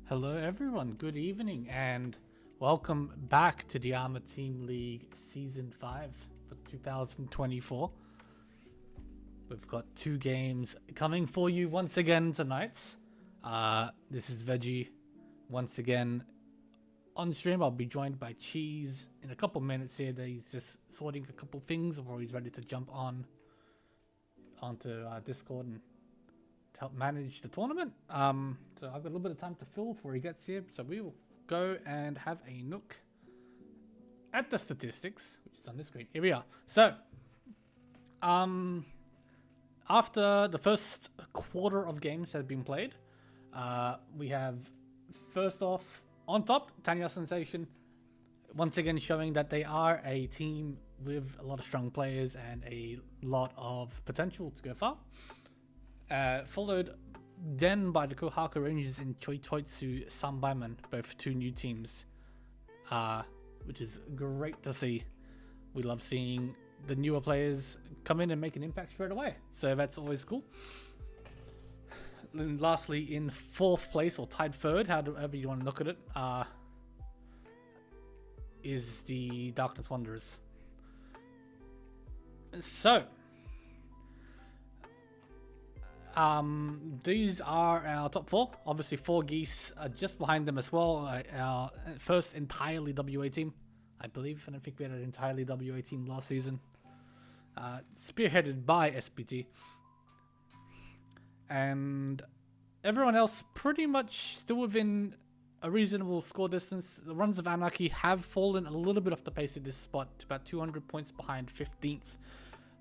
Hello everyone, good evening and welcome back to the ARMA Team League Season 5 for 2024. We've got 2 games coming for you once again tonight. This is Veggie once again on stream. I'll be joined by Cheese in a couple minutes here. He's just sorting a couple things before he's ready to jump onto Discord and to help manage the tournament. So I've got a little bit of time to fill before he gets here. So we will go and have a look at the statistics, which is on this screen. Here we are. So, after the first quarter of games have been played, we have first off on top Tanya Sensation, once again showing that they are a team with a lot of strong players and a lot of potential to go far. Followed then by the Kohaku Rangers and Choitoitsu Sanbaiman, both 2 new teams, which is great to see. We love seeing the newer players come in and make an impact straight away, so that's always cool. And lastly, in 4th place, or tied 3rd, however you want to look at it, is the Darkness Wanderers. So, these are our top 4. Obviously, 4 geese just behind them as well. Our first entirely WA team, I believe. I don't think we had an entirely WA team last season. Spearheaded by SPT. And everyone else pretty much still within a reasonable score distance. The Runs of Anarchy have fallen a little bit off the pace at this spot, to about 200 points behind 15th.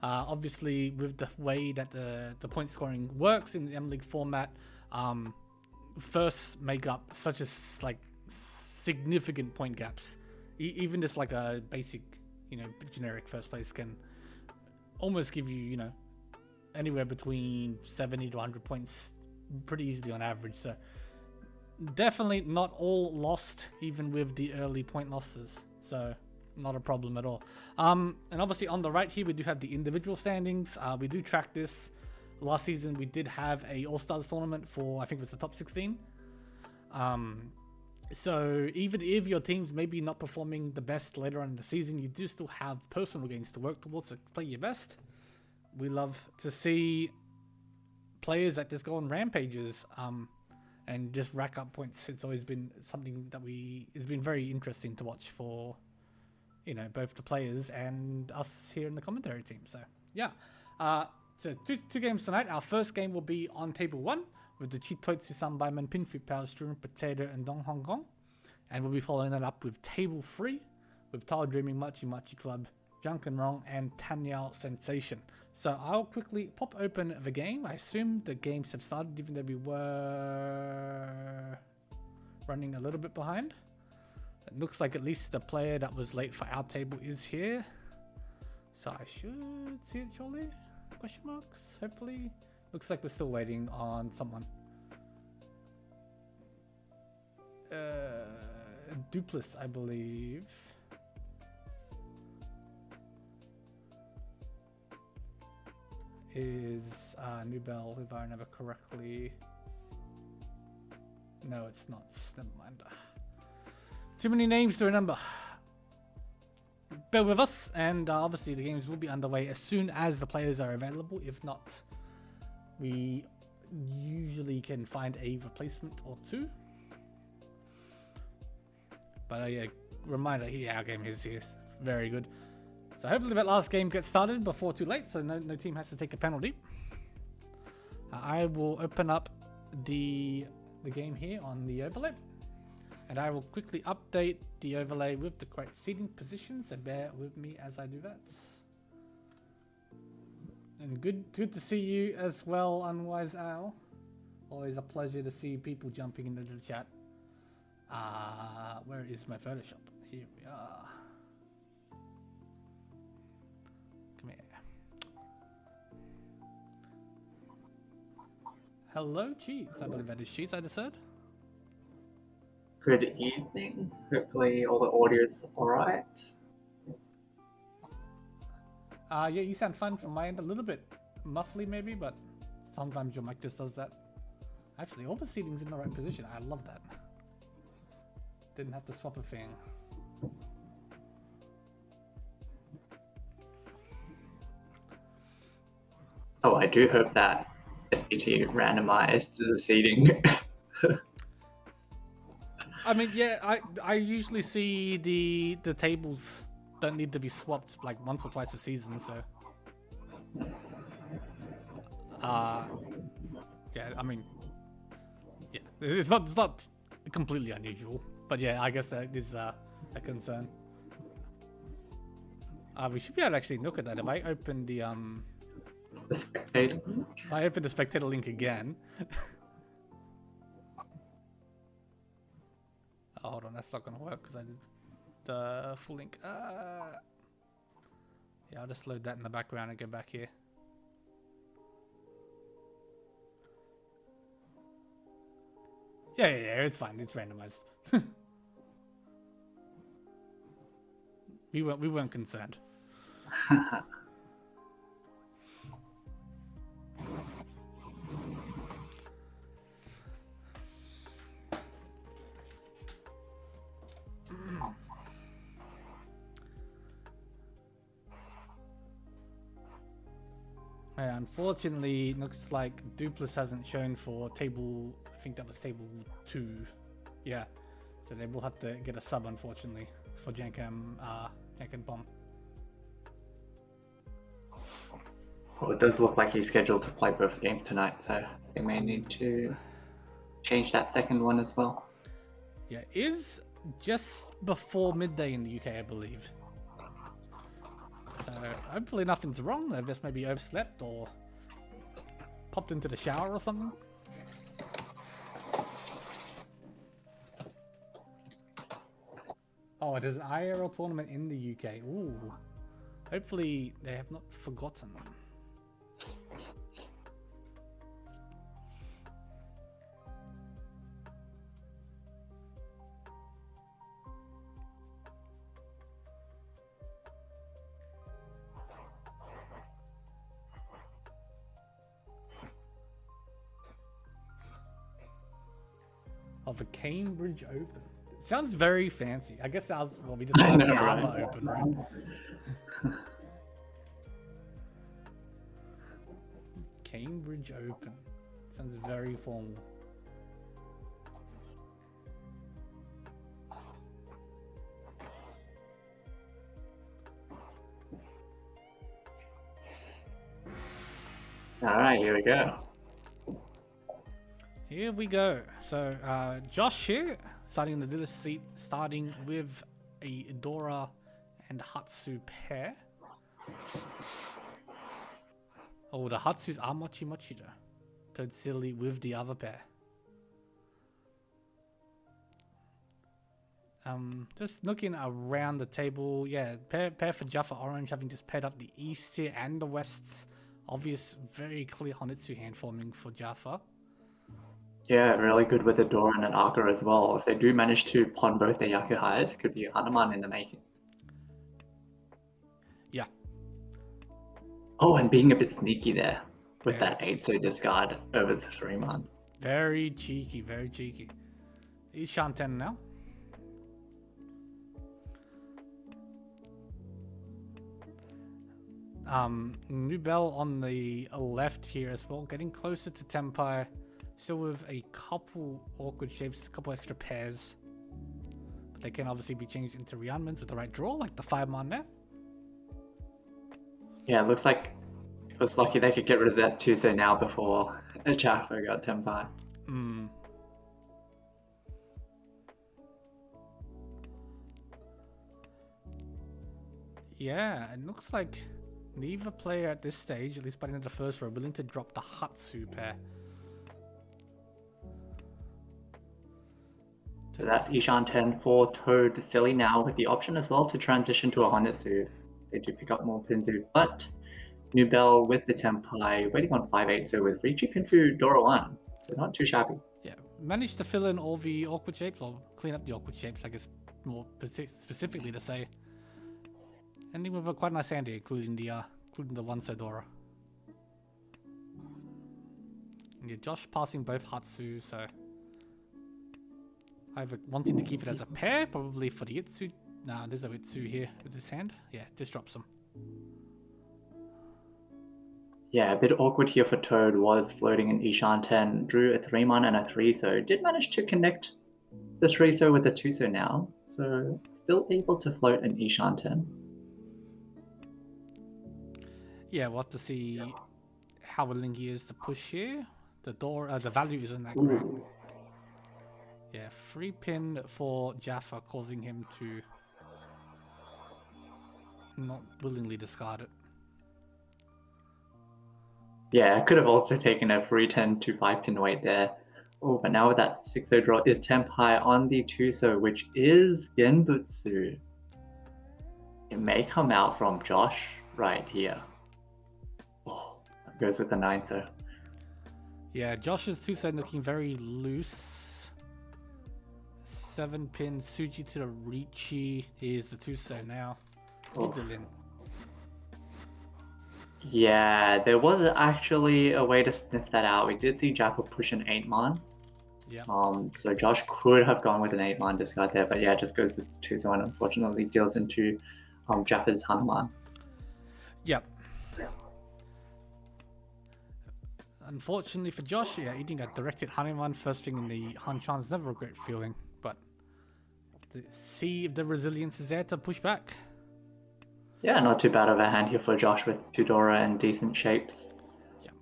Obviously, with the way that the point scoring works in the M-League format, firsts make up such as like significant point gaps. Even just like a basic, generic first place can almost give you, anywhere between 70 to 100 points pretty easily on average. So definitely not all lost, even with the early point losses. So not a problem at all. And obviously on the right here, we do have the individual standings. We do track this. Last season, we did have a All-Stars tournament for, I think it was the top 16. So even if your team's maybe not performing the best later on in the season, you do still have personal gains to work towards, so play your best. We love to see players that just go on rampages and just rack up points. It's always been something that has been very interesting to watch for, both the players and us here in the commentary team. So yeah, so two games tonight. Our first game will be on table 1 with the Chitoitsu Sanbaiman Pinfree Power Stream Potato and Dong Hong Kong, and we'll be following that up with table 3 with Tall Dreaming Machi Machi Club, Drunken Wrong, and Tanyao Sensation. So I'll quickly pop open the game. I assume the games have started, even though we were running a little bit behind. It looks like at least the player that was late for our table is here. So I should see it shortly? Question marks, hopefully. Looks like we're still waiting on someone. Dupless, I believe. Is Nubel, if I remember correctly. No, it's not. Never mind. Too many names to remember. Bear with us, and obviously the games will be underway as soon as the players are available. If not, we usually can find a replacement or 2. But yeah, reminder here, our game is here. Very good. So hopefully that last game gets started before too late, so no team has to take a penalty. I will open up the game here on the overlay, and I will quickly update the overlay with the correct seating position, so bear with me as I do that. And good to see you as well, Unwise Owl. Always a pleasure to see people jumping into the chat. Where is my Photoshop? Here we are. Come here. Hello, Cheese. I believe that is Cheese, I just heard. Good evening. Hopefully all the audio is alright. Yeah, you sound fine from my end. A little bit muffly maybe, but sometimes your mic just does that. Actually, all the seating's in the right position. I love that. Didn't have to swap a thing. Oh, I do hope that SPT randomized the seating. I mean, yeah, I usually see the tables don't need to be swapped like once or twice a season, so yeah, I mean, yeah, it's not completely unusual, but yeah, I guess that is a concern. We should be able to actually look at that. If I open the spectator link? If I open the spectator link again. Oh, hold on, that's not gonna work because I did the full link. Yeah, I'll just load that in the background and go back here. Yeah, it's fine. It's randomized. We weren't concerned. Yeah, unfortunately, looks like Dupless hasn't shown for table. I think that was table 2. Yeah, so they will have to get a sub, unfortunately, for Jankum Bomb. Well, it does look like he's scheduled to play both games tonight, so they may need to change that second one as well. Yeah, is just before midday in the UK, I believe. So hopefully nothing's wrong. They've just maybe overslept or popped into the shower or something. Oh, it is an IRL tournament in the UK. Ooh. Hopefully they have not forgotten. Of a Cambridge Open. It sounds very fancy. I guess well, we just got the ARMA Open, right? Cambridge Open. Sounds very formal. Alright, here we go. Here we go. So Josh here, starting in the dealer's seat, starting with a Dora and Hatsu pair. Oh, the Hatsus are mochi mochi though. Toad Silly with the other pair. Just looking around the table, yeah, pair for Jaffa Orange, having just paired up the East here and the West's. Obvious, very clear Honitsu hand forming for Jaffa. Yeah, really good with the Doran and Arca as well. If they do manage to pawn both their Yakuhais, could be a Hanuman in the making. Yeah. Oh, and being a bit sneaky there with that 8-so discard over the 3-man. Very cheeky, very cheeky. He's Shanten now. Nubel on the left here as well, getting closer to Tenpai. Still with a couple awkward shapes, a couple extra pairs. But they can obviously be changed into Ryanmans with the right draw, like the 5-man there. Yeah, it looks like it was lucky they could get rid of that 2-so now before Jaffa got Tenpai. Yeah, it looks like neither player at this stage, at least by the end of the first row, willing to drop the Hatsu pair. So that's Ishan 10 for Toad Silly now with the option as well to transition to a Honitsu. They do pick up more Pinzu, but Nubel with the Tenpai waiting on 5-8, so with Riichi Pinfu Dora 1, so not too shabby. Yeah, managed to fill in all the awkward shapes, or clean up the awkward shapes, I guess, more specifically to say. Ending with a quite nice hand here, including the 1-so Dora. And yeah, Josh passing both Hatsu, so either wanting to keep it as a pair, probably for the Itsu. Nah, there's a Itsu here with this hand. Yeah, just drops them. Yeah, a bit awkward here for Toad, was floating an Ishan 10, drew a 3-man and a 3-so, did manage to connect the 3-so with the 2-so now, so still able to float an Ishan 10. Yeah, we'll have to see how willing he is to push here. The value isn't that great. Yeah, 3-pin for Jaffa, causing him to not willingly discard it. Yeah, could have also taken a 3-10 to 5-pin weight there. Oh, but now with that 6-so draw is Tenpai on the 2-so, which is Genbutsu. It may come out from Josh right here. Oh, that goes with the 9-so. Yeah, Josh's 2-so looking very loose. 7-pin Suji to the Riichi. Here's the 2-so now. Oh. Idolin. Yeah, there was actually a way to sniff that out. We did see Jaffa push an 8-man. Yeah. So Josh could have gone with an 8-man discard there, but yeah, it just goes with 2-so and unfortunately deals into Jaffa's Hanuman. Yep. Unfortunately for Josh, yeah, eating a direct hit Hanuman first thing in the Hanchans, never a great feeling, but to see if the resilience is there to push back. Yeah, not too bad of a hand here for Josh with Tudora and decent shapes. Yeah,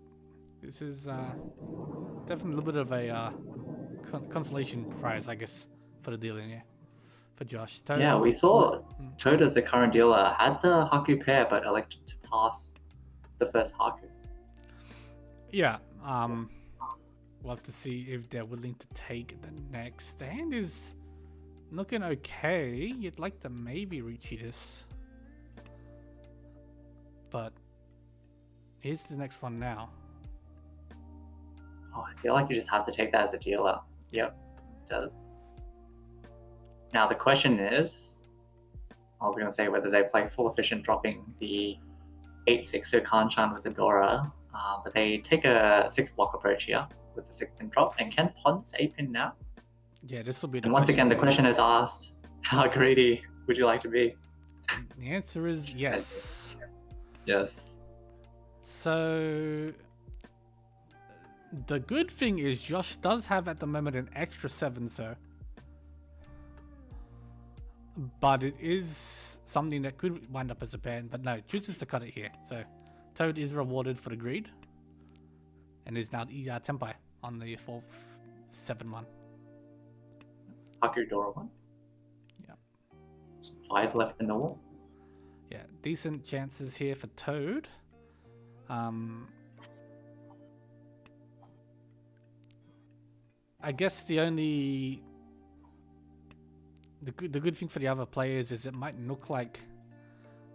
this is definitely a little bit of a consolation prize, I guess, for the dealer here, for Josh. Toad, Yeah, we saw Toad as the current dealer had the Haku pair, but elected to pass the first Haku. Yeah, we'll have to see if they're willing to take the next. The hand is looking okay. You'd like to maybe Riichi this. But here's the next one now. Oh, I feel like you just have to take that as a dealer. Yep, it does. Now the question is, I was going to say whether they play full efficient dropping the 8-6 Kanchan with the Dora, but they take a 6-block approach here with the 6-pin drop and can pawn this 8-pin now. Yeah, this will be the And once again, the question is asked, how greedy would you like to be? The answer is yes. Yes. So the good thing is Josh does have at the moment an extra 7, so. But it is something that could wind up as a ban, but no, chooses to cut it here. So Toad is rewarded for the greed and is now Tenpai on the 4th 7-1. Haku Dora 1. Yeah. 5 left in the wall. Yeah, decent chances here for Toad. I guess the good thing for the other players is it might look like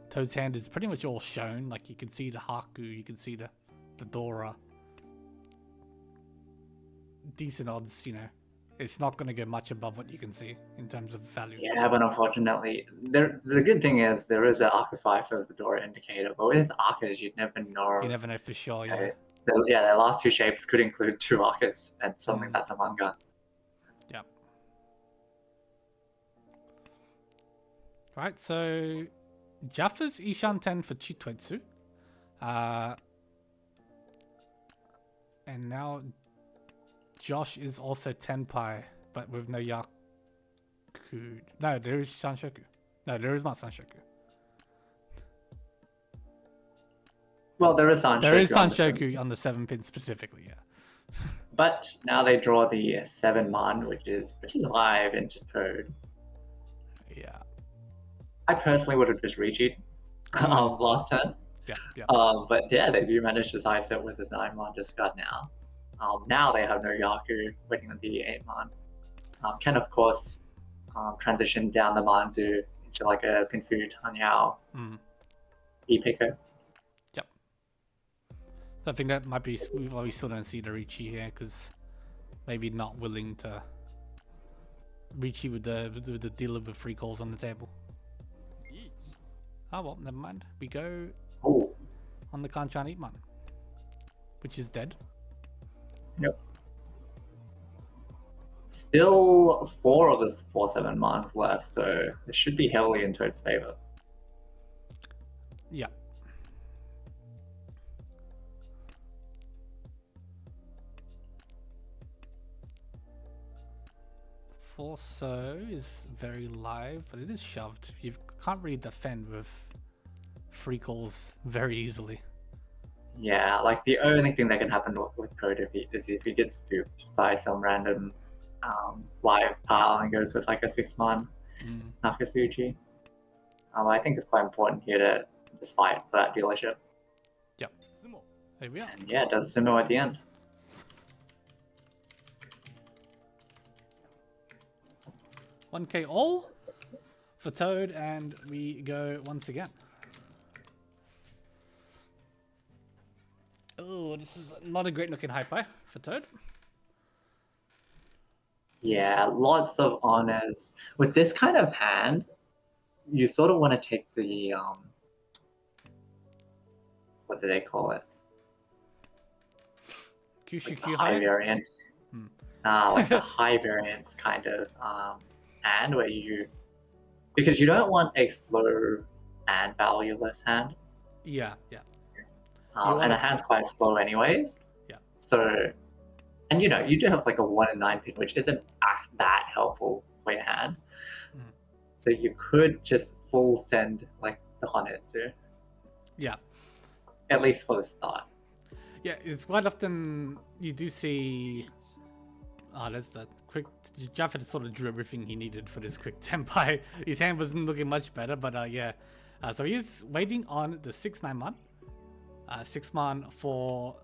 Toad's hand is pretty much all shown. Like you can see the Haku, you can see the Dora. Decent odds, you know. It's not going to go much above what you can see in terms of value. Yeah, but unfortunately, the good thing is there is an Arca 5 for the Dora indicator, but with Arcas, you'd never know. You never know for sure, yeah. Their last 2 shapes could include 2 Arcas and something that's a manga. Yep. Right, so Jaffa's Ishan 10 for Chitwetsu. And now Josh is also Tenpai, but with no Yaku. No, there is Sanshoku. No, there is not Sanshoku. Well, there is Sanshoku. There is Sanshoku on the 7-pin specifically, yeah. But now they draw the 7-man, which is pretty live into Toad. Yeah. I personally would have just Riichi'd last turn. Yeah, yeah. But yeah, they do manage to side set with this 9-man discard now. Now they have no Yaku waiting on the 8-man. Can of course transition down the Manzu into like a Pinfu Tanyao E-Picker. Yep. So I think that might be why we still don't see the Riichi here, because maybe not willing to Riichi with the dealer with 3 calls on the table. Oh well, never mind. We go on the Kanchan 8-man, which is dead. Yep. Still 4 of his 4-7 mans left, so it should be heavily in Toad's favor. Yeah. Forso is very live, but it is shoved. You can't really defend with 3 calls very easily. Yeah, like the only thing that can happen with Toad is if he gets spooked by some random live pile and goes with like a 6-man Nakasuchi. I think it's quite important here to just fight for that dealership. Yep. There we are. And yeah, it does sumo at the end. $1K all for Toad, and we go once again. Oh, this is not a great looking hyper for Toad. Yeah, lots of honors. With this kind of hand, you sort of want to take the what do they call it? Kyushu Like high variance. Like the high variance kind of hand where because you don't want a slow and valueless hand. Yeah, yeah. And a hand's quite slow anyways. Yeah. So, and you do have like a 1 and 9 pin, which isn't that helpful for your hand. Mm. So you could just full send like the Hanetsu, Yeah. at least for the start. Yeah, it's quite often you do see. That's the quick. Jaffa sort of drew everything he needed for this quick tempai. His hand wasn't looking much better, but yeah. So he's waiting on the 6-9 man. 6 man for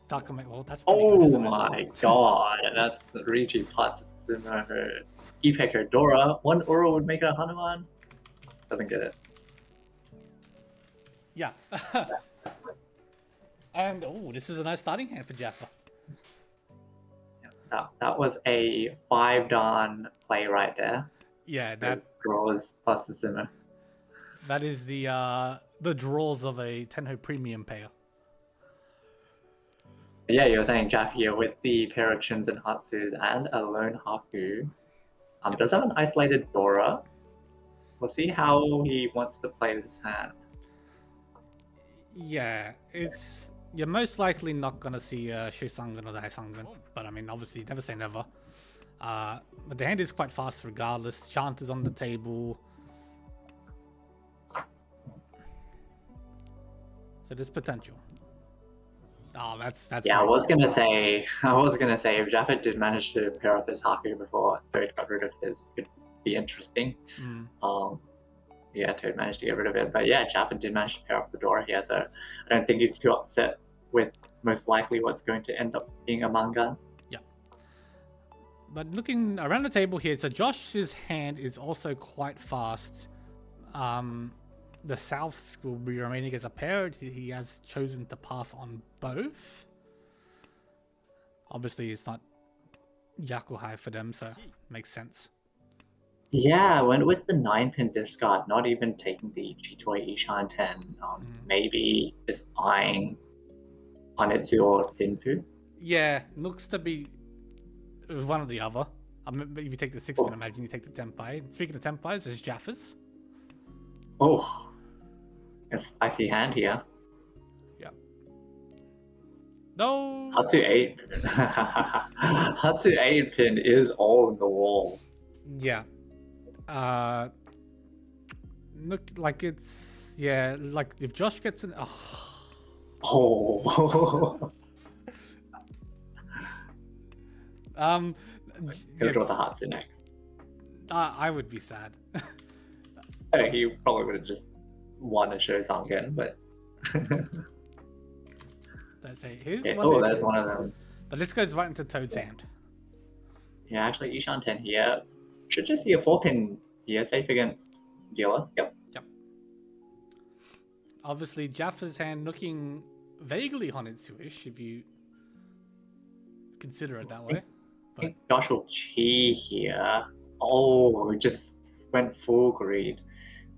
Takame. Well, that's pretty good, Oh isn't it? my god, that's the Riichi Patsumo Ipeko Dora. One Oro would make a Hanuman. Doesn't get it. Yeah. And this is a nice starting hand for Jaffa. That was a 5-dan play right there. Yeah, Those draws plus the Simmer. that is the draws of a Tenho premium pair. Yeah, you were saying Jaff here with the pair of Chuns and Hatsus and a lone Haku. Does have an isolated Dora. We'll see how he wants to play this hand. Yeah, you're most likely not gonna see Shusangan or the Haisangan, but I mean, obviously, never say never. But the hand is quite fast regardless. Chant is on the table, so there's potential. Oh, that's Yeah, great. I was gonna say if Jaffa did manage to pair up his Haku before Toad got rid of his, it could be interesting. Yeah, Toad managed to get rid of it, but yeah, Jaffa did manage to pair up the Dora here, so I don't think he's too upset with most likely what's going to end up being a manga. Yeah. But looking around the table here, so Josh's hand is also quite fast. The Souths will be remaining as a pair. He has chosen to pass on both. Obviously, it's not Yakuhai for them, so makes sense. Yeah, I went with the 9-pin discard, not even taking the Chitoi Ishan 10. Maybe just eyeing Hanetsu or Pinpu. Yeah, looks to be one or the other. If you take the 6-pin, imagine you take the Tenpai. Speaking of Tenpais, there's Jaffas. Oh, a spicy hand here. Yeah. No. Hatsu 8-pin. Hatsu 8-pin is all in the wall. Yeah. Look like it's like if Josh gets an Oh. He'll draw the Hatsu next. I would be sad. He probably would have just won a Shosangen, but Let's say here's yeah, one. there's one of them. But this goes right into Toad's hand. Yeah, actually, Ishan 10 here. Should just see a 4-pin here, safe against dealer. Yep. Obviously, Jaffa's hand looking vaguely Honitsu-ish, if you consider it that way. I think Josh will chi here. Oh, just went full greed.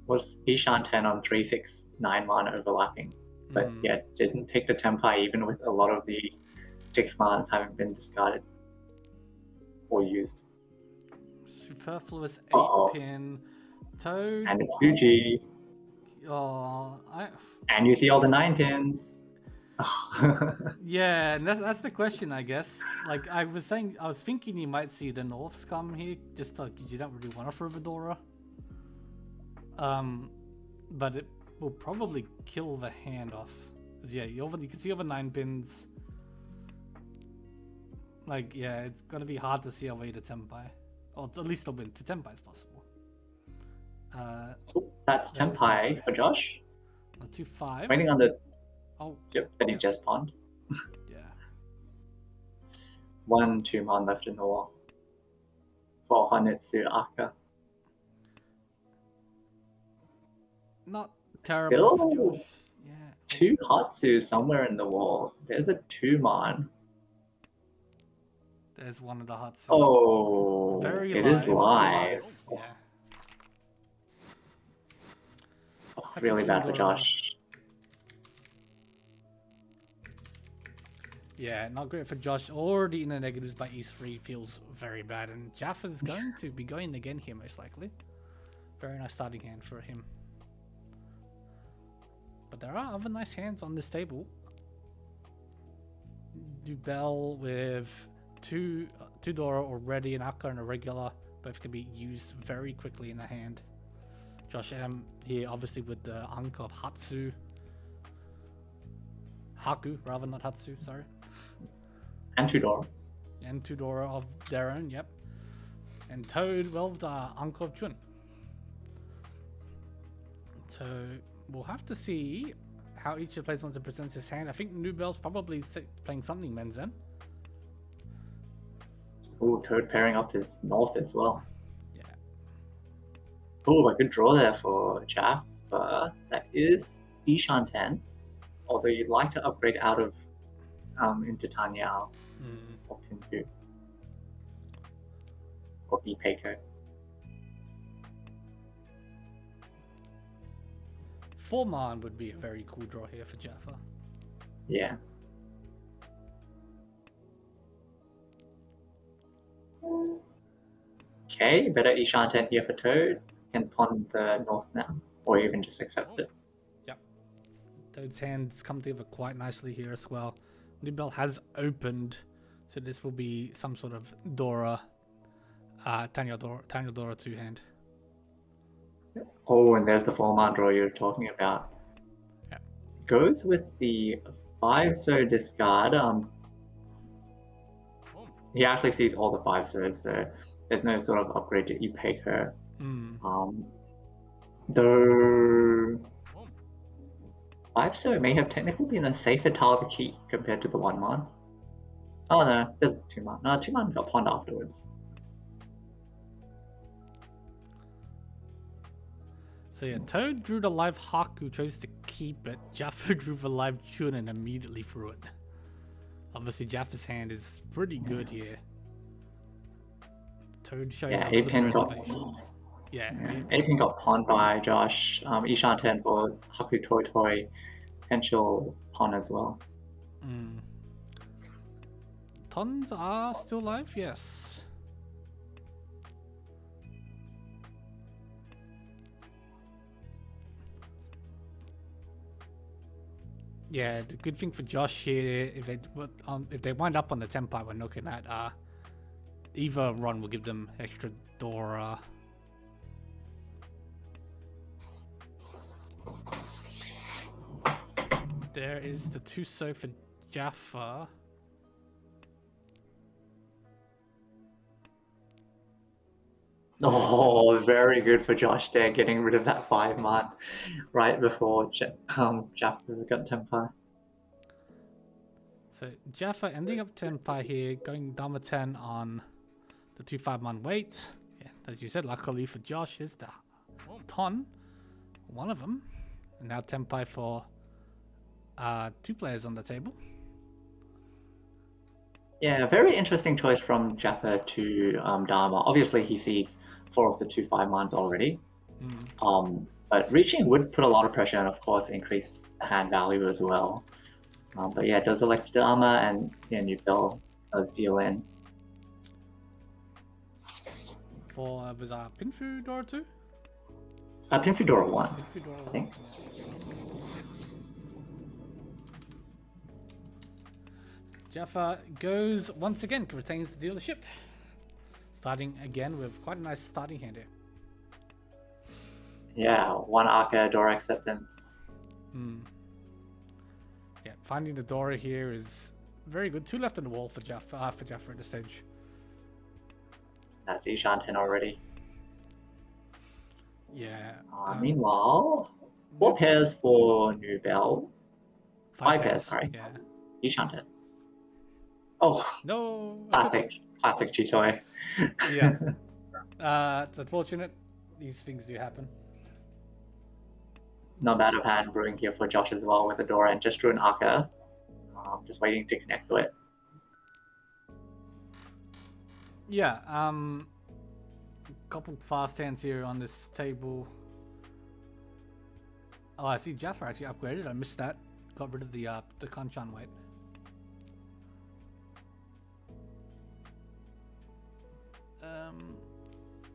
Was Ishan 10 on 3-6-9 mana overlapping. But yeah, didn't take the Tenpai even with a lot of the 6 manas having been discarded or used. Superfluous 8-pin. Toad. And it's Fuji. And you see all the 9 pins. Yeah, and that's the question, I guess. Like I was thinking you might see the Norths come here, just like you don't really want to throw Vidora. But it will probably kill the hand off. Yeah, you can see over 9 pins. Like, yeah, it's gonna be hard to see a way to Tenpai. Or at least a win to Tenpai is possible. That's Tenpai for Josh. 2-5. Waiting on the... Oh. Yep, that he just pawned. Yeah. 1 2-man left in the wall. For Hanetsu Aka. Not terrible for Still Josh. Yeah. 2 Hatsu somewhere in the wall. There's a 2-man. There's one of the Hatsu. Oh, Very it live. is live. Yeah. Oh, really bad for Josh. Yeah, not great for Josh. Already in the negatives by East 3 feels very bad. And Jaffa's going to be going again here, most likely. Very nice starting hand for him. But there are other nice hands on this table. Dubel with two Dora already, an Akka and a regular. Both can be used very quickly in the hand. Josh M here, obviously with the Anka of Haku, rather, not Hatsu, sorry. And 2 Dora. And 2 Dora of their own, yep. And Toad, well, the Anka of Chun. So we'll have to see how each of the players wants to present his hand. I think Nubel's probably playing something Menzen. Ooh, Toad pairing up his North as well. Yeah. Ooh, a good draw there for Jaff. That is Ishan 10. Although you'd like to upgrade out of into Tanyao or Pinfu or Ipeiko. 4-man would be a very cool draw here for Jaffa. Yeah. Okay, better Ishan 10 here for Toad. Can pawn the North now, or even just accept it. Yep. Toad's hands come together quite nicely here as well. Nubel has opened, so this will be some sort of Dora, Tanya Dora 2 hand. Oh, and there's the 4-man draw you're talking about. Yep. Goes with the 5 so discard. He actually sees all the 5 so there's no sort of upgrade to Ipeiko. Though 5 so may have technically been a safer tile to keep compared to the 1-man. Oh no, there's 2-man. No, 2-man got pawned afterwards. So yeah, Toad drew the live Haku, chose to keep it. Jaffa drew the live Chun and immediately threw it. Obviously Jaffa's hand is pretty good here. Toad showing a little bit of reservations. Yeah, 8-pin got pawned by Josh. Ishan 10 for Haku Toy potential pawn as well. Tons are still alive, yes. Yeah, the good thing for Josh here, if they wind up on the tempo we're looking at, either run will give them extra Dora. There is the 2 so for Jaffa. Oh, very good for Josh there, getting rid of that 5-man right before Jaffa got tempo. So Jaffa ending up tempo here, going Dharma 10 on the 2 5-man wait. Yeah, as you said, luckily for Josh, is the Ton, one of them. And now tempo for 2 players on the table. Yeah, very interesting choice from Jaffa to Dharma. Obviously, he sees 4 of the 2 5-mans already. But Riichi would put a lot of pressure and, of course, increase hand value as well. But yeah, does elect Dharma and Nubel does deal in. For, was Pinfu Dora 2? Pinfu Dora 1, Pinfu Dora 1. I think. Jaffa goes once again, retains the dealership. Starting again with quite a nice starting hand here. Yeah, 1 Akka Dora acceptance. Yeah, finding the Dora here is very good. 2 left on the wall for Jaffa at this stage. That's Ishan 10 already. Yeah. Meanwhile, 4 pairs for Nubel. 5 pairs, sorry. Yeah. Ishan 10. Oh, no. classic Chitoy. Yeah. It's unfortunate. These things do happen. Not bad of hand brewing here for Josh as well with the Dora and just drew an Akka. Just waiting to connect to it. Yeah. Couple fast hands here on this table. Oh, I see Jaffa actually upgraded. I missed that. Got rid of the Kanchan weight.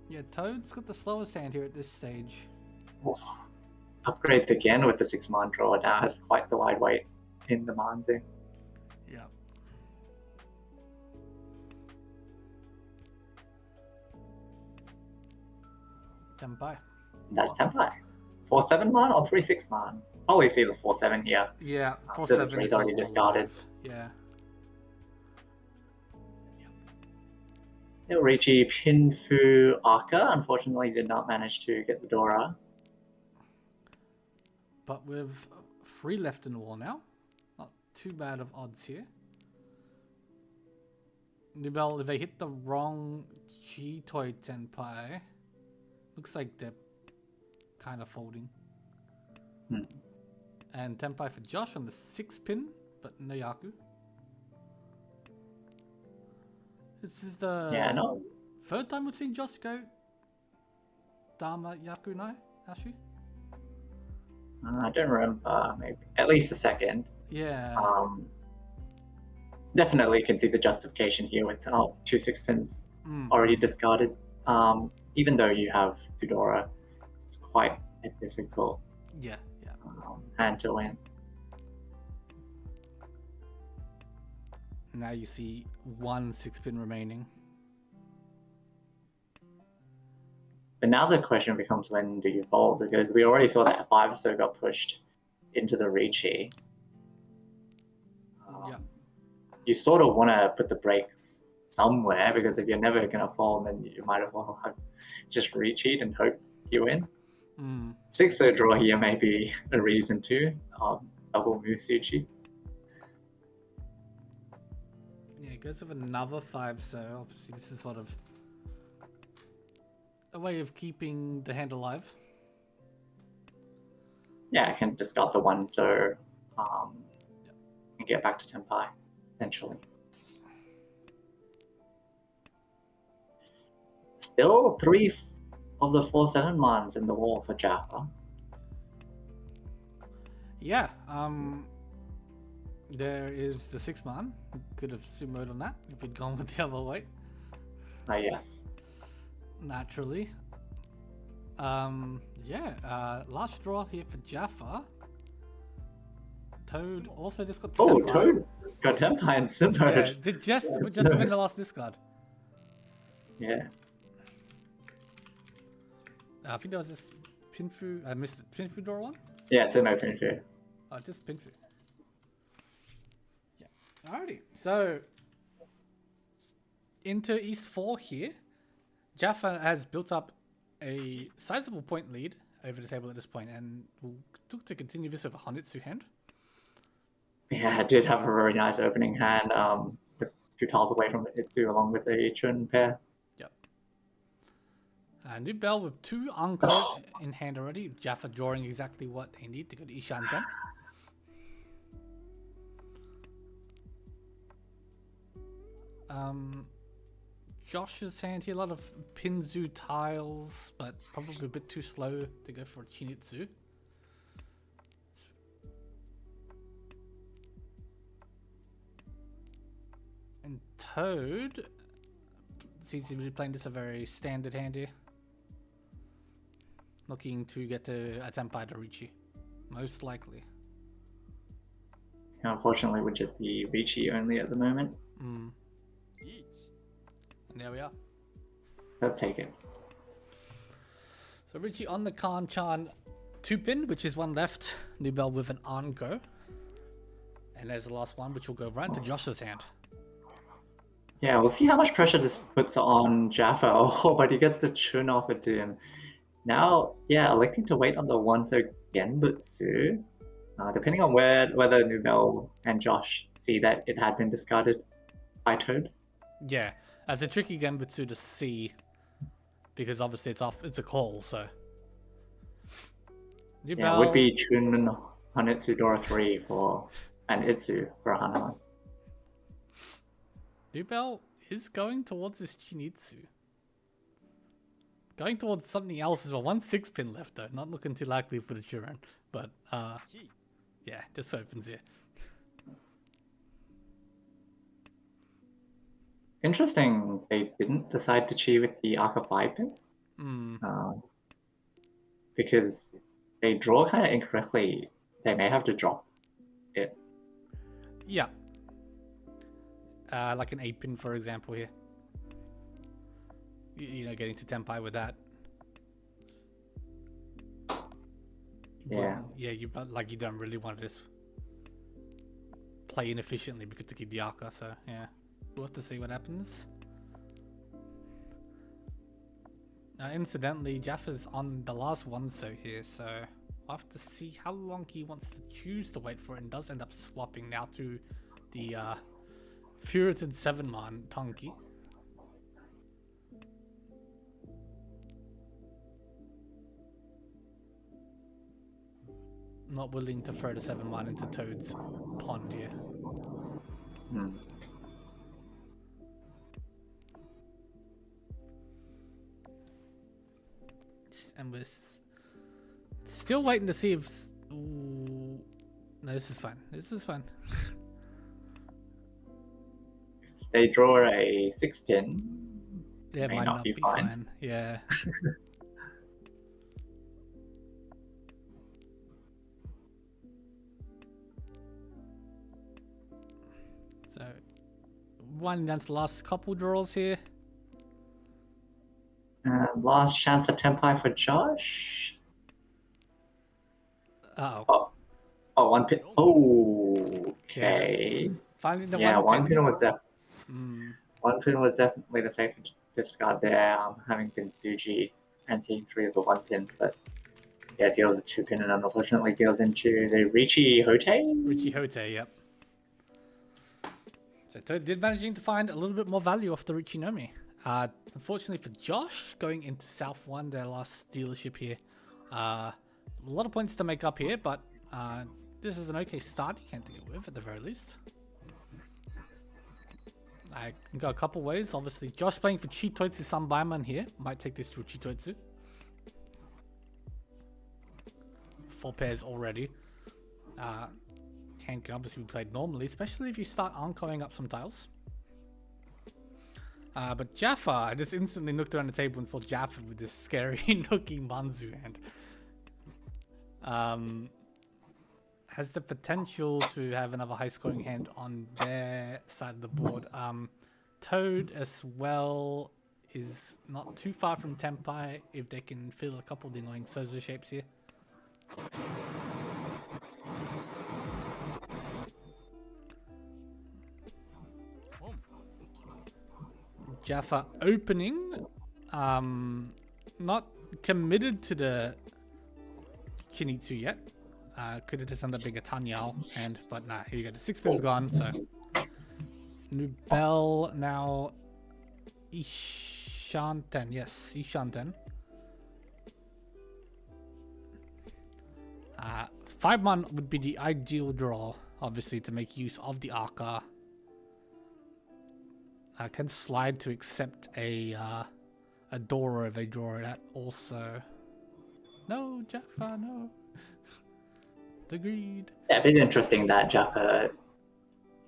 Yeah, Toad's got the slowest hand here at this stage. Oh, upgrades again with the 6-man draw. Now has quite the wide weight in the Manzi. Yeah. Tenpai. That's Tenpai. 4-7 man or 3-6 man? Probably see the 4-7 here. Yeah, So 4-7 he's is already discarded. alive. Yeah. Riichi Pinfu Aka unfortunately did not manage to get the Dora. But with 3 left in the wall now. Not too bad of odds here. Nubel, if they hit the wrong G-Toy Tenpai, looks like they're kind of folding. And Tenpai for Josh on the 6 pin, but no Yaku. This is the third time we've seen Josh go Dharma Yaku no Ashi. I don't remember, maybe at least the second. Yeah. Definitely can see the justification here with 2 6-pins already discarded. Even though you have Fedora, it's quite a difficult hand to win. Now you see 1 6-pin remaining. But now the question becomes, when do you fold? Because we already saw that F5 so got pushed into the Riichi. You sort of want to put the brakes somewhere, because if you're never going to fold, then you might as well have just Riichi'd and hope you win. 6-0 draw here may be a reason to double Musuchi. Yeah, it goes with another 5, so obviously this is sort of a way of keeping the hand alive. Yeah, I can discard the 1, so and get back to Tenpai, eventually. Still 3 of the 4-7 mons in the wall for Jaffa. Yeah, there is the 6 man. Could have sumoed on that if he'd gone with the other way. Yes. Naturally. Last draw here for Jaffa. Toad also just got Tenpai. Toad got Tenpai and sumoed. Yeah, just win the last discard. Yeah. I think that was just Pinfu. I missed it. Pinfu draw 1? Yeah, it's a no Pinfu. Oh, just Pinfu. Yeah. Alrighty. So, into East 4 here. Jaffa has built up a sizable point lead over the table at this point, and will look to continue this with a Hanitsu hand. Yeah, it did have a very nice opening hand. The 2 tiles away from the Itsu along with the Chun pair. Yep. New Bell with 2 Anko in hand already. Jaffa drawing exactly what they need to go to Ishan then. Josh's hand here, a lot of Pinzu tiles, but probably a bit too slow to go for Chinitsu. And Toad seems to be playing this a very standard hand here. Looking to get to a Tenpai to Riichi, most likely. Unfortunately, with just the Riichi only at the moment. And there we are. Let's take it. So Riichi on the Kanchan 2-pin, which is 1 left. Nubel with an Anko. And there's the last one, which will go right into Josh's hand. Yeah, we'll see how much pressure this puts on Jaffa. Oh, but he gets the Chun offered to him. Now, yeah, electing to wait on the 1-so Genbutsu. Depending on whether Nubel and Josh see that it had been discarded by Toad. Yeah, it's a tricky Genbutsu to see, because obviously it's a call, so. Nubel... Yeah, it would be Chun Hanitsu Dora 3 for an Itsu for a Hanan. Nubel is going towards this Chinitsu. Going towards something else as well. 1 6-pin left though. Not looking too likely for the Chiran. But, yeah, just opens here. Interesting, they didn't decide to chi with the Aka 5-pin. Because they draw kind of incorrectly. They may have to drop it. Yeah. Like an 8-pin, for example, here. You know, getting to Tenpai with that. Yeah. Yeah, you don't really want to just play inefficiently because to keep the Arca. So yeah, we'll have to see what happens. Incidentally, Jaffa's on the last one so here, so I'll have to see how long he wants to choose to wait for it, and does end up swapping now to the Furited 7-man Tanki. Not willing to throw the 7-man into Toad's pond here. And we're still waiting to see if... Ooh, no, this is fine. This is fine. They draw a 6-pin. Yeah, might not be fine. Yeah. So, winding down to the last couple draws here. Last chance at Tempai for Josh. Uh-oh. Oh, 1 pin. Oh, okay. Finally, the Yeah, one pin. One pin was definitely the safe discard there, having been Suji and seeing 3 of the 1 pins, but yeah, deals a 2 pin and unfortunately deals into the Riichi Hote? Riichi Hote, yep. So Toad did managing to find a little bit more value off the Riichi Nomi. Unfortunately for Josh, going into South 1, their last dealership here. A lot of points to make up here, but this is an okay starting hand to get with at the very least. I can go a couple ways. Obviously, Josh playing for Chitoitsu Sanbaiman here. Might take this through Chitoitsu. 4 pairs already. Hand can obviously be played normally, especially if you start anchoring up some tiles. But Jaffa, I just instantly looked around the table and saw Jaffa with this scary nooking Manzu hand. Has the potential to have another high scoring hand on their side of the board. Toad as well is not too far from Tempai if they can fill a couple of the annoying Sozo shapes here. Jaffa opening, not committed to the Chinitsu yet. Could have just ended up being a Tanyao, but nah, here you go. The 6 pin's gone, so Nubel now Ishanten, yes, Ishanten. 5-man would be the ideal draw, obviously, to make use of the Arca. I can slide to accept a Dora if they draw that also. No, Jaffa, no. The greed. Yeah, a bit interesting that Jaffa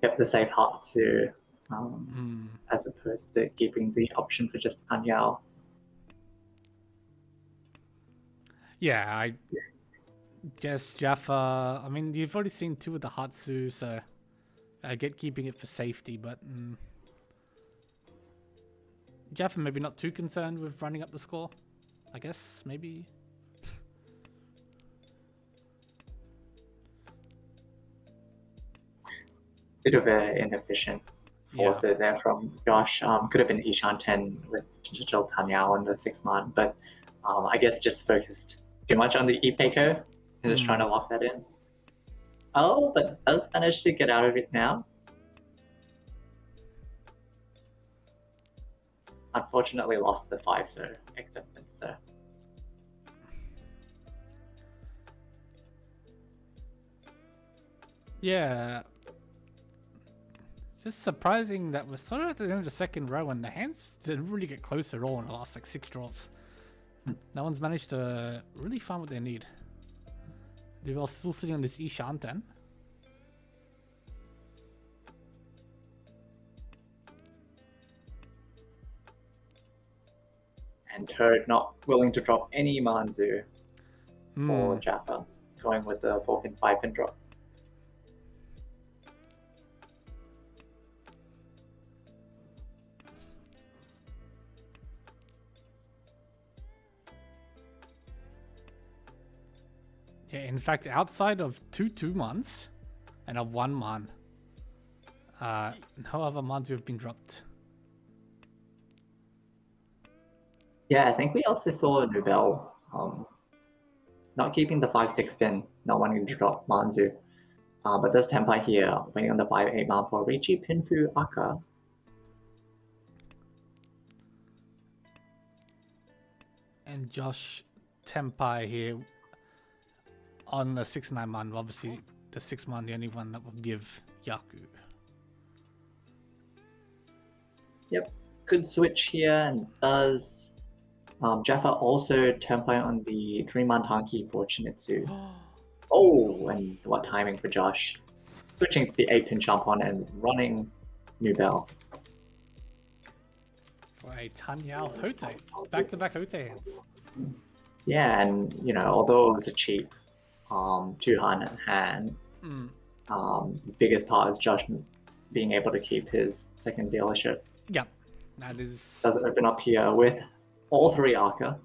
kept the safe Hatsu as opposed to keeping the option for just Anyao. Yeah, I guess Jaffa. I mean, you've already seen 2 of the Hatsu, so I get keeping it for safety, but Jaffa maybe not too concerned with running up the score. I guess, maybe. Bit of an inefficient forces there from Josh. Could have been Ishan 10 with Digital Tanyao on the 6-man, but I guess just focused too much on the Ipeko and just trying to lock that in. Oh, but does manage to get out of it now. Unfortunately lost the 5, so acceptance there. Yeah. It's just surprising that we're sort of at the end of the second row and the hands didn't really get close at all in the last like 6 draws. No one's managed to really find what they need. They're all still sitting on this Ishanten. And Toad not willing to drop any Manzu for Jaffa, going with the 4-pin, 5-pin drop. Yeah, in fact, outside of two months and a 1 month, no other months have been dropped. Yeah, I think we also saw Nubel not keeping the 5-6 pin, not wanting to drop Manzu. But there's Tempai here, waiting on the 5-8 man for Riichi, Pinfu, Aka. And Josh Tempai here on the 6-9 man. Obviously, the 6 man, the only one that will give Yaku. Yep, good switch here, and does Jaffa also Tempai on the 3-man Hanki for Chinitsu. Oh, and what timing for Josh. Switching to the 8-pin jump on and running Nubel. For a Tanyao Hote. Back-to-back Hote hands. Yeah, and you know, although it was a cheap 2-hand hand, the biggest part is Josh being able to keep his second dealership. Yeah, that is... Does open up here with all 3 Arca.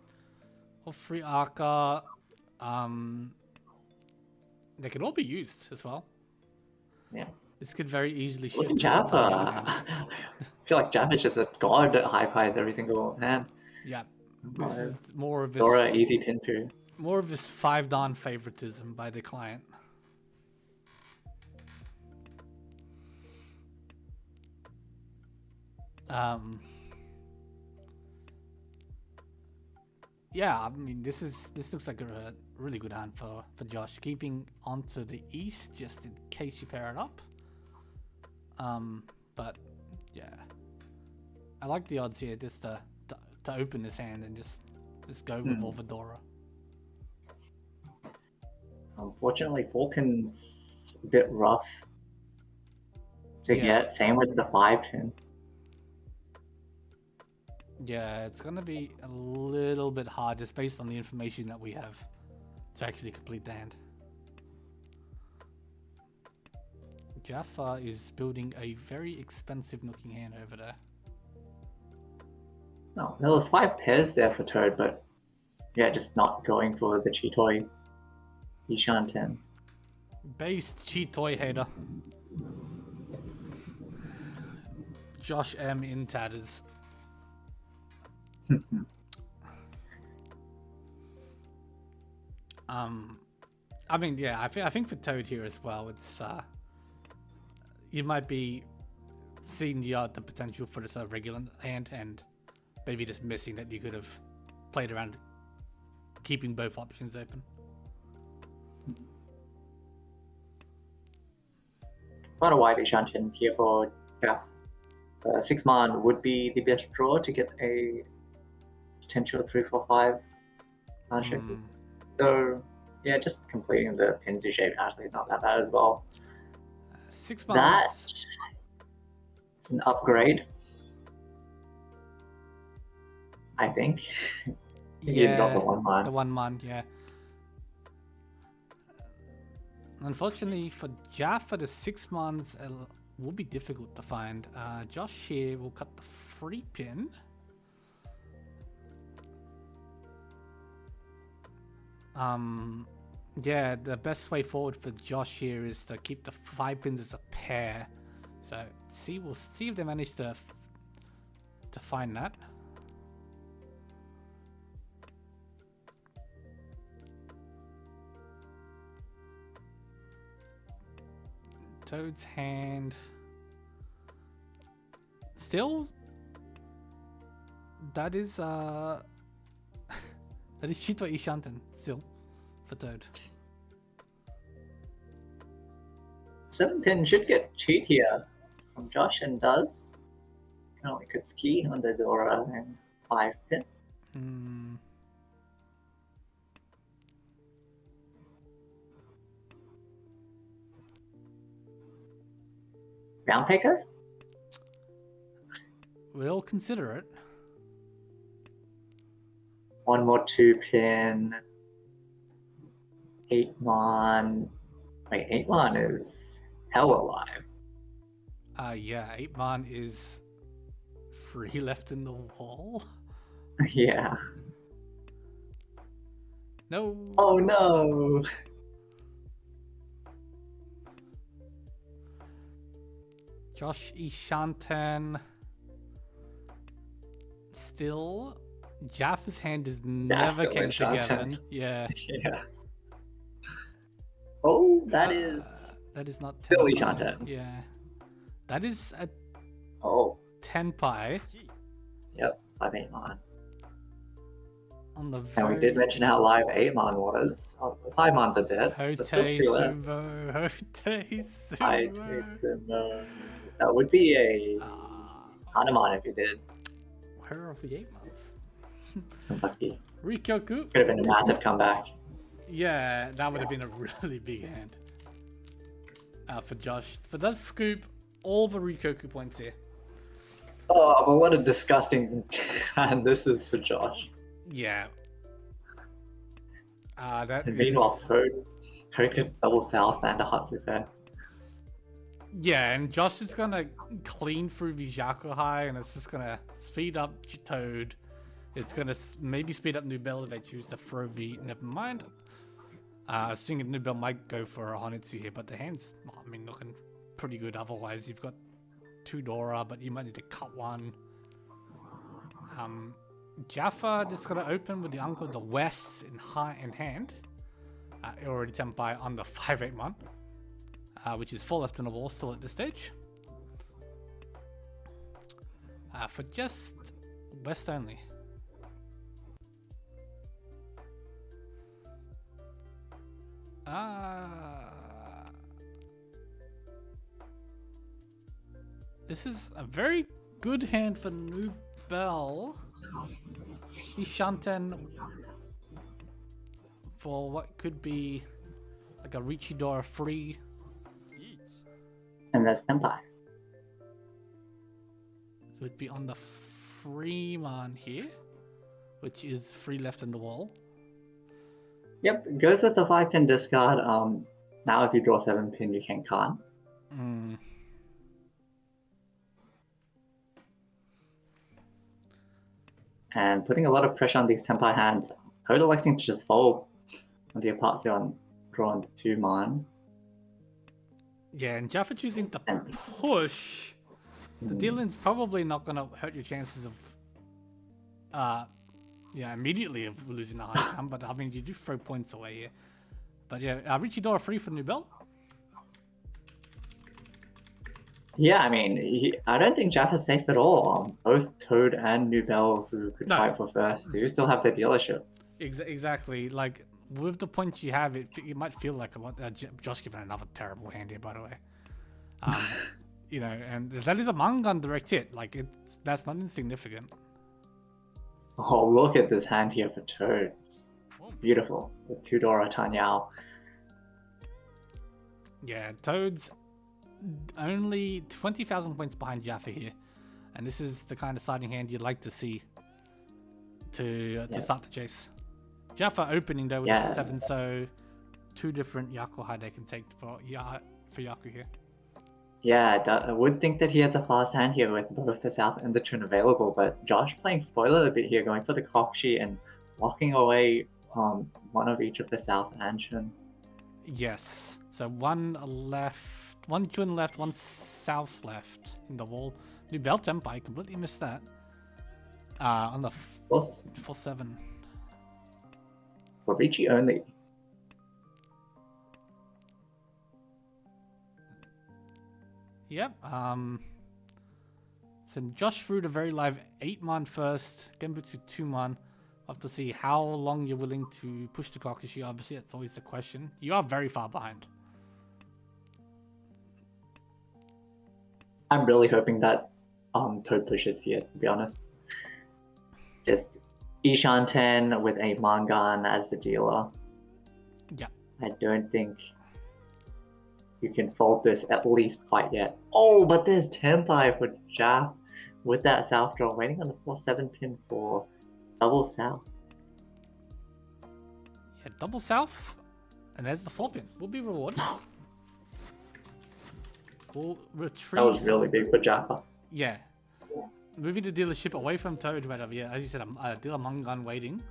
All 3 Arca. They can all be used as well. Yeah. This could very easily shift. Look at Jaffa. I feel like Jaffa's just a god at high pies every single hand. Yeah. This is more of his... Dora, easy pin too. More of his 5-dan favoritism by the client. Yeah, I mean, this looks like a really good hand for Josh. Keeping onto the east just in case you pair it up. But yeah, I like the odds here just to open this hand and just go with Volvadora. Unfortunately, Falcon's a bit rough to get. Same with the 5-pin. Yeah, it's gonna be a little bit hard just based on the information that we have to actually complete the hand. Jaffa is building a very expensive looking hand over there. No, there was 5 pairs there for Toad, but yeah, just not going for the Chitoi Ishan 10. Based Chitoi hater. Josh M in tatters. I mean, yeah, I think for Toad here as well, it's you might be seeing the potential for this regular hand and maybe just missing that you could have played around keeping both options open. Quite a wide Hanchans here for Jeff. 6-man would be the best draw to get a potential 3-4-5 Sansheki. So yeah, just completing the Pinzu shape actually is not that bad as well. 6 That's an upgrade, I think. Yeah, got the 1-man. The 1-man, yeah. Unfortunately for Jaffa, the 6-mans will be difficult to find. Josh here will cut the 3-pin. Yeah, the best way forward for Josh here is to keep the 5 pins as a pair. So we'll see if they manage to find that. Toad's hand. Still, that is that is Shito Ishanten still for Toad. 7-pin should get cheat here from Josh and does. Only Kutsuki on the Dora and 5-pin. Round picker? We'll consider it. One more 2-pin. 8-man. Wait, 8-man is hell alive. Yeah, 8-man is free left in the wall. Yeah. No. Oh no! Josh Ishanten. Still, Jaffa's hand is never still came Ishanten. together. Yeah. Yeah. Oh, that is That is not still tenpai. Ishanten. Yeah. That is a Oh, tenpai yep, 5 8-man. on the And we did mention how live 8-man was. Oh, the 5-mans are dead. Hote There's still 2 left. Sumo. Hote I Sumo. take them. That would be a Hanuman if you did. Where are the 8 months? Lucky. Rikyoku. Could have been a massive comeback. Yeah, that would have been a really big hand for Josh. But does scoop all the Rikyoku points here. Oh, but what a disgusting hand this is for Josh. Yeah. That And meanwhile, is... Toad gets double south and a Hatsupe. Yeah, and Josh is gonna clean through the Yakuhai, and it's just gonna speed up Toad. It's gonna maybe speed up Nubel if they choose to throw the... Never mind. I was thinking Nubel might go for a Honitsu here, but the hand's, I mean, looking pretty good otherwise. You've got 2 Dora, but you might need to cut one. Jaffa just gonna open with the Uncle of the Wests in hand. Already tenpai on the 5-8-man. Which is 4 left in the wall still at this stage. For just West only. This is a very good hand for Nubel. Ishanten for what could be like a Riichi door free. And that's Senpai. So it'd be on the Freeman here, which is 3 left in the wall. Yep, goes with the 5-pin discard. Now if you draw 7-pin, you can con. And putting a lot of pressure on these Senpai hands. Toad electing to just fold on the Apatsu on drawing 2-man. Yeah, and Jaffa choosing to push. The dealing's probably not going to hurt your chances of, immediately of losing the high count, but I mean, you do throw points away here. But yeah, Riichi Dora free for Nubel. Yeah, I mean, I don't think Jaffa's safe at all. Both Toad and Nubel, who could fight for first, do still have their dealership. Exactly. Like, with the points you have, it might feel like a lot. Josh giving another terrible hand here, by the way. You know, and that is a Mangan direct hit. Like, that's not insignificant. Oh, look at this hand here for Toad. It's beautiful. With 2 Dora Tanyao. Yeah, Toad's only 20,000 points behind Jaffa here. And this is the kind of siding hand you'd like to see to start the chase. Jaffa opening though with 7, so 2 different Yakuhai they can take for Yaku here. Yeah, I would think that he has a fast hand here with both the South and the Trin available, but Josh playing spoiler a bit here, going for the Kokshi and locking away one of each of the South and Trin. Yes, so 1 left, 1 Trin left, 1 South left in the wall. Nubel Tenpai, completely missed that. On the 4-7. For Riichi only. Yep. So Josh threw the very live 8-man first, Genbutsu 2-man. We'll have to see how long you're willing to push the Kokushi. Obviously, that's always the question. You are very far behind. I'm really hoping that Toad pushes here, to be honest. Just Ishanten with a Mangan as the dealer. Yeah. I don't think you can fold this at least quite yet. Oh, but there's Tenpai for Jaff with that South draw, waiting on the 4-7 pin for double South. Yeah, double South, and there's the 4-pin. We'll be rewarded. We'll retrieve. That was really big for Jaffa. Yeah. Moving the dealership away from Toad, right over here. As you said, a dealer Mangan waiting.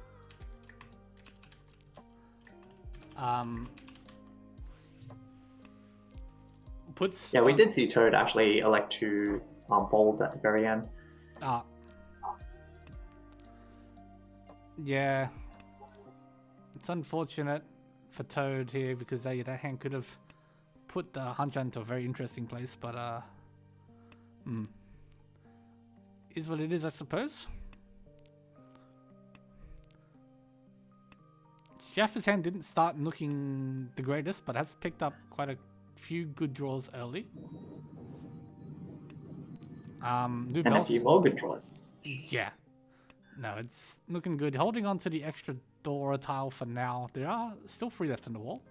puts... Yeah, we did see Toad actually elect to fold at the very end. Yeah. It's unfortunate for Toad here because that hand could have put the Hanchan to a very interesting place, but is what it is, I suppose. Jaffa's hand didn't start looking the greatest, but has picked up quite a few good draws early. And a few more good draws. Yeah. No, it's looking good. Holding on to the extra Dora tile for now. There are still 3 left on the wall.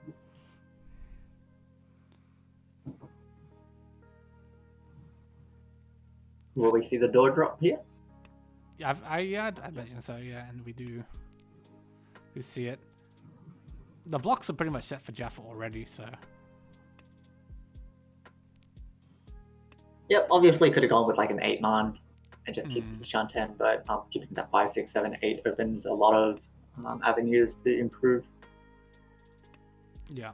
Will we see the door drop here? Yeah, I'd imagine so, yeah, and we see it. The blocks are pretty much set for Jaffa already, so... Yep, obviously could have gone with like an 8-man and just keeps Ishan 10, but keeping that 5, 6, 7, 8 opens a lot of avenues to improve. Yeah.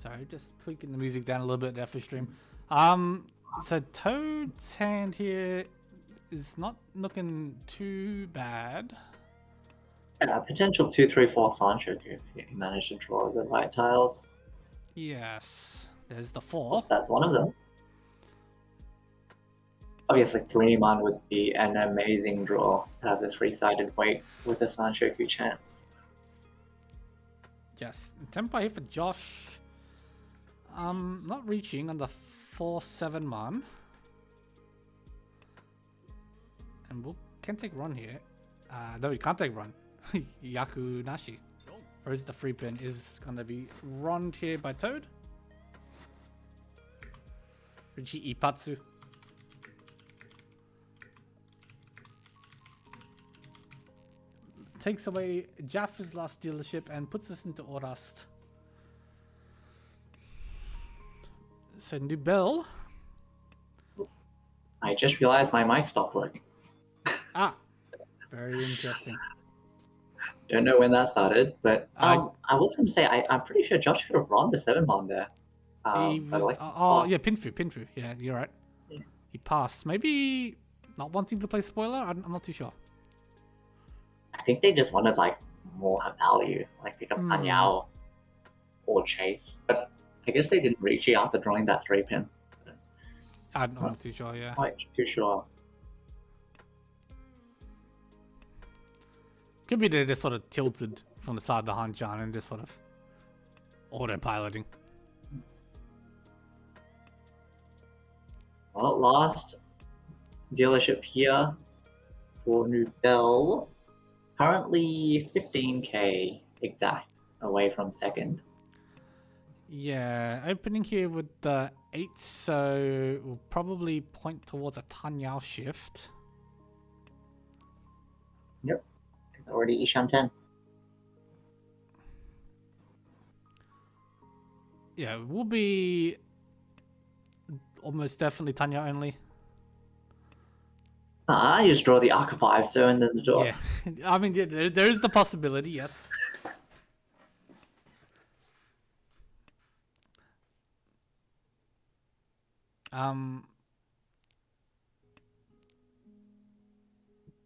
Sorry, just tweaking the music down a little bit there for stream. So Toad's hand here is not looking too bad. Potential 2, 3, 4 Sancho if you manage to draw the right tiles. Yes, there's the 4. That's one of them. Obviously, 3-man would be an amazing draw to have this 3-sided weight with a Sanchoku chance. Yes, tempo here for Josh. Not reaching on the 4-7 man. And we can take run here. No, we can't take run. Yaku Nashi. Whereas the free pin is gonna be run here by Toad. Riichi Ipatsu. Takes away Jaffa's last dealership and puts us into Orust. So Nubel. I just realized my mic stopped working. Very interesting. Don't know when that started, but I was going to say I'm pretty sure Josh could have run the 7-man there. Yeah, pin through. Yeah, you're right. Yeah. He passed. Maybe not wanting to play spoiler. I'm not too sure. I think they just wanted like more value, like pick up Anyao or Chase. But I guess they didn't reach it after drawing that 3-pin. I'm not too sure. Yeah. Quite too sure. Could be they're just sort of tilted from the side of the Hanchan and just sort of autopiloting. Well, last dealership here for Nubel. Currently 15k exact away from second. Yeah, opening here with the 8, so we'll probably point towards a Tanyao shift. Yep. It's already Isham 10. Yeah, it will be almost definitely Tanya only. I just draw the Arca 5, so and then the door. Yeah, I mean, yeah, there is the possibility, yes.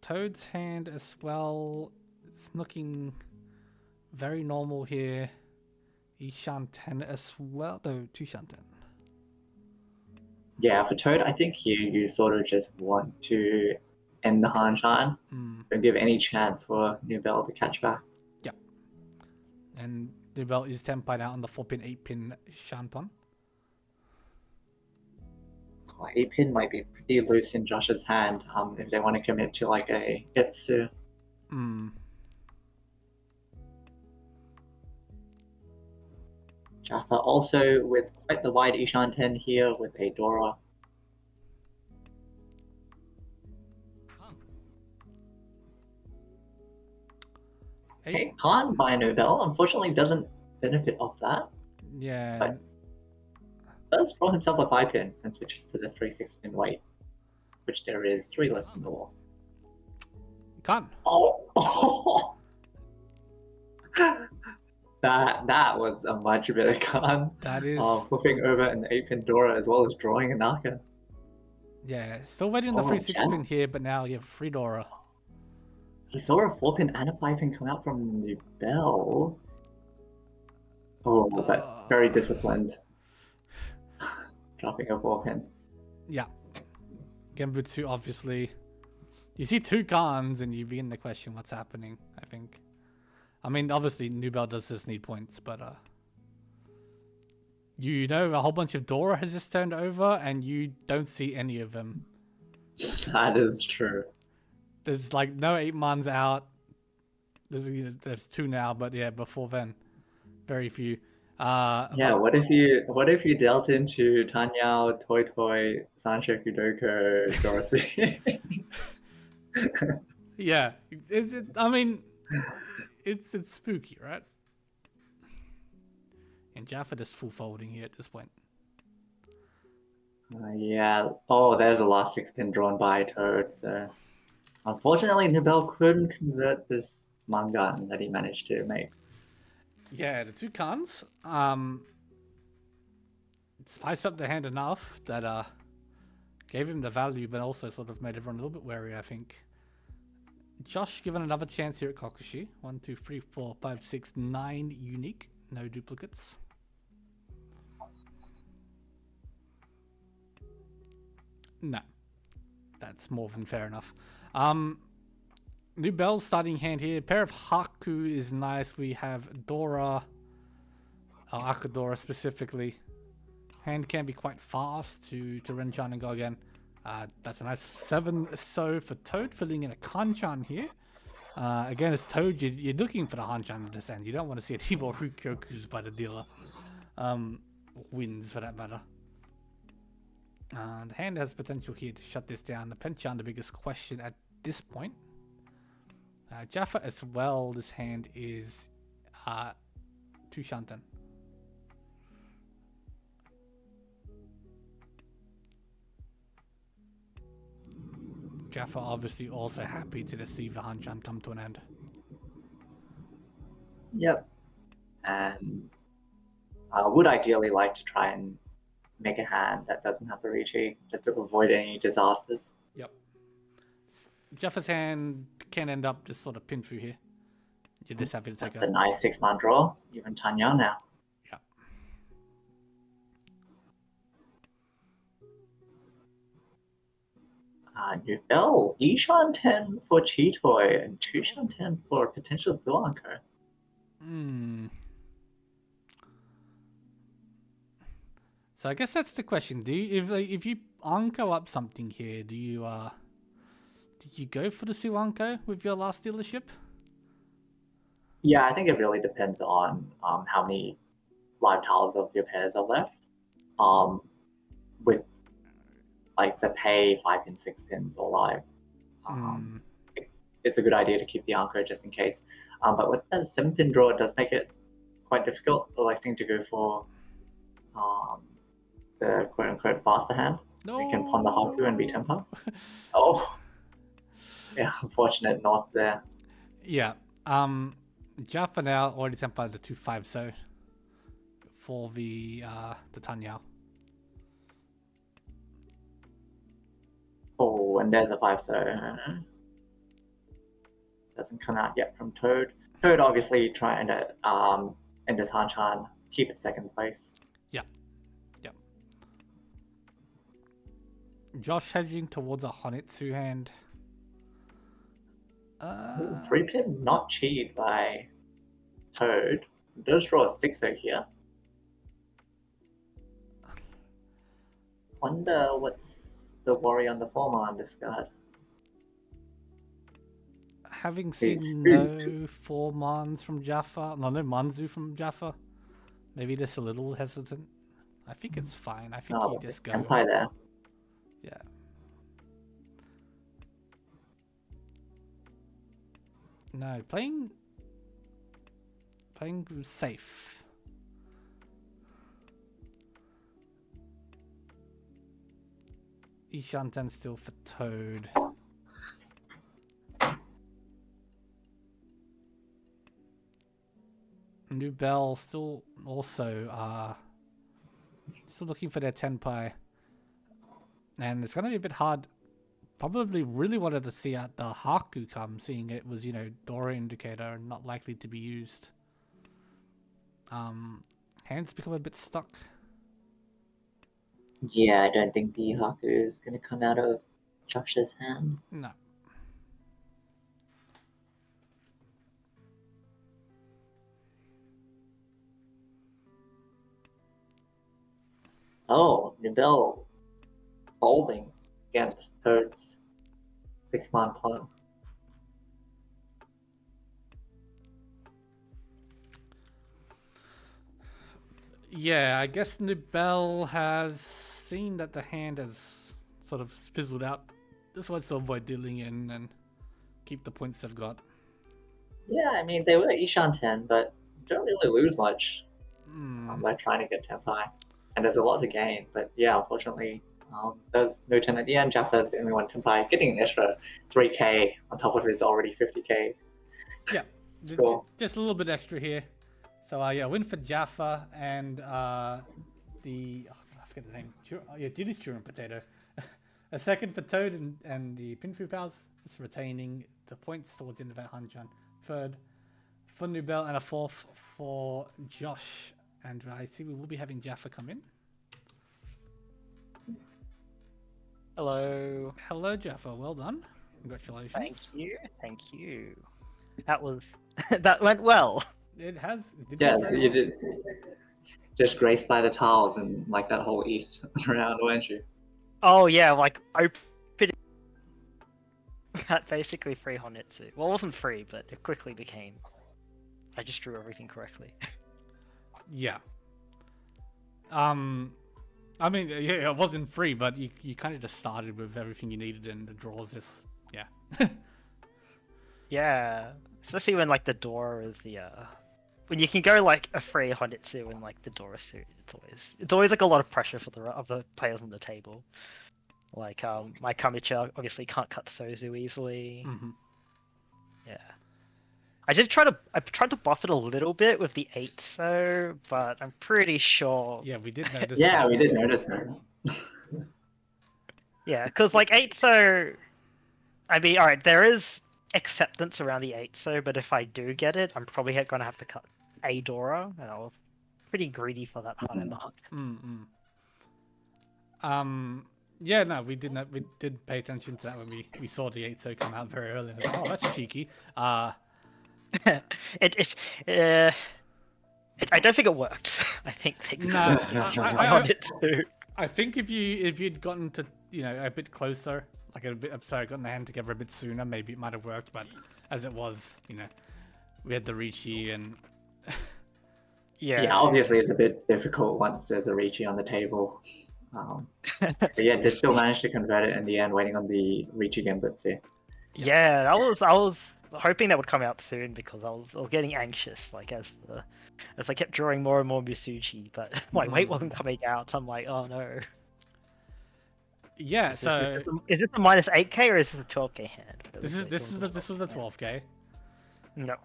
Toad's hand as well. It's looking very normal here. Ishan 10 as well. No, Tushan 10. Yeah, for Toad, I think here you sort of just want to end the Hanchan. Don't give any chance for Nubel to catch back. Yep. And Nubel is tempered out on the 4-pin, 8-pin Shanpon. 8-pin might be pretty loose in Josh's hand if they want to commit to like a Itsu. Jaffa also with quite the wide Ishan 10 here with a Dora. Okay, Khan by Nubel unfortunately doesn't benefit off that. Yeah. But does draw himself a 5-pin and switches to the 3-6-pin weight. which there is 3 left in the wall. Can't. Oh! That was a much better gun. That is. Flipping over an 8-pin Dora as well as drawing an Naka. Yeah, still waiting on the free 6-pin Jeff. here, but now you have a free Dora. He saw a 4-pin and a 5-pin come out from the bell. Oh, but very disciplined. Dropping a 4-pin. Yeah. Genbutsu, obviously. You see 2 guns and you begin to question what's happening, I think. I mean, obviously, Nubel does just need points, but you know, a whole bunch of Dora has just turned over and you don't see any of them. That is true. There's like no 8-mans out. There's 2 now, but yeah, before then, very few. Yeah, what if you dealt into Tanyao, Toy Toy, Sancho Kudoko, Dorothy? Yeah, I mean, it's spooky, right? And Jaffa is full folding here at this point. Yeah. Oh, there's a last 6-pin drawn by Toad. So, unfortunately, Nibel couldn't convert this Mangan that he managed to make. Yeah, the 2 cons. Spiced up the hand enough that gave him the value, but also sort of made everyone a little bit wary, I think. Josh given another chance here at Kokushi. 1, 2, 3, 4, 5, 6, 9 unique. No duplicates. No. That's more than fair enough. New Bell's starting hand here. Pair of Haku is nice. We have Dora. Akadora specifically. Hand can be quite fast to Renchan and go again. That's a nice 7 so for Toad, filling in a Kanchan here. Again, as Toad, you're looking for the Hanchan to descend. You don't want to see a Tibo Rukyoku's by the dealer. Wins for that matter. The hand has potential here to shut this down. The Penchan, the biggest question at this point. Jaffa as well, this hand is 2 Shantan. Jaffa obviously also happy to see the Hanchan come to an end. Yep. And I would ideally like to try and make a hand that doesn't have the Riichi, just to avoid any disasters. Yep. Jaffa's hand can end up just sort of pinned through here. You're just happy to take That's a nice 6-man draw. Even Tanya now. Yeah. New Bell, Ishan 10 for Cheetoy and 2 Shan 10 for potential Zulanko. So I guess that's the question. Do you, if you Anko up something here, do you did you go for the Suanko with your last dealership? Yeah, I think it really depends on how many live tiles of your pairs are left. With like the pay 5-pin, 6-pins all live, it's a good idea to keep the Anko just in case. But with the 7-pin draw, it does make it quite difficult electing to go for the quote-unquote faster hand. No. You can pawn the Haku and be temper. Oh, yeah, unfortunate north there. Yeah. Jaffa now already tempered the 2-5 so for the Tanyao. Oh, and there's a 5 so doesn't come out yet from Toad. Toad obviously trying to end his Hanchan, keep it 2nd place. Yeah. Yep. Josh hedging towards a Honitsu hand. 3-pin not cheat by Toad. Does draw a 6-0 here. Wonder what's the worry on the foreman discard. Having seen no 4-mans from Jaffa, no Manzu from Jaffa, maybe just a little hesitant. I think it's fine. I think he just goes. Empire there. Yeah. No, playing safe. Hanchans still for Toad. New Bell still also still looking for their tenpai. And it's gonna be a bit hard. Probably really wanted to see out the Haku come, seeing it was, Dora indicator and not likely to be used. Hands become a bit stuck. Yeah, I don't think the Haku is going to come out of Josh's hand. No. Oh, Nibel folding against Toad's 6-man pawn. Yeah, I guess Nibel has seen that the hand has sort of fizzled out. This wants to avoid dealing in and keep the points they've got. Yeah, I mean, they were Ishan 10, but don't really lose much by trying to get Tenpai. And there's a lot to gain, but yeah, unfortunately, there's no 10 at the end. Jaffa's the only one Tenpai, getting an extra 3k on top of his already 50k. Yeah, score. Just a little bit extra here. So yeah, win for Jaffa and I forget the name. Judy's Churro and Potato. A second for Toad and the Pinfu Pals, just retaining the points towards the end of that Hanchan. Third for Nubel and a fourth for Josh. And I see we will be having Jaffa come in. Hello. Hello, Jaffa. Well done. Congratulations. Thank you. That was that went well. It has. Yes, you did. Just graced by the tiles and like that whole east round, weren't you? Oh yeah, like open that basically free Honetsu. Well, it wasn't free, but it quickly became. I just drew everything correctly. Yeah. I mean, yeah, it wasn't free, but you kind of just started with everything you needed, and the draws just, yeah. Yeah, especially when like the door is the when you can go like a free Honetsu and like the Dora suit, it's always like a lot of pressure for the other players on the table. Like my Kamicha obviously can't cut Sozu easily. Mm-hmm. Yeah. I tried to buff it a little bit with the 8 so, but I'm pretty sure. Yeah, we did notice. Yeah, we did notice that. Yeah, because like 8 so, I mean, alright, there is acceptance around the 8 so, but if I do get it, I'm probably gonna have to cut a Dora, and I was pretty greedy for that hard mark. Yeah, no, we did pay attention to that when we saw the 8 so come out very early. And I was like, oh, that's cheeky. I don't think it worked. I think they I think if you'd gotten to a bit closer, like gotten the hand together a bit sooner, maybe it might have worked. But as it was, we had the Riichi and yeah, obviously it's a bit difficult once there's a Riichi on the table. But yeah, they still managed to convert it in the end, waiting on the Riichi Genbutsu. Yeah, I was hoping that would come out soon because I was getting anxious, like as I kept drawing more and more Misuchi, but my weight wasn't coming out. I'm like, oh no. Yeah, is this a minus 8k or is this a 12k hand? This was the 12k. No.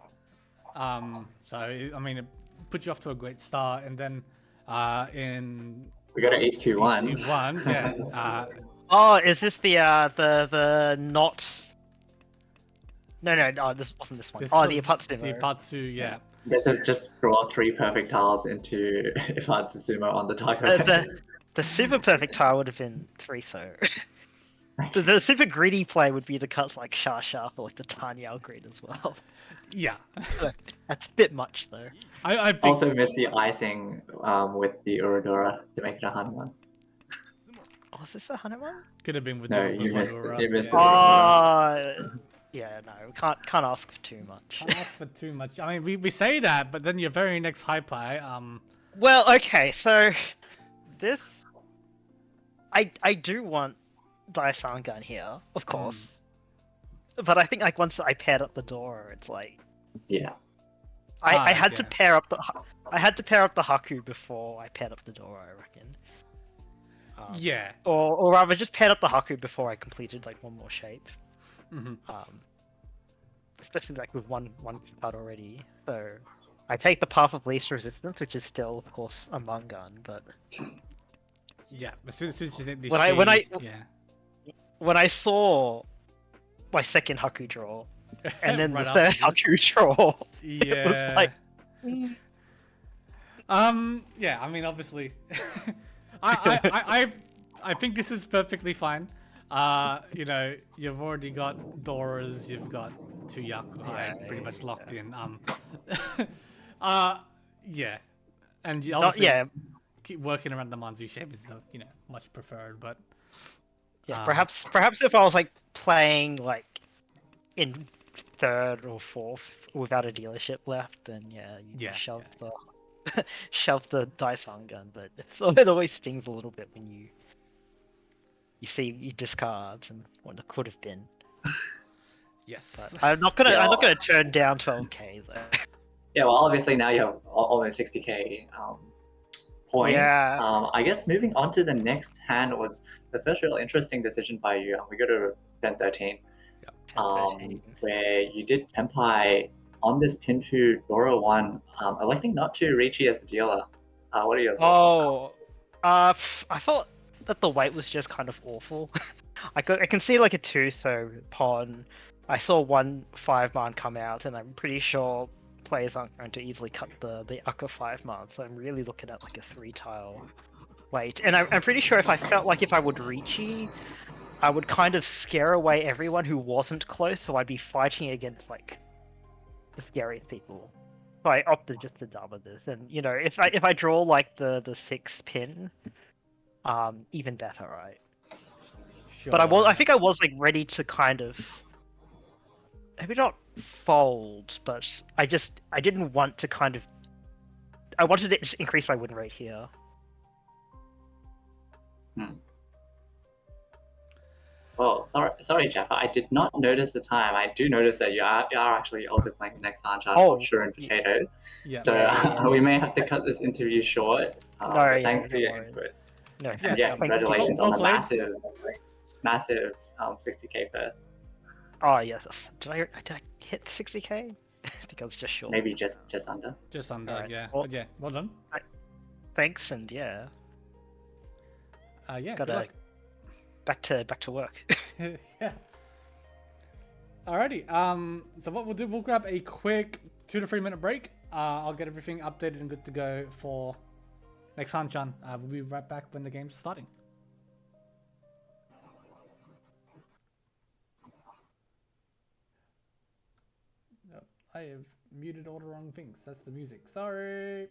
So I mean, it put you off to a great start, and then we got an H2-1. H2-1, yeah. Oh, is this the not? No, this wasn't this one. The Ipatsumo. The Ipatsu, yeah. This is just draw 3 perfect tiles into Ipatsumo on the target. The super perfect tile would have been 3 so. The super greedy play would be to cut like Shasha for like the Tanyao grid as well. Yeah. That's a bit much though. I also missed the icing with the Urodora to make it a Hanuman. Oh, is this a Hanuman? Could have been with no, the you missed it. Yeah, no, can't ask for too much. Can't ask for too much. I mean, we say that, but then your very next hyper, Well, okay, so this I do want Daisan Gun here, of course. But I think like once I paired up the door, it's like yeah. I had to pair up the Haku before I paired up the door, I reckon. Yeah. Or rather, just paired up the Haku before I completed like one more shape. Hmm. Especially like with one card already. So I take the path of least resistance, which is still, of course, a Mangan. But Yeah. As soon as you did the yeah. when I saw my second Haku draw, and then Right the third after this. Haku draw, Yeah. it was like. Yeah, I mean, obviously, I think this is perfectly fine. You know, you've already got Doras, you've got two Yakuhai pretty much locked in. Yeah, and you obviously yeah. keep working around the Manzu shape is the much preferred, but Yeah, perhaps if I was like playing like in third or fourth without a dealership left, then yeah, you shove the shove the dice on gun. But it always stings a little bit when you see your discards and what it could have been. yes, But I'm not gonna turn down 12k though. Yeah, well, obviously now you have almost 60k points. Yeah. I guess moving on to the next hand was the first real interesting decision by you. We go to 10-13, 10-13. where you did Tempai on this Pinfu Dora 1, electing not to Riichi as the dealer. What are your thoughts? I thought that the weight was just kind of awful. I can see like a 2-so pawn. I saw one 5-man come out, and I'm pretty sure players aren't going to easily cut the Akka 5-man, so I'm really looking at like a 3-tile weight. And I'm pretty sure if I felt like if I would Riichi, I would kind of scare away everyone who wasn't close, so I'd be fighting against like the scariest people. So I opted just to double this, and you know, if I draw like the 6-pin, even better, right? sure. But I think I was like ready to kind of maybe not fold, but I didn't want to kind of I wanted to just increase my win rate here. Well, sorry, Jeff. I did not notice the time. I do notice that you are actually also playing the next Hanchan called Sure and Potato. Yeah. So we may have to cut this interview short. Thanks for your input. No, And yeah, congratulations on the massive 60k first. Oh yes. Did I hit 60k? I think I was just short. Maybe just under. Just under, Alright, yeah. well- But yeah, well done. Thanks, and yeah. Yeah. Gotta back to work. Yeah. Alrighty. So what we'll do, we'll grab a quick 2 to 3 minute break. I'll get everything updated and good to go for next Hanchan. We'll be right back when the game's starting. Yep, I have muted all the wrong things. That's the music. Sorry.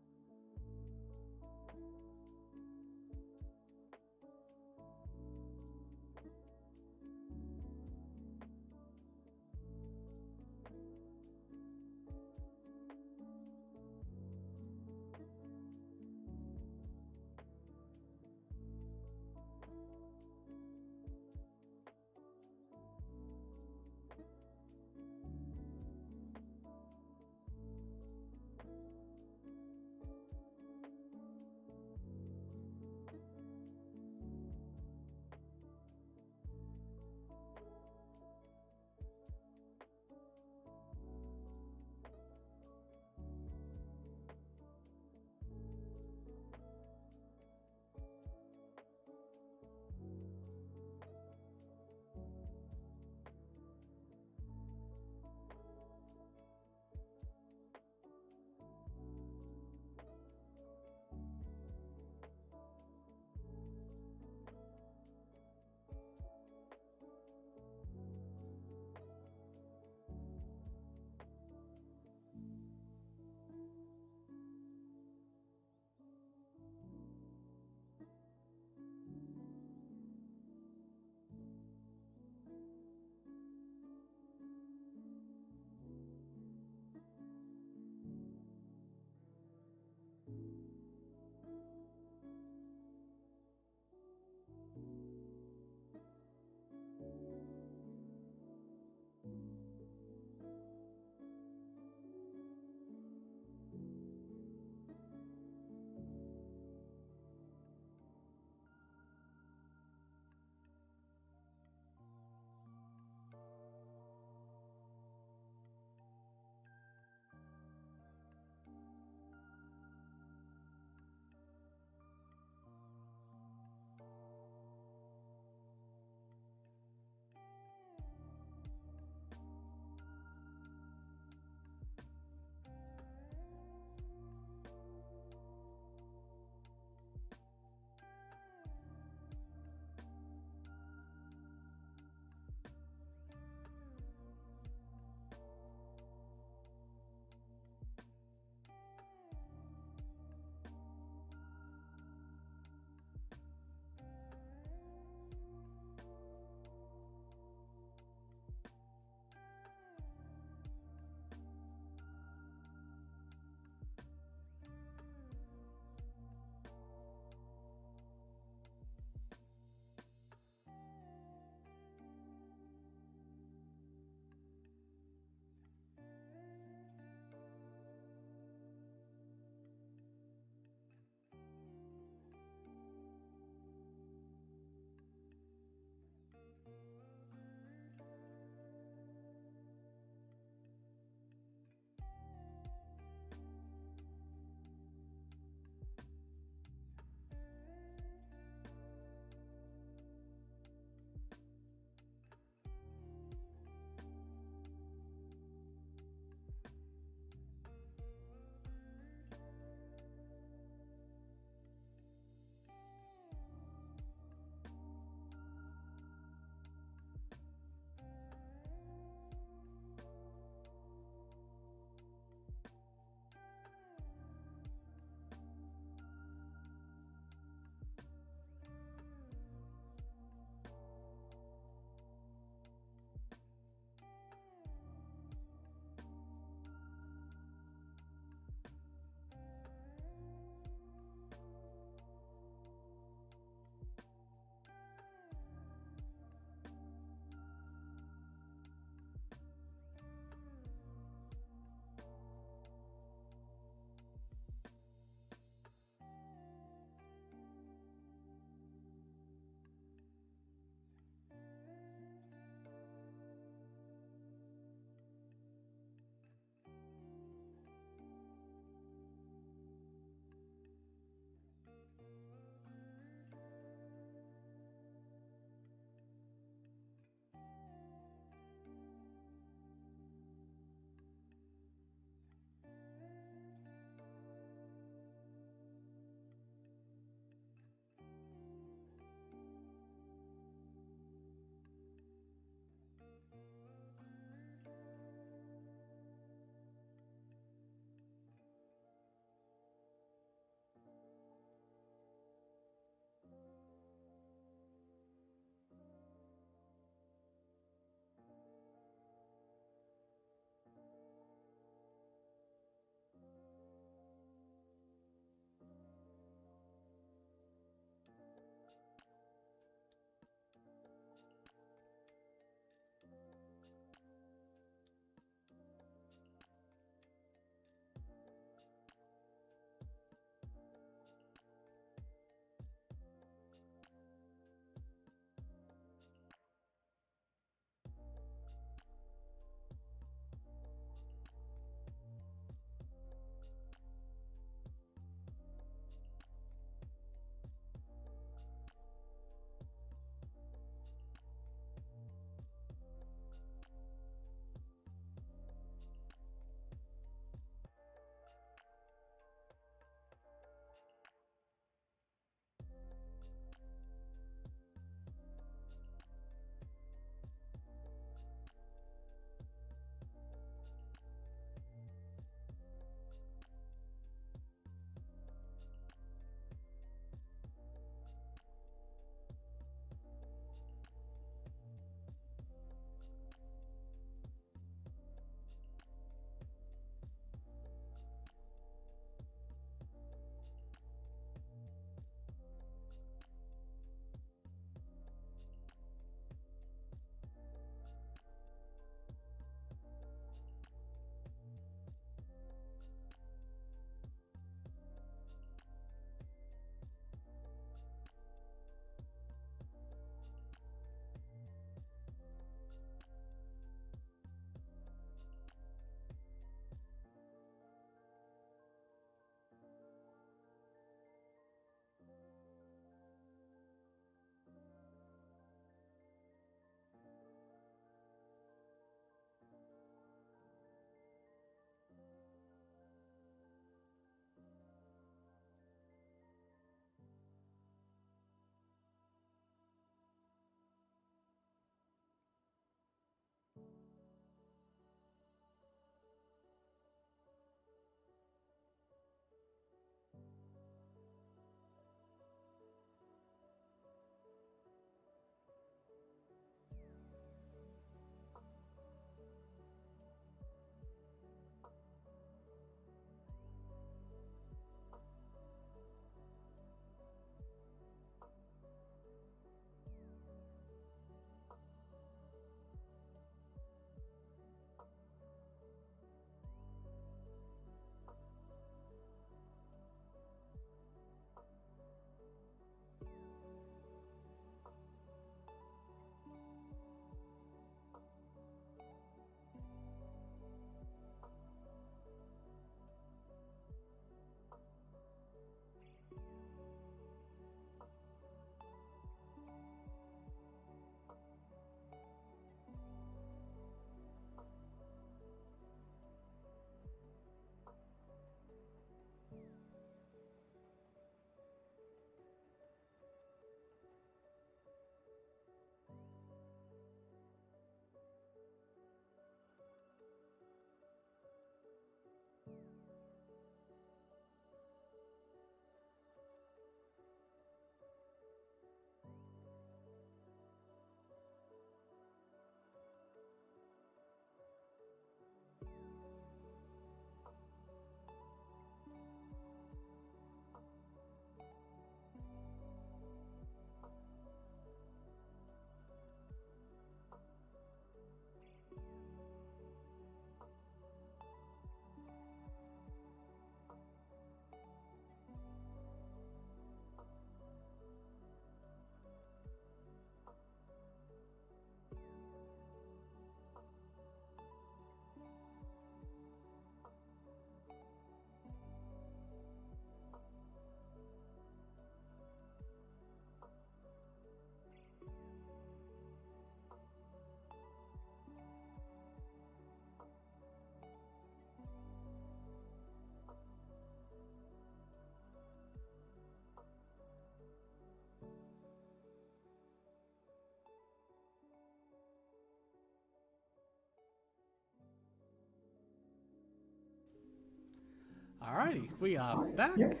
Alrighty, we are back. Yep.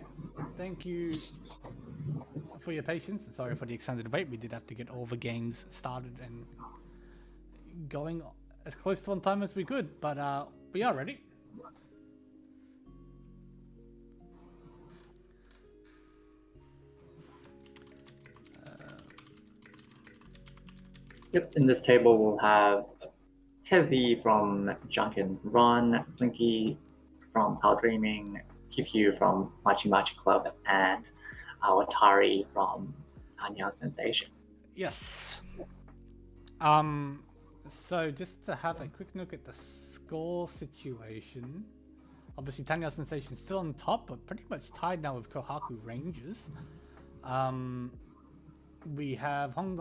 Thank you for your patience. Sorry for the extended wait. We did have to get all the games started and going as close to on time as we could, but we are ready. Yep, in this table we'll have Kezi from Junkin Run, Slinky from Tao Dreaming, Pew from Machi Machi Club, and our Atari from Hanchans Sensation. Yes. So just to have a quick look at the score situation. Obviously, Tanya Sensation still on top, but pretty much tied now with Kohaku Rangers. We have Hong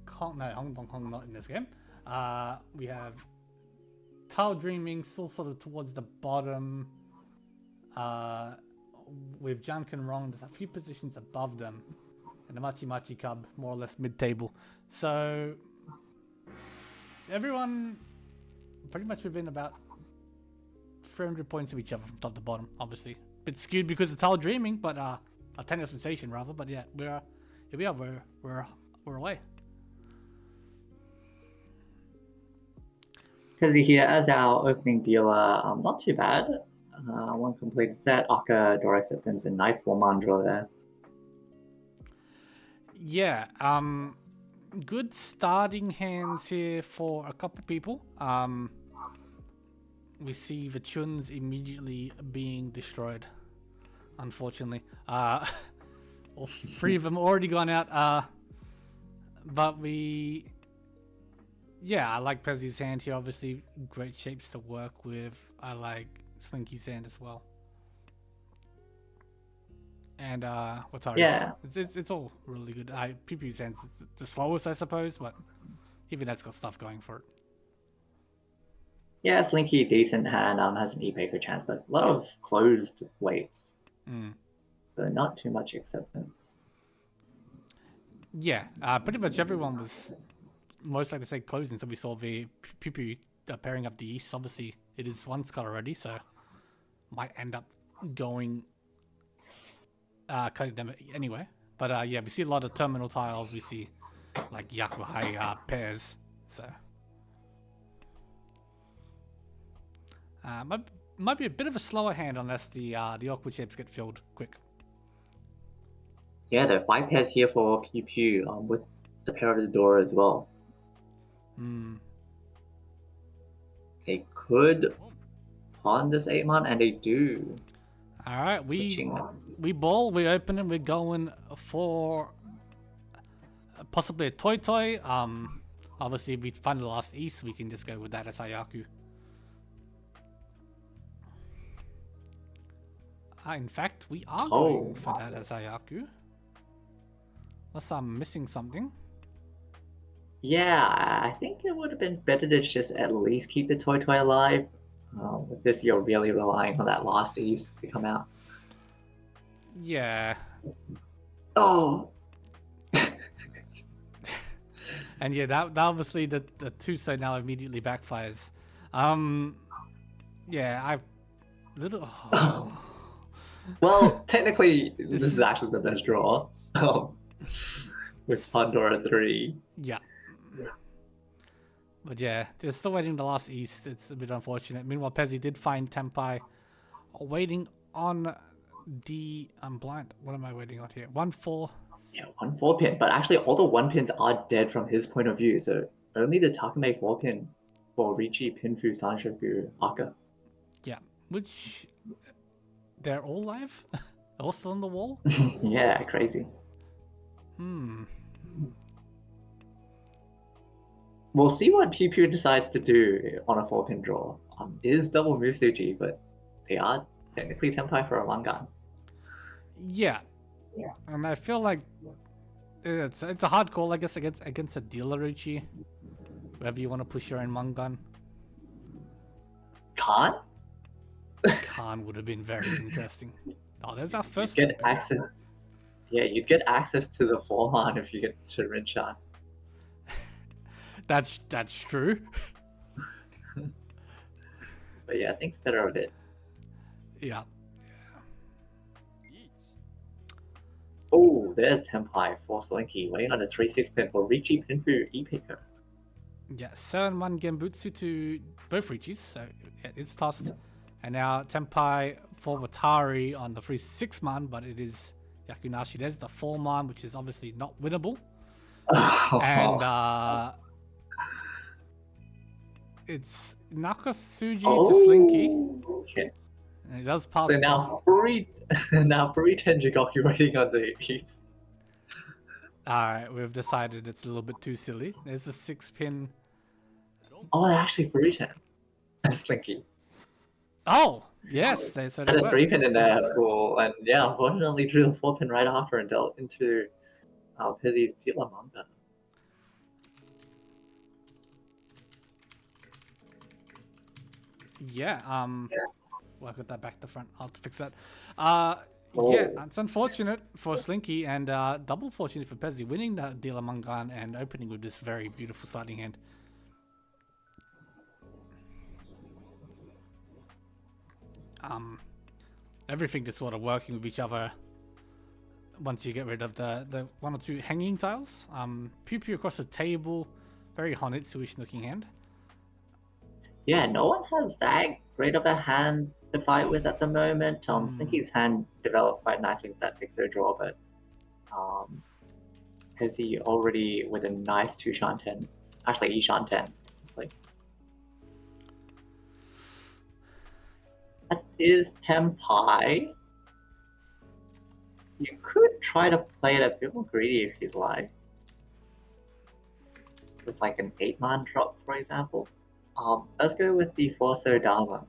Kong not in this game. We have Tao Dreaming still sort of towards the bottom. With Janken Rong, there's a few positions above them. And the Machi Machi Cub, more or less mid-table. So everyone pretty much within about 300 points of each other from top to bottom, obviously. Bit skewed because of Tao Dreaming, but a Tennis Sensation rather. But yeah, we're away. Kezi here as our opening dealer, not too bad. One completed set, Aka, Door Acceptance, and nice 4-man draw there. Yeah, good starting hands here for a couple people. We see the Chuns immediately being destroyed, unfortunately. All 3 of them already gone out. But I like Pezzy's hand here, obviously. Great shapes to work with. I like Slinky's hand as well. And Watari's. Yeah. It's all really good. Pew-Pew's hand's the slowest, I suppose, but even that's got stuff going for it. Yeah, Slinky, decent hand, has an e-paper chance, but a lot of closed weights. So not too much acceptance. Yeah, pretty much everyone was most likely to say closing, so we saw the Pew pairing up the East. Obviously, it is one scar already, so might end up going cutting them anyway. But yeah, we see a lot of terminal tiles. We see like Yakuhai pairs, so might be a bit of a slower hand unless the awkward shapes get filled quick. Yeah, there are 5 pairs here for Pew with the pair of the door as well. They could pawn this 8-man, and they do. All right, we ball, we open it, we're going for possibly a toy. Obviously, if we find the last East, we can just go with that as Ayaku. In fact, we are going for that as Ayaku. Unless I'm missing something. Yeah, I think it would have been better to just at least keep the toy alive. With this, you're really relying on that last East to come out. Yeah. Oh! And yeah, that obviously the Tuso now immediately backfires. Yeah, I little. Oh. Well, technically, this is actually the best draw. With Pandora 3. Yeah. But yeah, they're still waiting the last East. It's a bit unfortunate. Meanwhile, Pezzy did find Tempai waiting on the... I'm blind. What am I waiting on here? 1-4. Yeah, 1-4 pin. But actually, all the 1 pins are dead from his point of view. So only the Takame 4 pin for Riichi, Pinfu, Sanshoku, Aka. Yeah, which... They're all live? All still on the wall? Yeah, crazy. We'll see what Pew decides to do on a 4-pin draw. It is double Musuji, but they are technically Tempai for a Mangan. Yeah. And I feel like it's a hard call, I guess, against a dealer Riichi. Wherever you want to push your own Mangan. Khan? Khan would have been very interesting. Oh, there's our first get access. Yeah, you'd get access to the 4-man if you get to Rinchan. That's true. But yeah, I think it's better of it. Yeah. Oh, there's Tempai for Slinky, waiting on a 3-6 pin for Riichi Pinfu E-Picker. Yeah, 7-1 Genbutsu to both Riichis, so yeah, it's tossed. And now Tempai for Watari on the 3-6 man, but it is Yakunashi. There's the 4 man, which is obviously not winnable. And it's Nakasuji to Slinky. Okay. And it does pass. So now now 3-10 Jigoku waiting on the East. Alright, we've decided it's a little bit too silly. There's a 6-pin. Oh, actually 3-10. Slinky. Oh, yes, they sort Had of a 3-pin in there, cool, and yeah, unfortunately drew the 4-pin right after and dealt into Pizzy's Dealer Manga. Yeah, well, I got that back to front. I'll have to fix that. Oh. Yeah, it's unfortunate for Slinky and double fortunate for Pezzy, winning the Dealer Mangan and opening with this very beautiful starting hand. Everything is sort of working with each other once you get rid of the 1 or 2 hanging tiles. Pew Pew across the table, very Honitsu-ish looking hand. Yeah, no one has that great of a hand to fight with at the moment. Slinky's hand developed quite nicely with that 6-0 draw, but Pezzy already with a nice 2-shan-10, actually E-shan-10. It's like, that is Tempai. You could try to play it a bit more greedy if you'd like. With like an 8-man drop, for example. Let's go with the Forso Dharma.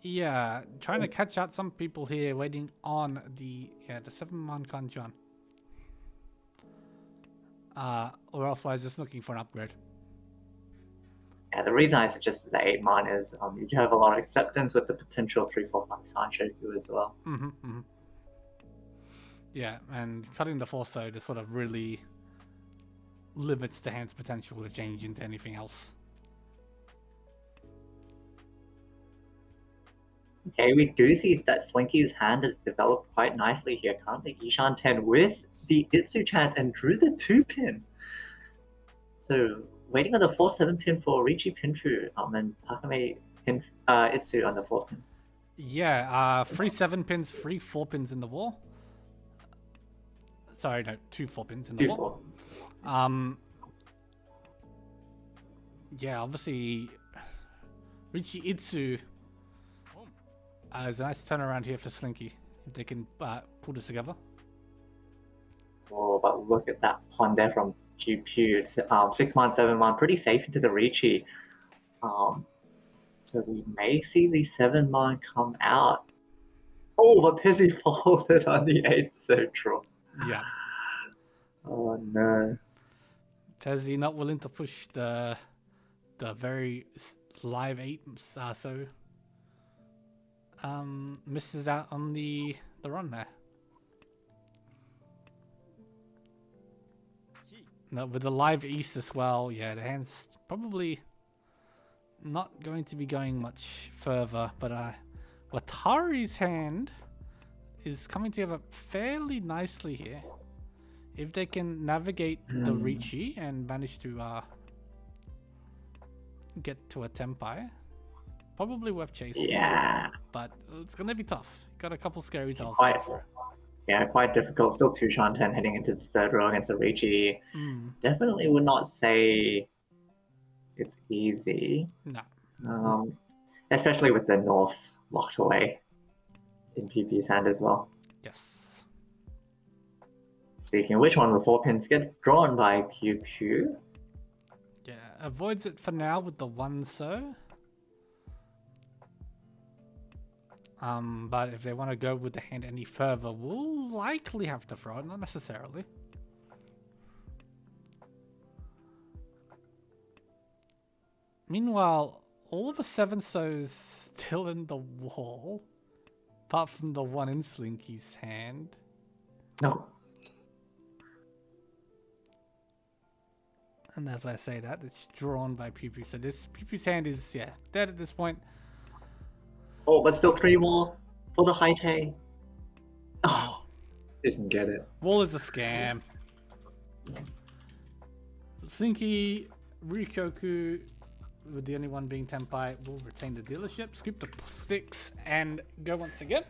Yeah, trying to catch out some people here waiting on the 7-man Kanjan. Or else I was just looking for an upgrade. Yeah, the reason I suggested the 8-man is you do have a lot of acceptance with the potential 3-4-5 Sanshoku as well. Yeah, and cutting the Forso just sort of really limits the hand's potential to change into anything else. Okay, we do see that Slinky's hand has developed quite nicely here. Currently Ishan 10 with the Itsu chant and drew the 2-pin. So waiting on the 4-7 pin for Riichi Pinfu and Takame pin Itsu on the 4-pin. Yeah, 3 7-pins, 3 4-pins in the wall. Sorry, no, 2 4-pins in the wall. Yeah, obviously Riichi Itsu is a nice turnaround here for Slinky if they can pull this together. Oh, but look at that pawn there from Pew Pew. 6-man, 7-man, pretty safe into the Riichi. So we may see the 7-man come out. Oh, but Pizzy folded on the 8 Central. Yeah. Oh no. Pezzy not willing to push the very live 8, so misses out on the run there. No, with the live East as well, yeah, the hand's probably not going to be going much further, but Watari's hand is coming together fairly nicely here. If they can navigate the Riichi and manage to get to a Tempai, probably worth chasing. Yeah. But it's going to be tough. Got a couple scary tiles for it. Yeah, quite difficult. Still 2-shan-10 heading into the 3rd row against the Riichi. Definitely would not say it's easy. No. Especially with the Norths locked away in PP's hand as well. Yes. Speaking of which, one of the 4-pins gets drawn by Pew Pew. Yeah, avoids it for now with the 1-so. But if they want to go with the hand any further, we'll likely have to throw it, not necessarily. Meanwhile, all of the 7-sos still in the wall, apart from the one in Slinky's hand. No. And as I say that, it's drawn by Pew Pew. So this Pew Pew's hand is, dead at this point. Oh, but still 3 more for the Haite. Didn't get it. Wall is a scam. Slinky, Rikoku, with the only one being Tenpai, will retain the dealership. Scoop the sticks and go once again.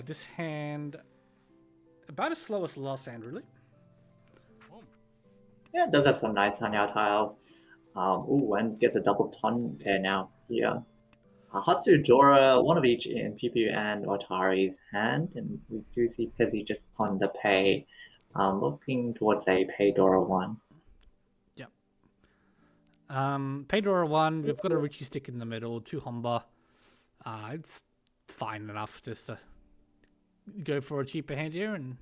This hand, about as slow as the last hand, really. Yeah, it does have some nice Hanya tiles. Ooh, and gets a double ton pair now here. Hatsu, Dora, one of each in Pipu and Otari's hand, and we do see Pezzy just on the pay, looking towards a pay Dora one. Yep. Pay Dora 1, we've got a Riichi stick in the middle, 2 Homba. It's fine enough just to go for a cheaper hand here and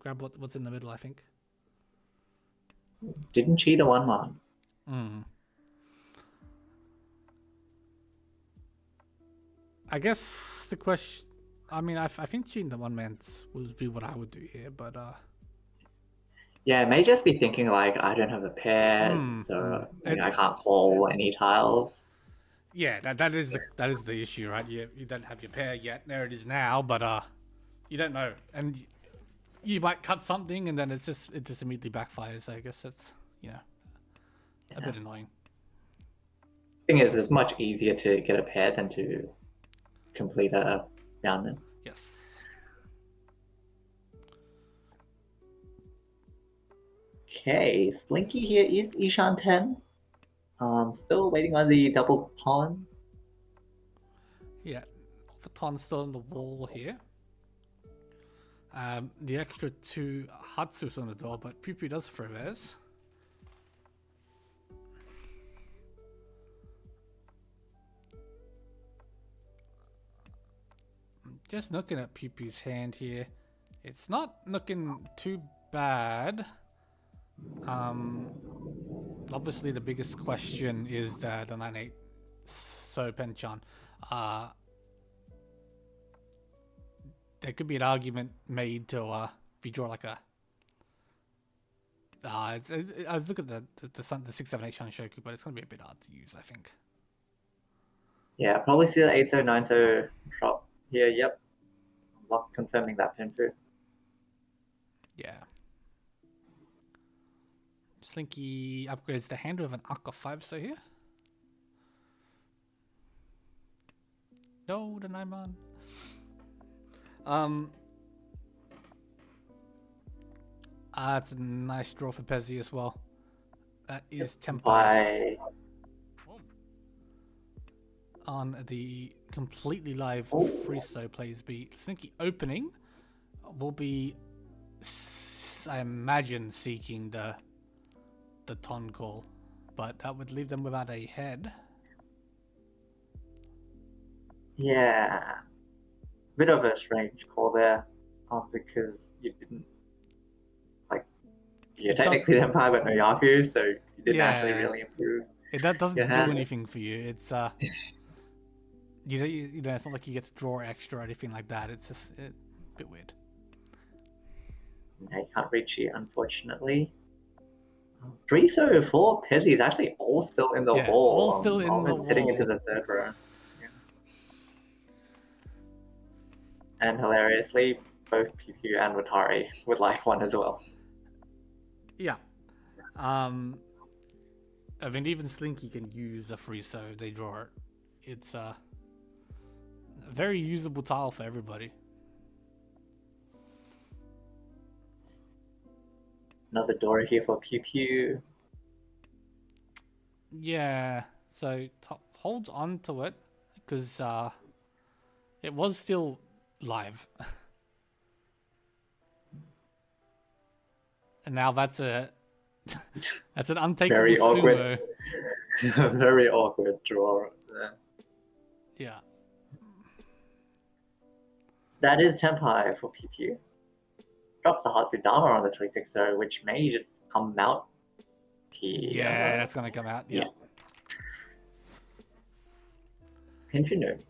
grab what's in the middle, I think. Didn't cheat a 1-1. I guess the question, I mean, I think cheating the 1-man would be what I would do here, but Yeah, it may just be thinking like, I don't have a pair, so you know, I can't call any tiles. yeah, that is the issue, right? You don't have your pair yet. There it is now, but you don't know, and you might cut something, and then it just immediately backfires. I guess that's a bit annoying. Thing is, it's much easier to get a pair than to complete a downman. Yes. Okay, Slinky here is Ishan 10. Still waiting on the double pawn. Yeah, Photon's still on the wall here. The extra 2 Hatsus on the door, but Pipu does Freves. Just looking at Pipu's hand here, it's not looking too bad. Obviously the biggest question is the 9-8 So Penchan. There could be an argument made to if you draw like a I look at the 6-7-8 Shanshoku, but it's gonna be a bit hard to use, I think. Yeah, probably see the 8-0, 9-0 drop here. Yep. Lock confirming that pin through. Yeah. Slinky upgrades the hand with an Aqua 5 so here. No, the 9-man. That's a nice draw for Pezzy as well. That is Tenpai on the completely live freestyle plays beat. Slinky opening will be, I imagine, seeking the ton call, but that would leave them without a head. Yeah, bit of a strange call there, because you didn't you're technically Empire but no Yaku, so you didn't actually really improve. That doesn't do anything for you. It's you know, it's not like you get to draw extra or anything like that. It's just a bit weird. No, you can't reach it, unfortunately. 3-4 Pezzy is actually all still in the wall. All still in the wall. Heading into the third row. Yeah. And hilariously, both Pipu and Watari would like one as well. Yeah. I mean, even Slinky can use a free, so they draw it. It's a very usable tile for everybody. Another door here for Pipu. Yeah, so top holds on to it because it was still live. And now that's an untakeable Very sumo. awkward. Very awkward draw there. Yeah. That is Tenpai for Pipu. Drops the Hatsudama on the 360, which may just come out here. Yeah, that's gonna come out. Yeah. Infinite.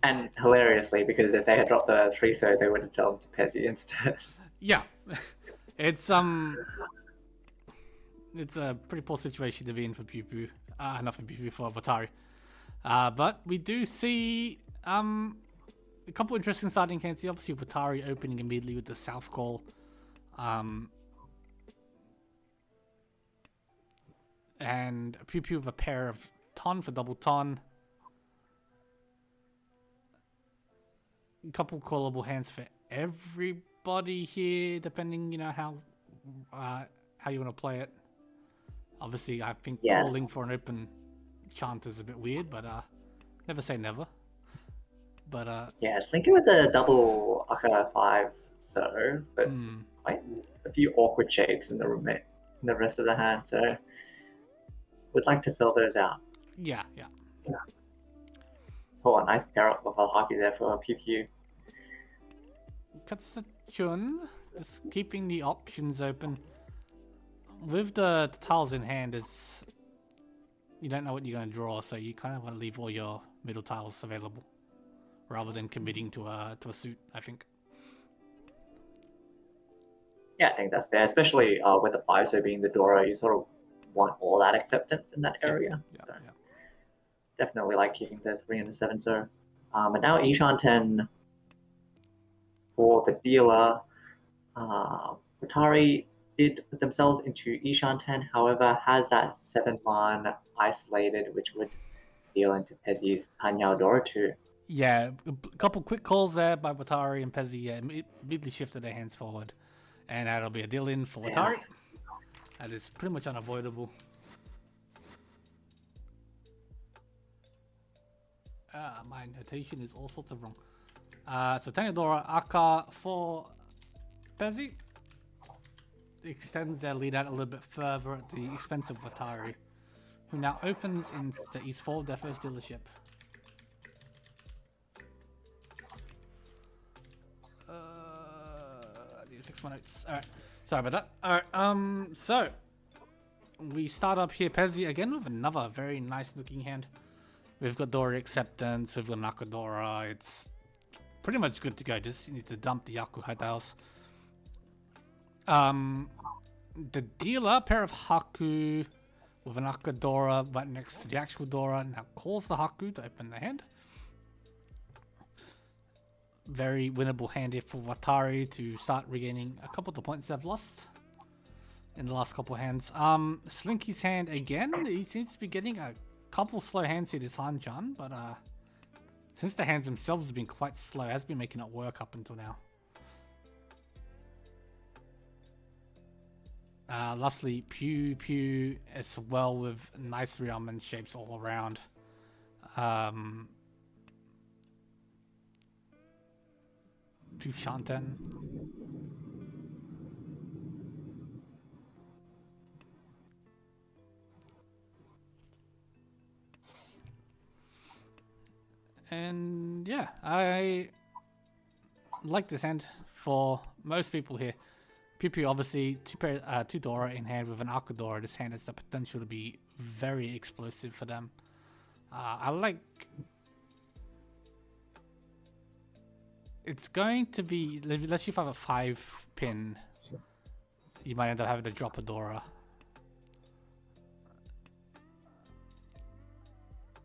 And hilariously, because if they had dropped the 3-0, they would have told to Pezzy instead. Yeah. It's a pretty poor situation to be in for Pipu. nothing before Vatari. But we do see a couple interesting starting hands here. Obviously, Vatari opening immediately with the South Call. And Pew Pew with a pair of Ton for double Ton. A couple callable hands for everybody here, depending, how you want to play it. Obviously, I think calling for an open chant is a bit weird, but never say never. But thinking with the double Aka 5, so but quite a few awkward shapes in the rest of the hand, so would like to fill those out. Yeah. Oh, a nice pair up of a hockey there for Pew Pew. Katsachun, just keeping the options open. With the tiles in hand, you don't know what you're going to draw, so you kind of want to leave all your middle tiles available, rather than committing to a suit, I think. Yeah, I think that's fair, especially with the 5 so being the Dora, you sort of want all that acceptance in that area. So definitely like keeping the 3 and the 7 so. But now Ishan 10 for the dealer. Atari did put themselves into Ishan 10, however, has that 7-man isolated, which would deal into Pezzy's Anyao Dora too. Yeah, a couple quick calls there by Watari and Pezzy. Immediately shifted their hands forward. And that'll be a deal in for Watari. That is pretty much unavoidable. My notation is all sorts of wrong. So Tanadora Aka for Pezzy. Extends their lead out a little bit further at the expense of Watari, who now opens into East 4, their first dealership. I need to fix my notes. Alright, sorry about that. Alright, so we start up here, Pezzy, again with another very nice looking hand. We've got Dora Acceptance, we've got Nakadora. It's pretty much good to go. Just need to dump the Yaku high tiles. The dealer, pair of Haku with an Akadora right next to the actual Dora, now calls the Haku to open the hand. Very winnable hand here for Watari to start regaining a couple of the points they've lost in the last couple of hands. Slinky's hand again, he seems to be getting a couple slow hands here this Hanchan, but since the hands themselves have been quite slow, has been making it work up until now. Lastly, Pew Pew as well with nice realm shapes all around. To Shanten. And yeah, I like this hand for most people here. Pew Pew obviously two Dora in hand with an Akadora. This hand has the potential to be very explosive for them. I like. It's going to be, unless you have a 5-pin, you might end up having to drop a Dora.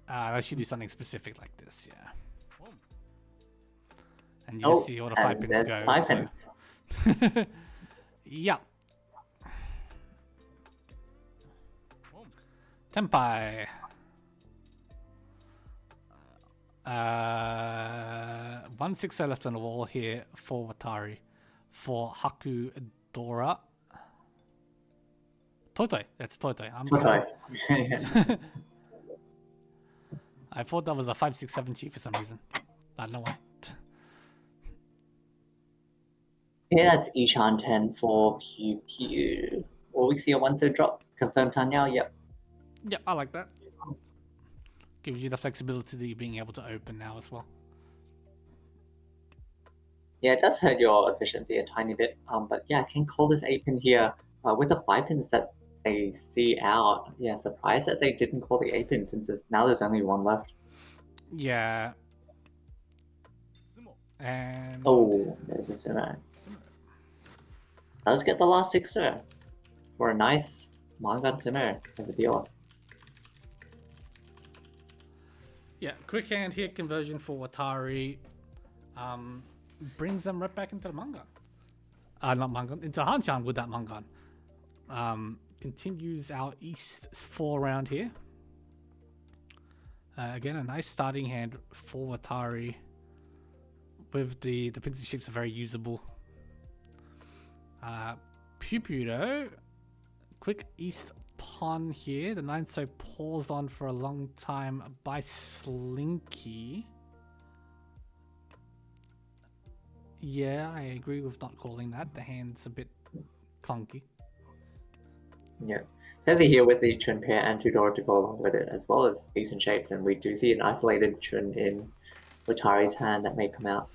Unless you do something specific like this, yeah. And you see all the 5 pins go. So. Yeah. Tenpai. 1-6 left on the wall here for Watari. For Haku Dora. Toitoi. That's Toitoi. Toitoi. I thought that was a 5-6-7 chief for some reason. I don't know why. Yeah, that's Ishan 10 for Pew Pew. Will we see a 1-0 drop? Confirmed Tanyao? Yep. Yep, I like that. Gives you the flexibility that you're being able to open now as well. Yeah, it does hurt your efficiency a tiny bit. But yeah, I can call this 8-pin here. With the 5 pins that they see out, yeah, surprised that they didn't call the 8-pin since now there's only 1 left. Yeah. And oh, there's a Sumo. Let's get the last 6 for a nice Mangan Sumo as a dealer. Yeah, quick hand here conversion for Watari. Brings them right back into the Mangan. Not Mangan, into Hanchan with that Mangan. Continues our East 4 round here. Again, a nice starting hand for Watari. With the Prince's ships are very usable. Pew Pew though, quick East pawn here. The 9 so paused on for a long time by Slinky. Yeah, I agree with not calling that. The hand's a bit clunky. Yeah. Pezzy here with the Chun pair and Tudor to go along with it, as well as decent shapes, and we do see an isolated Chun in Watari's hand that may come out.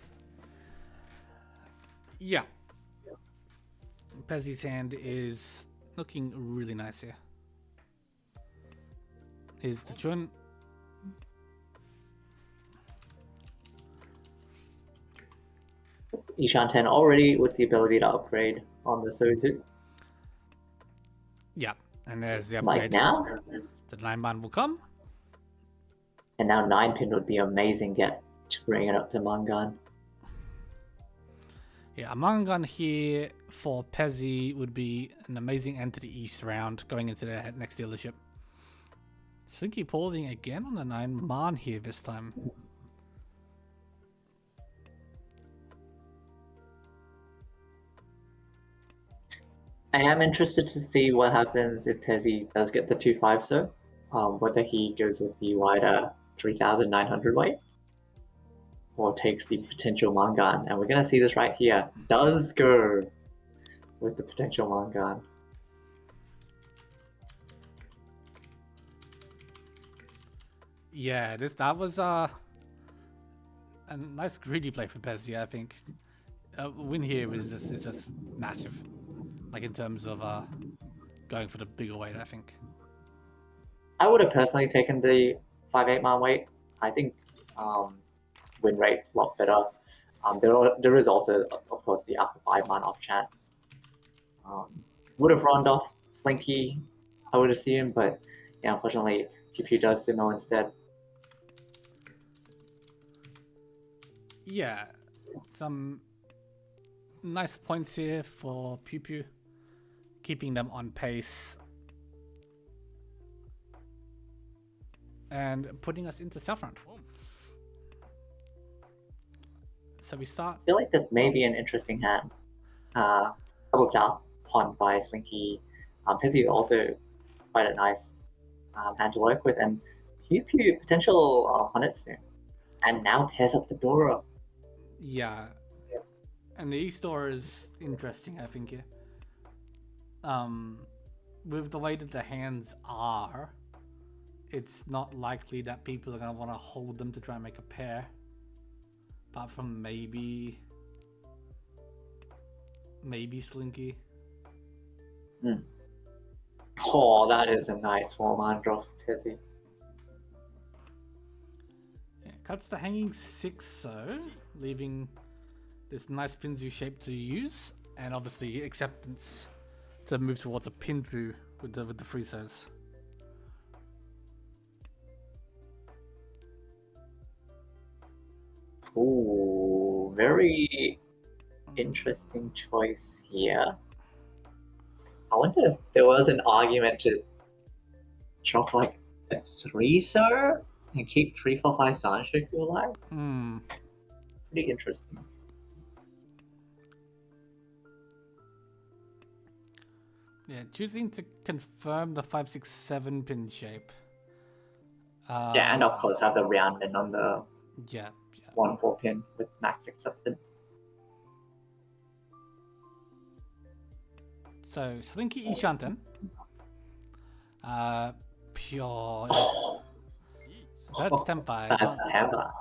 Yeah. Pezzy's hand is looking really nice here. Here's the Chun. Ishan 10 already with the ability to upgrade on the Sozu. Yeah, and there's the Like upgrade. now? The 9-man will come. And now 9-pin would be amazing get to bring it up to Mangan. Yeah, a Mangan here for Pezzy would be an amazing end to the East round going into the next dealership. Slinky pausing again on the 9-man here this time. I am interested to see what happens if Pezzy does get the 2-5 so. Whether he goes with the wider 3,900 weight or takes the potential Mangan. And we're going to see this right here. Does go with the potential Mangan. Yeah, that was a nice greedy play for Pezzy, I think. Win here is just massive. Like in terms of going for the bigger weight, I think. I would have personally taken the 5-8 man weight. I think win rate's a lot better. There is also, of course, the upper 5-man off chance. Would have rounded off Slinky, I would assume, but yeah, unfortunately, GPU does Sumo instead. Yeah, some nice points here for Pew Pew, keeping them on pace and putting us into South round. So we start. I feel like this may be an interesting hand. Double South pawn by Slinky. Pizzy also quite a nice hand to work with, and Pew Pew potential Honetsu. And now pairs up the Dora. Yeah. And the East door is interesting, I think, here. With the way that the hands are, it's not likely that people are going to want to hold them to try and make a pair. Apart from maybe Slinky. Oh, that is a nice 4-man draw for Pizzy. Yeah, cuts the hanging 6 so, leaving this nice Pinzu shape to use, and obviously acceptance to move towards a pin through with the free so's. Ooh, very interesting choice here. I wonder if there was an argument to drop like a 3-star and keep 3-4-5 Sanshoku alive. Pretty interesting. Yeah, choosing to confirm the 5-6-7 pin shape. Yeah, and of course have the round in on the Yeah. 1-4 pin with max acceptance. So Slinky Ishanten. Pure. That's Tempai. That's Tempa.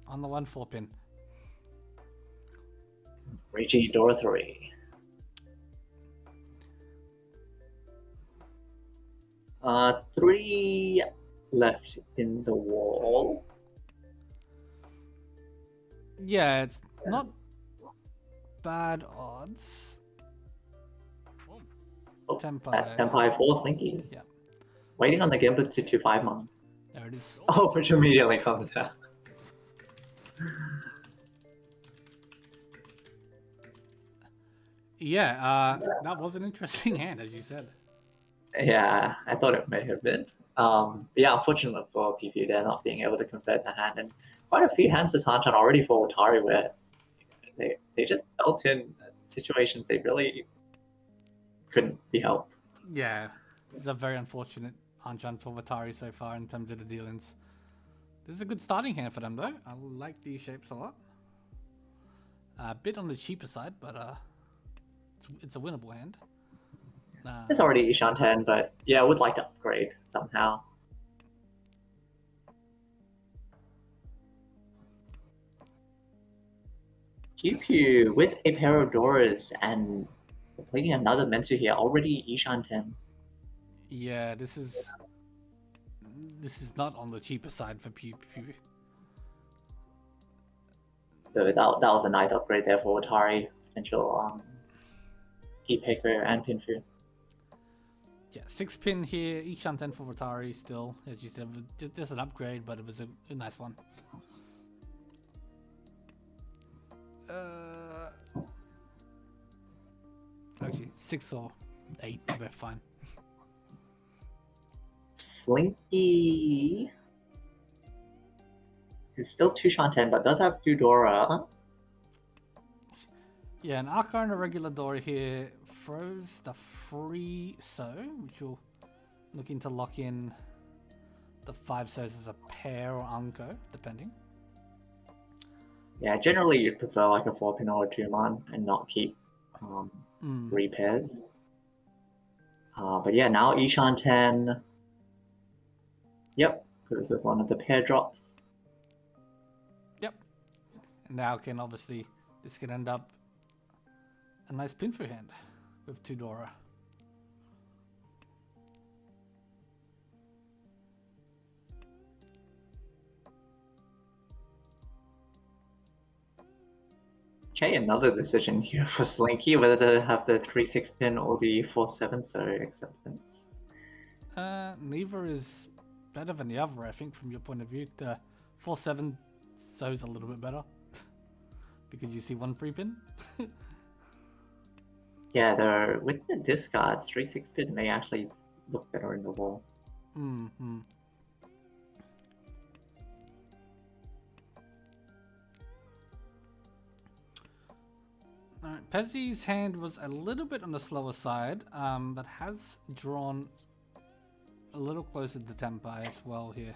On the 1-4 pin. Riichi door 3. 3 left in the wall. Yeah, it's not bad odds. Oh, Tempai. Tempai 4 Slinky. Yeah. Waiting on the Genbutsu 2-5 mon. There it is. Oh, which immediately comes out. Yeah, that was an interesting hand, as you said. Yeah, I thought it may have been. Yeah, unfortunately for PP, they're not being able to convert the hand, and quite a few hands this Hanchan already for Atari where they just felt in situations they really couldn't be helped. Yeah, this is a very unfortunate Hanchan for Atari so far in terms of the dealings. This is a good starting hand for them, though. I like these shapes a lot. A bit on the cheaper side, but it's a winnable hand. It's already Ishan 10, but yeah, I would like to upgrade somehow. GPU with a pair of doors and playing another Mensu here, already Ishan 10. Yeah, this is not on the cheaper side for Pew. So that was a nice upgrade there for Atari. Potential E-Picker and Pinfu. Yeah, 6-pin here, Ishan 10 for Atari still. As you said, just an upgrade, but it was a nice one. Actually, 6 or 8, we're fine. Slinky is still 2 Shanten, but does have 2 Dora. Yeah, an Arca and a regular Dora here throws the free So, which will looking to lock in the 5 So's as a pair or Anko, depending. Yeah, generally you'd prefer like a 4-pin or a 2-mon and not keep repairs. But yeah, now Ishan 10. Yep, goes with one of the pair drops. Yep. And now this can end up a nice pin for hand with 2 Dora. Okay, another decision here for Slinky, whether to have the 3-6 pin or the 4-7 So acceptance. Neither is better than the other, I think, from your point of view. The 4-7 So's a little bit better because you see 1 free pin. Yeah, with the discards, 3-6 pin may actually look better in the wall. Alright, Pezzy's hand was a little bit on the slower side, but has drawn a little closer to Tenpai as well here.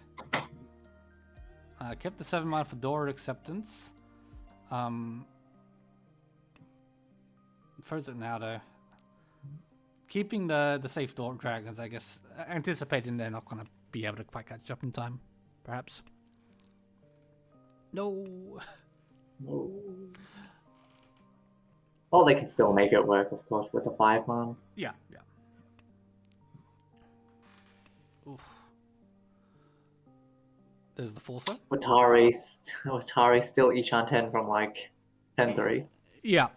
Kept the 7-mine for Dora acceptance. Throws it now though. Keeping the safe Dora dragons, I guess. Anticipating they're not going to be able to quite catch up in time, perhaps. No. Well, they can still make it work, of course, with the 5-mon. Yeah. Oof. There's the Forcer. Atari still Ishan 10 from like 10-3. Yeah.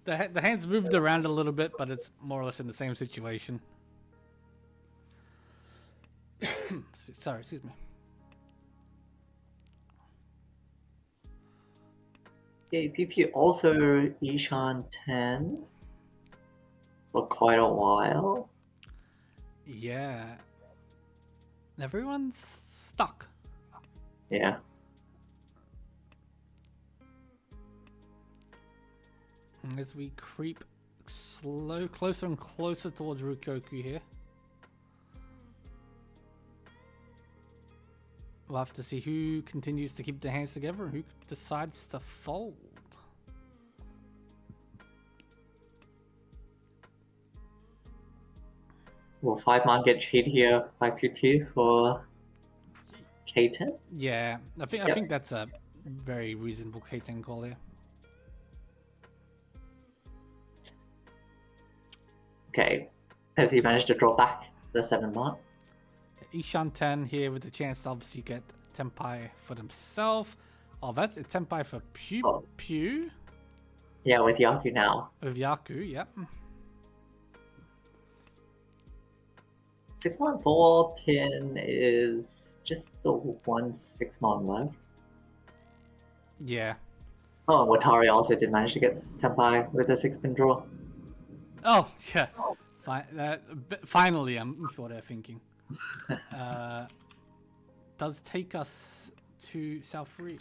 The hands moved around a little bit, but it's more or less in the same situation. Sorry, excuse me. Yeah, PP also Ishan 10 for quite a while. Yeah. Everyone's stuck. Yeah. As we creep closer and closer towards Rukoku here. We'll have to see who continues to keep their hands together and who decides to fold. Will 5-mon get cheat here by PP for K10? Yeah, I think that's a very reasonable K10 call here. Okay, has he managed to draw back the 7-mon? Ishan 10 here with the chance to obviously get Tenpai for themselves. Oh, that's a Tenpai for Pew. Yeah, with Yaku now. With Yaku, yep. 6-mon 4 pin is just the one 6-mon left. Yeah. Oh, Watari also did manage to get Tenpai with a 6-pin draw. Oh, yeah. Finally, I'm sure they're thinking. Does take us to South Korea.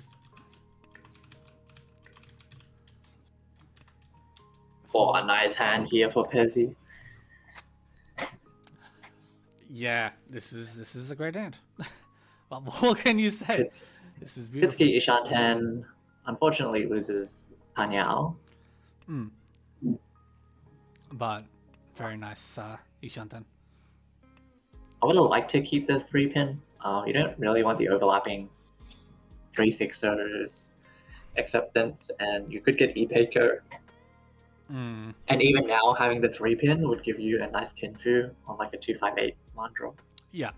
For a nice hand here for Pezzy. Yeah, this is a great hand. What more can you say? It's This is beautiful. Pitsuki Ishanten unfortunately loses Panyao. But very nice, Ishanten. I would have liked to keep the 3-pin. You don't really want the overlapping 3-6ers acceptance, and you could get Ipeiko. And even now, having the 3-pin would give you a nice Kinfu on like a 258 Mandra. Yeah.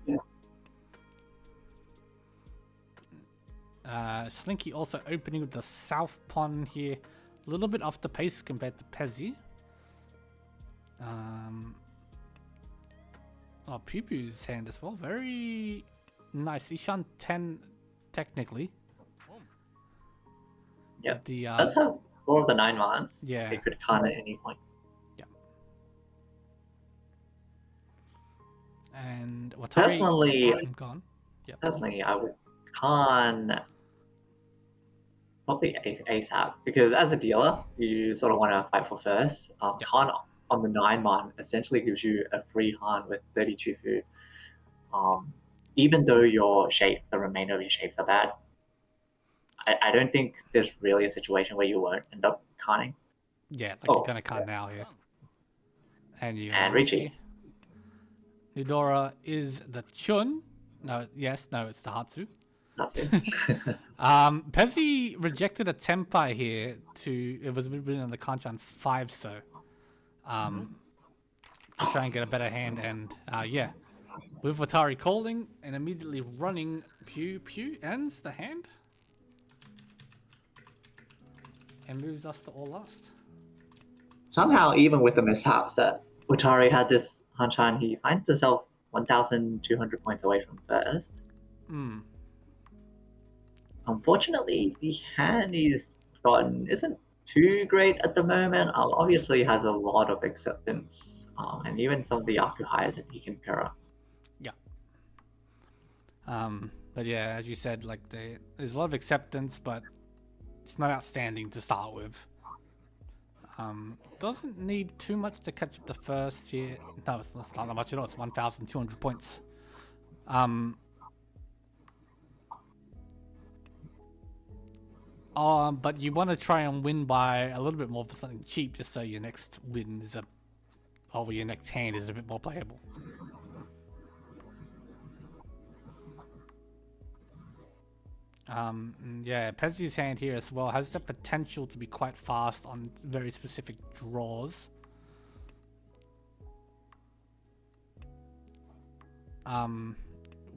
Yeah. Slinky also opening with the South Pon here. A little bit off the pace compared to Pezzy. Pew Pew's hand as well. Very nice. Ishan 10 technically. Yeah. The, Let's have 4 of the 9 mons. Yeah. They could con at any point. Yeah. And Watari. Personally, I'm gone. Yeah. Personally, I would con probably ASAP, because as a dealer, you sort of want to fight for first. Con on the 9-mon essentially gives you a free Han with 32 food. Even though the remainder of your shapes are bad, I don't think there's really a situation where you won't end up conning. Yeah, like you're gonna con now, yeah. And Riichi. Nidora is the Chun. No, it's the Hatsu. Hatsu. Pezzy rejected a Tenpai here it was written on the Kanchan 5 to try and get a better hand, and yeah. With Watari calling and immediately running, Pew ends the hand. And moves us to all last. Somehow, even with the mishaps that Utari had this Hanchan, he finds himself 1,200 points away from first. Unfortunately, the hand he's gotten isn't too great at the moment. Obviously has a lot of acceptance, and even some of the Yaku highs that he can pair up. Yeah. But yeah, as you said, like there's a lot of acceptance, but it's not outstanding to start with. Doesn't need too much to catch up the first here. No, it's not that much at all. It's 1,200 points. But you want to try and win by a little bit more for something cheap, just so your next win is your next hand is a bit more playable. Yeah, Pezzy's hand here as well has the potential to be quite fast on very specific draws.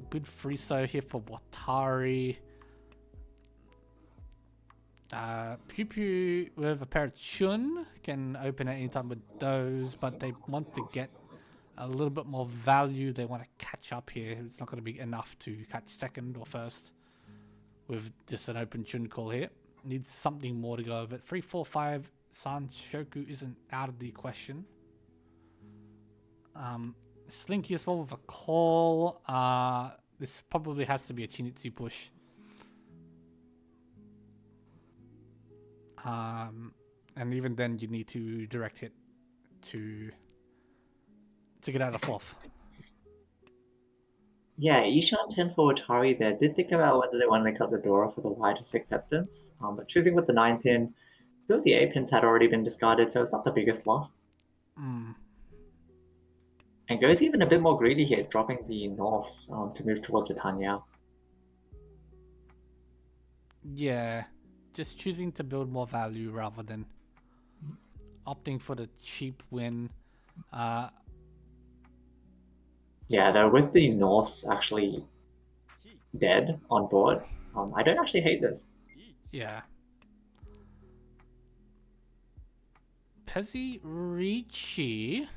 Good free throw here for Watari. Pew with a pair of Chun can open at any time with those, but they want to get a little bit more value. They want to catch up here. It's not going to be enough to catch second or first with just an open Chun call here. Needs something more to go over it. 3, 4, 5 Sanshoku isn't out of the question. Slinky as well with a call. This probably has to be a Chinitsu push. And even then you need to direct hit to get out of fourth. Yeah, Ishan 10 for Atari there did think about whether they wanted to cut the door off with a widest acceptance, but choosing with the 9-pin, 2 of the 8-pins had already been discarded, so it's not the biggest loss. And goes even a bit more greedy here, dropping the north to move towards the Tanya. Yeah, just choosing to build more value rather than opting for the cheap win. Yeah, though with the norths actually dead on board, I don't actually hate this. Yeah. Pezzy Riichi.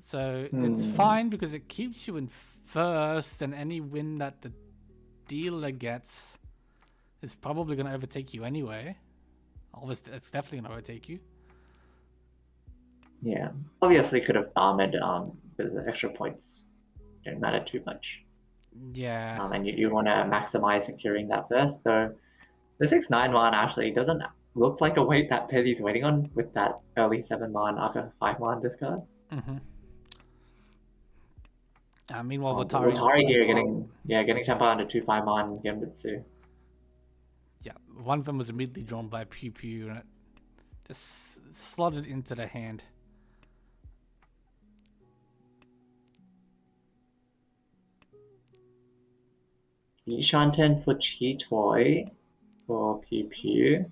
So it's fine because it keeps you in first, and any win that the dealer gets is probably going to overtake you anyway. Obviously, it's definitely going to overtake you. Yeah, obviously could have farmed because the extra points don't matter too much. Yeah. And you want to maximize securing that first. So the 6/9 one actually doesn't look like a weight that Pezzy's waiting on with that early 7-man after 5-man discard. Mm-hmm. Meanwhile, Watari here getting tempo under 2/5-man Genbutsu. Yeah, one of them was immediately drawn by Pew Pew, and it just slotted into the hand. Shanten for Chitoy for Pew Pew.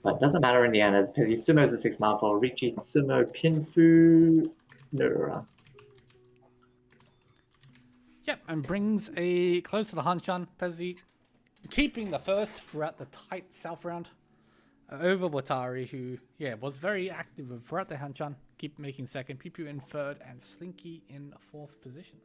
But it doesn't matter in the end, as Pezzy Sumo's a 6-man for Riichi Sumo Pinfu Nura. Yep, and brings a close to the Hanchan. Pezzy keeping the first throughout the tight South round over Watari, who, was very active throughout the Hanchan. Keep making second, Pew Pew in third, and Slinky in fourth position.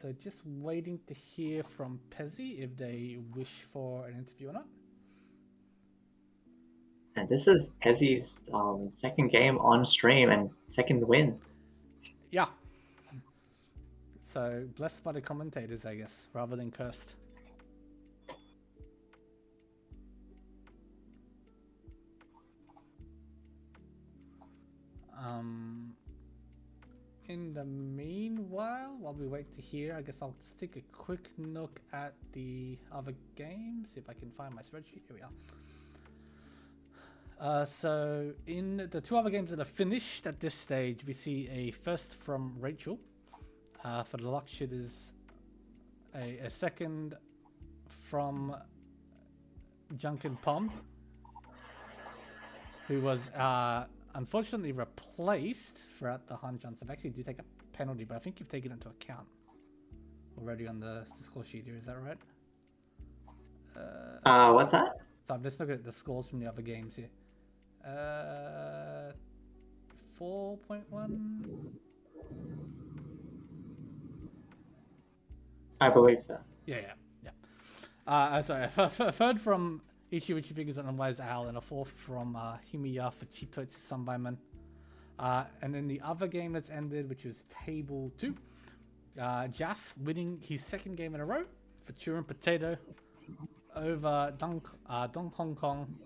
So just waiting to hear from Pezzy if they wish for an interview or not. And this is Pezzy's second game on stream and second win. Yeah. So blessed by the commentators, I guess, rather than cursed. In the meanwhile, while we wait to hear, I guess I'll just take a quick look at the other games, see if I can find my spreadsheet. Here we are. So in the two other games that are finished at this stage, we see a first from Rachel. For the luck shitters, a second from Junkin Pom, who was unfortunately replaced throughout the Hanchans. I actually do take a penalty, but I think you've taken it into account already on the score sheet here. Is that right? What's that? So I'm just looking at the scores from the other games here. 4.1. I believe so. Yeah. Sorry, a third from Ichi, which figures otherwise Al, and a fourth from Himiya for Chito to Sunbaiman. And then the other game that's ended, which was Table 2. Jaff winning his second game in a row for Turin Potato over Dong Hong Kong,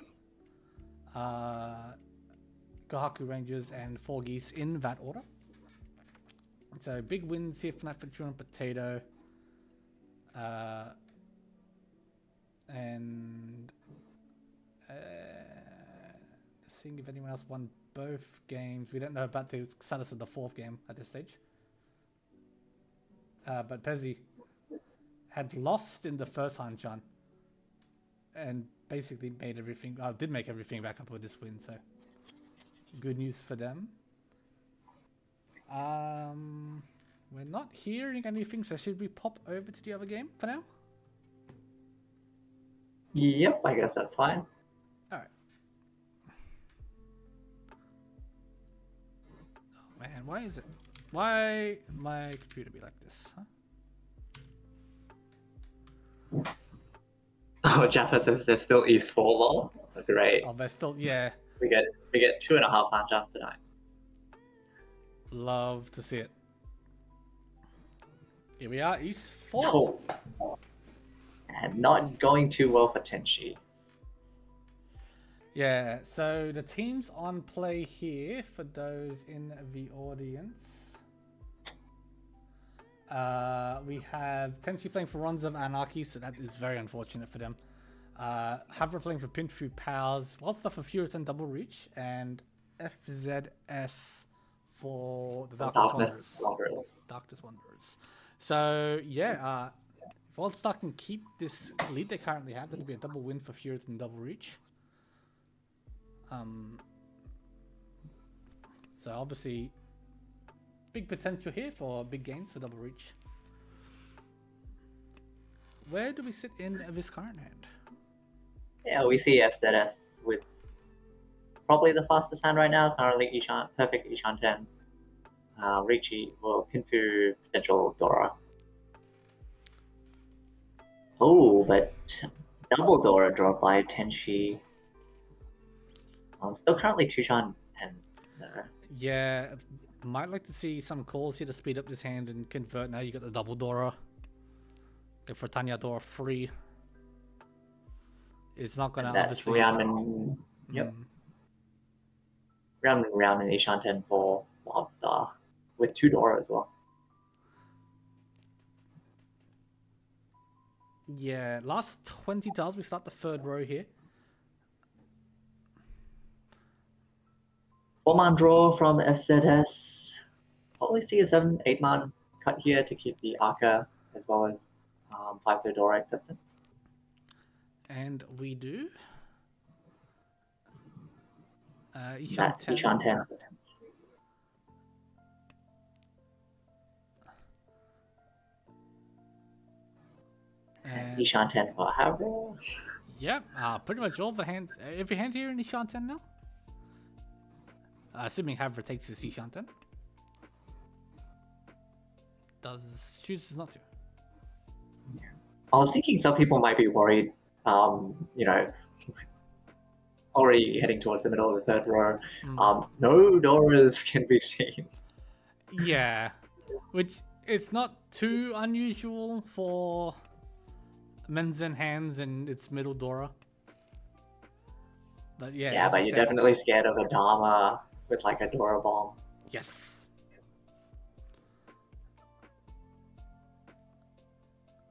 Gohaku Rangers, and Four Geese in that order. So big wins here for Turin Potato. And seeing if anyone else won both games. We don't know about the status of the fourth game at this stage. But Pezzy had lost in the first Hanchan and basically did make everything back up with this win. So good news for them. We're not hearing anything, so should we pop over to the other game for now? Yep, I guess that's fine. Alright. Oh man, why my computer be like this, huh? Oh, Jaffa says there's still East 4 lol. Great. Oh, they're still, yeah. We get 2.5 punch after 9. Love to see it. Here we are, East 4. Oh. And not going too well for Tenchi. Yeah, so the teams on play here, for those in the audience, we have Tenchi playing for Rons of Anarchy, so that is very unfortunate for them. Havre playing for Pinfu Pals, Wildstuff for Furitan Double Reach, and FZS for the Darkness Wanderers. Darkness Wanderers. So, yeah, if Wildstar can keep this lead they currently have, that'll be a double win for Furitan Double Reach. So obviously, big potential here for big gains for Double Reach. Where do we sit in this current hand? Yeah, we see FZS with probably the fastest hand right now. Currently, Ishan, perfect Ishan 10. Riichi will Pinfu potential Dora. Oh, but double Dora draw by Tenshi. Still currently Tushan 10. Yeah, might like to see some calls here to speed up this hand and convert. Now you got the double Dora. Go for Tanya Dora free. It's not gonna That's obviously. Riaman. Yep. Riaman Ishan 10 for Wildstar with 2 Dora as well. Yeah, last 20 tiles we start the third row here. 4-man draw from FZS. Probably see a 7-8-man cut here to keep the Arca as well as 5-0 Dora acceptance. And we do. Ishan That's 10. Ishan 10. And Ishan 10 for Havra. yep, pretty much all the hands. Every hand here in Ishan 10 now. Assuming Havra takes his Ishan 10. Chooses not to. I was thinking some people might be worried, already heading towards the middle of the third row. No Doras can be seen. Yeah, which it's not too unusual for men's and hands and its middle Dora. But yeah. Yeah, but you're definitely scared of a Dharma with like a Dora bomb. Yes.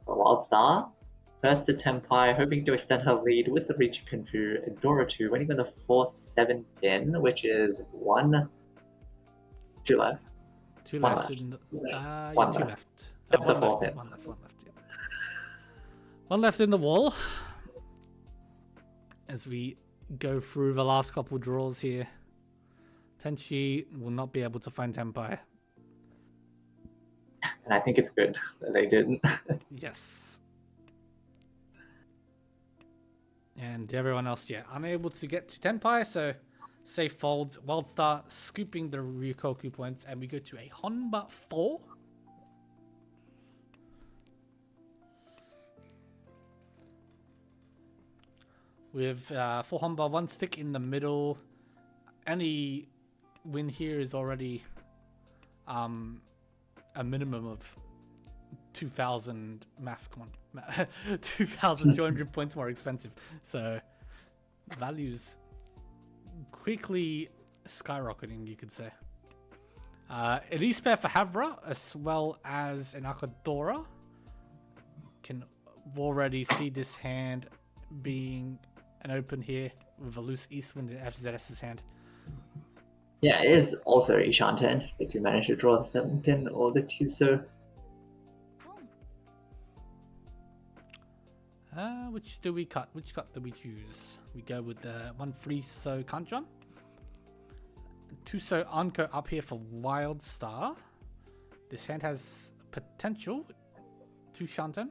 For Wildstar, first attempt Tempai, hoping to extend her lead with the Riichi Pinfu, Dora 2, winning with a 4-7 pin, which is 2 left. 2 One left. left. In the, yeah, One 2 left. left. That's the One fourth left. pin. One left. One left. Yeah. One left in the wall. As we go through the last couple draws here, Tenshi will not be able to find Tempai. And I think it's good that they didn't. Yes. And everyone else, yeah, unable to get to Tenpai, so safe folds. Wildstar scooping the Ryukoku points, and we go to a Honba 4. With 4 Honba, 1 stick in the middle. Any win here is already a minimum of 2,000 math. Come on, 2,200 points more expensive. So values quickly skyrocketing, you could say. Elise pair for Havra as well as an Akadora. Can already see this hand being an open here with a loose Eastwind in FZS's hand. Yeah, it is also Ishan 10 if you manage to draw the 7 pin or the 2-so. Which do we cut? Which cut do we choose? We go with the 1-3-so Kanchon. 2-so Anko up here for Wildstar. This hand has potential to Shanten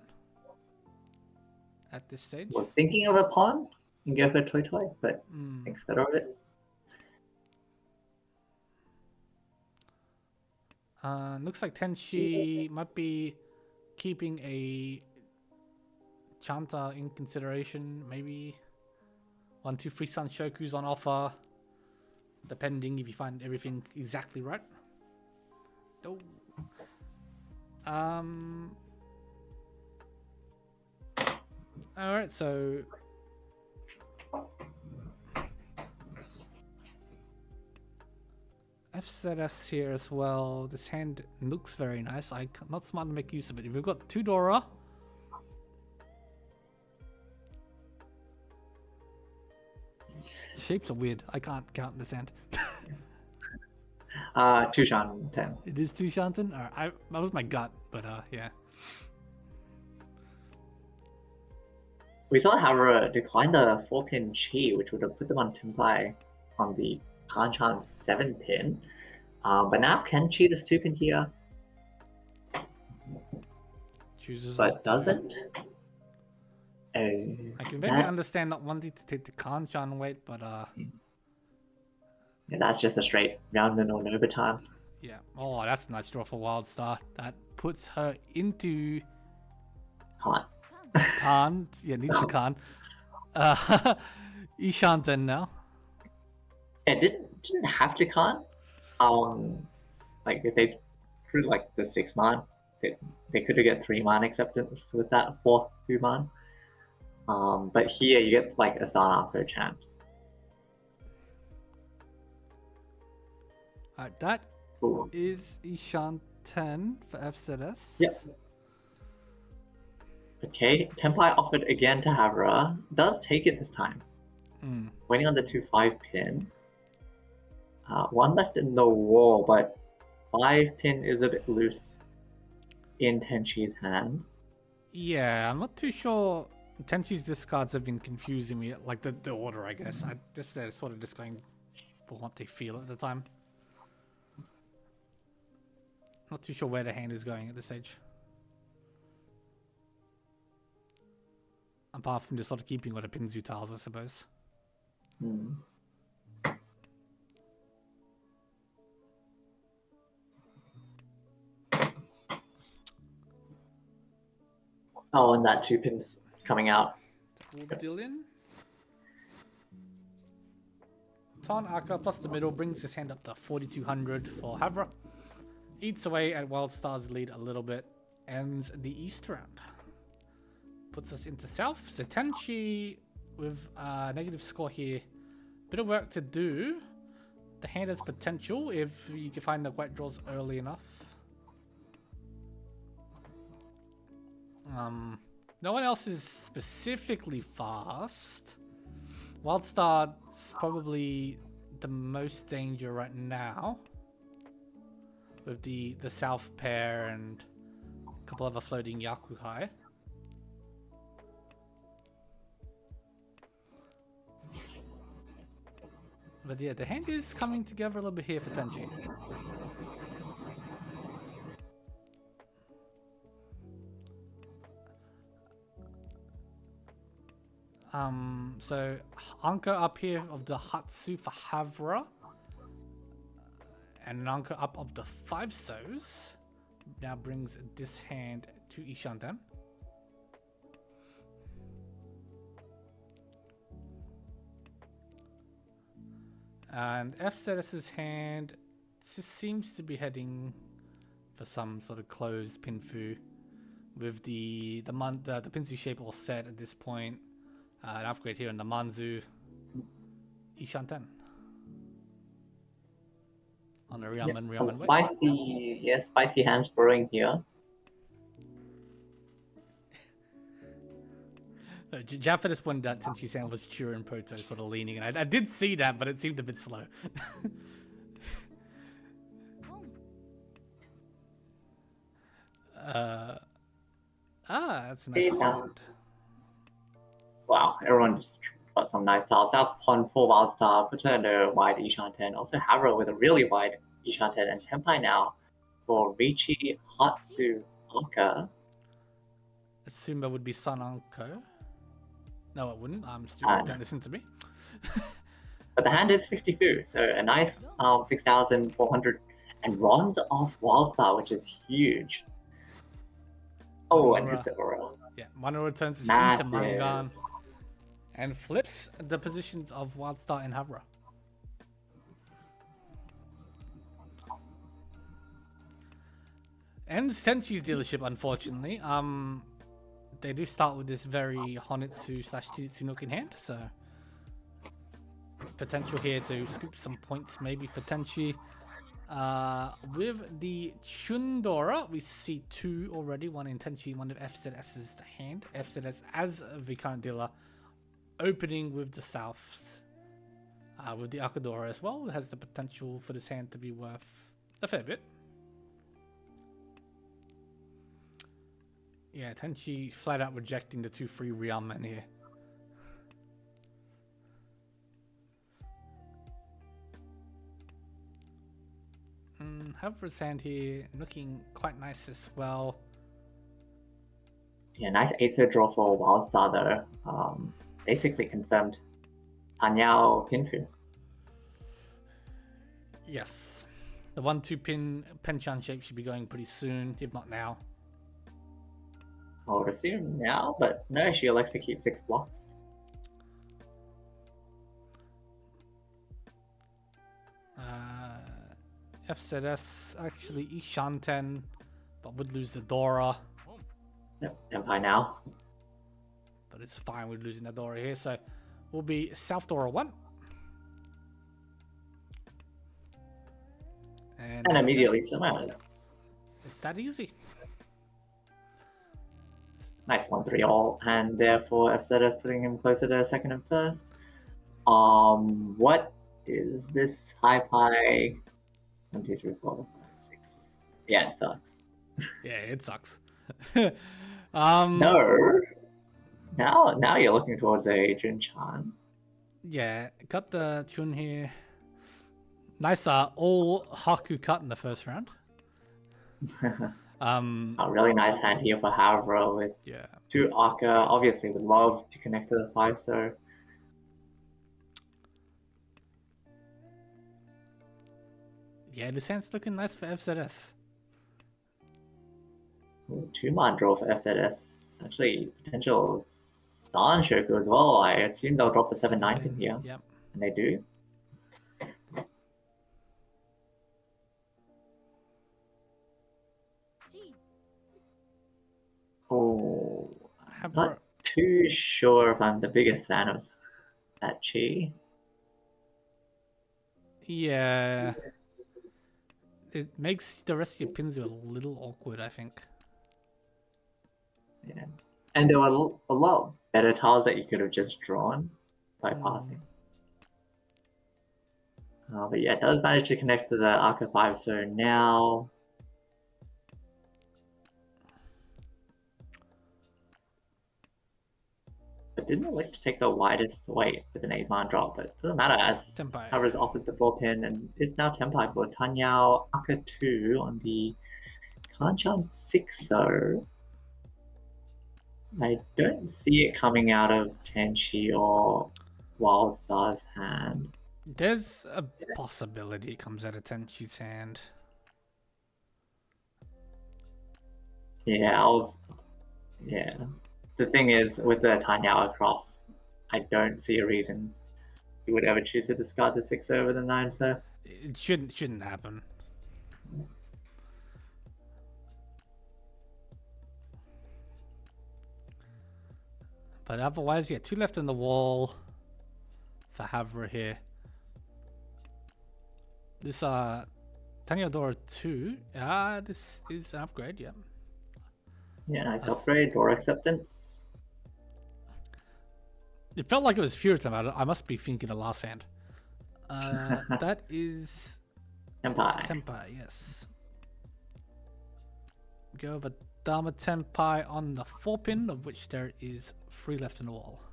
at this stage. Was thinking of a pawn and go for a Toy, but thinks better of it. Looks like Tenshi might be keeping a Chanta in consideration. Maybe 1-2-3 Sun Shoku's on offer, depending if you find everything exactly right. Oh. Alright, so FZS here as well. This hand looks very nice. I'm not smart to make use of it. If we've got 2 Dora, shapes are weird. I can't count this hand. 2 Shan 10. It is 2 Shanten? Alright, that was my gut, but yeah. We saw Havra decline the 4-pin Chi, which would have put them on Tempai on the Hanchans 7-pin. But now can Chi this 2-pin here, Chooses but not to. doesn't. I can maybe understand not wanting to take the Kanchan weight, but Yeah, that's just a straight round and on overtime. Yeah. Oh, that's a nice draw for Wildstar. That puts her into Can't. Khan. Yeah, needs the Khan. Ishanten now. It didn't have to can't. Like if they threw like the 6 man, they could have get 3 man acceptance with that fourth 2 man. But here you get like a Sanako chance. Alright, that Ooh. is Ishanten for FZS. Yep. Okay, Tenpai offered again to Havra. Does take it this time. Waiting on the 2-5 pin. 1 left in the wall, but 5 pin is a bit loose in Tenchi's hand. Yeah, I'm not too sure. Tenchi's discards have been confusing me, like the order, I guess. I guess they're sort of just going for what they feel at the time. Not too sure where the hand is going at this stage. Apart from just sort of keeping what the Pinzu tiles, I suppose. Oh, and that 2 pin's coming out. Dillion. Ton Aka plus the middle brings his hand up to 4,200 for Havra. Eats away at Wildstar's lead a little bit. Ends the East round. Puts us into South. So Tenchi with a negative score here. Bit of work to do. The hand has potential if you can find the white draws early enough. No one else is specifically fast. Wildstar's probably the most danger right now. With the South pair and a couple other floating Yakuhai. But yeah, the hand is coming together a little bit here for Tenchi. So Anka up here of the Hatsu for Havra. And an Anka up of the 5 So's. Now brings this hand to Ishanten. And FZS's hand just seems to be heading for some sort of closed pinfu with the pinzu shape all set at this point. An upgrade here in the Manzu Ishanten. On the Ryaman Some way. spicy hands brewing here. Japanese pointed out Tenchi-san was Churin Proto sort of leaning, and I did see that, but it seemed a bit slow. That's a nice sound. Wow, everyone just got some nice tiles. South Pond, 4 Wildstar, puts her in a wide Ishanten. Also Havra with a really wide Ishanten, and Tenpai now for Riichi, Hatsu, Aka. Assume would be Sananko. No, it wouldn't. I'm stupid. Don't listen to me. But the hand is 52, so a nice 6,400. And Ron's off Wildstar, which is huge. Oh, and hits it around. Yeah, Mana returns his into Mangan. And flips the positions of Wildstar and Havra. Ends Tenchi's dealership, unfortunately. They do start with this very Honitsu / Chijutsu Nook in hand, so potential here to scoop some points maybe for Tenchi. With the Chundora, we see 2 already, one in Tenchi, one of FZS's hand. FZS as the current dealer, opening with the Souths. With the Akadora as well, it has the potential for this hand to be worth a fair bit. Yeah, Tenchi flat out rejecting the 2 free Ryaman here. Havra's hand here looking quite nice as well. Yeah, nice 8-0 draw for Wildstar though. Basically confirmed Anyao Pinfu. Yes. The 1-2 pin Penchan shape should be going pretty soon, if not now. I would assume now, but no, she elects to keep 6 blocks. FZS actually Ishanten, but would lose the Dora. Yep, Empire now. But it's fine with losing the Dora here, so we'll be South Dora 1. And immediately Summers. it's that easy. Nice 1-3 all, and therefore FZS putting him closer to second and first. What is this high pie? 1, 2, 3, 4, 5, 6. Yeah, it sucks. Yeah, it sucks. No. Now you're looking towards a Jun-chan. Yeah, got the Chun here. Nice all Haku cut in the first round. A really nice hand here for Havra with Yeah. 2 Aka. Obviously would love to connect to the 5, so Yeah, this hand's looking nice for FZS. 2-man draw for FZS. Actually, potential San Shoku as well. I assume they'll drop the 7-9 pin here. Yep. And they do. Oh, I'm not too sure if I'm the biggest fan of that Chi. Yeah. It makes the rest of your pins a little awkward, I think. Yeah. And there were a lot better tiles that you could have just drawn by passing. But yeah, it does manage to connect to the Arca 5, so now... But didn't elect to take the widest weight with an 8-man drop, but it doesn't matter as Havra's offered the 4-pin and it's now Tempai for Tanyao Aka 2 on the Hanchans 6, so I don't see it coming out of Tenchi or Wildstar's hand. There's a possibility it comes out of Tenchi's hand. Yeah, yeah. The thing is, with the Tanyao across, I don't see a reason he would ever choose to discard the 6 over the 9, so... It shouldn't happen. But otherwise, yeah, 2 left in the wall for Havra here. This Tanya Dora 2, this is an upgrade, yeah. Yeah, nice upgrade, door acceptance. It felt like it was Furitum. I must be thinking of last hand. That is Tempai, yes. Go over Dharma Tempai on the 4-pin, of which there is 3 left in the wall.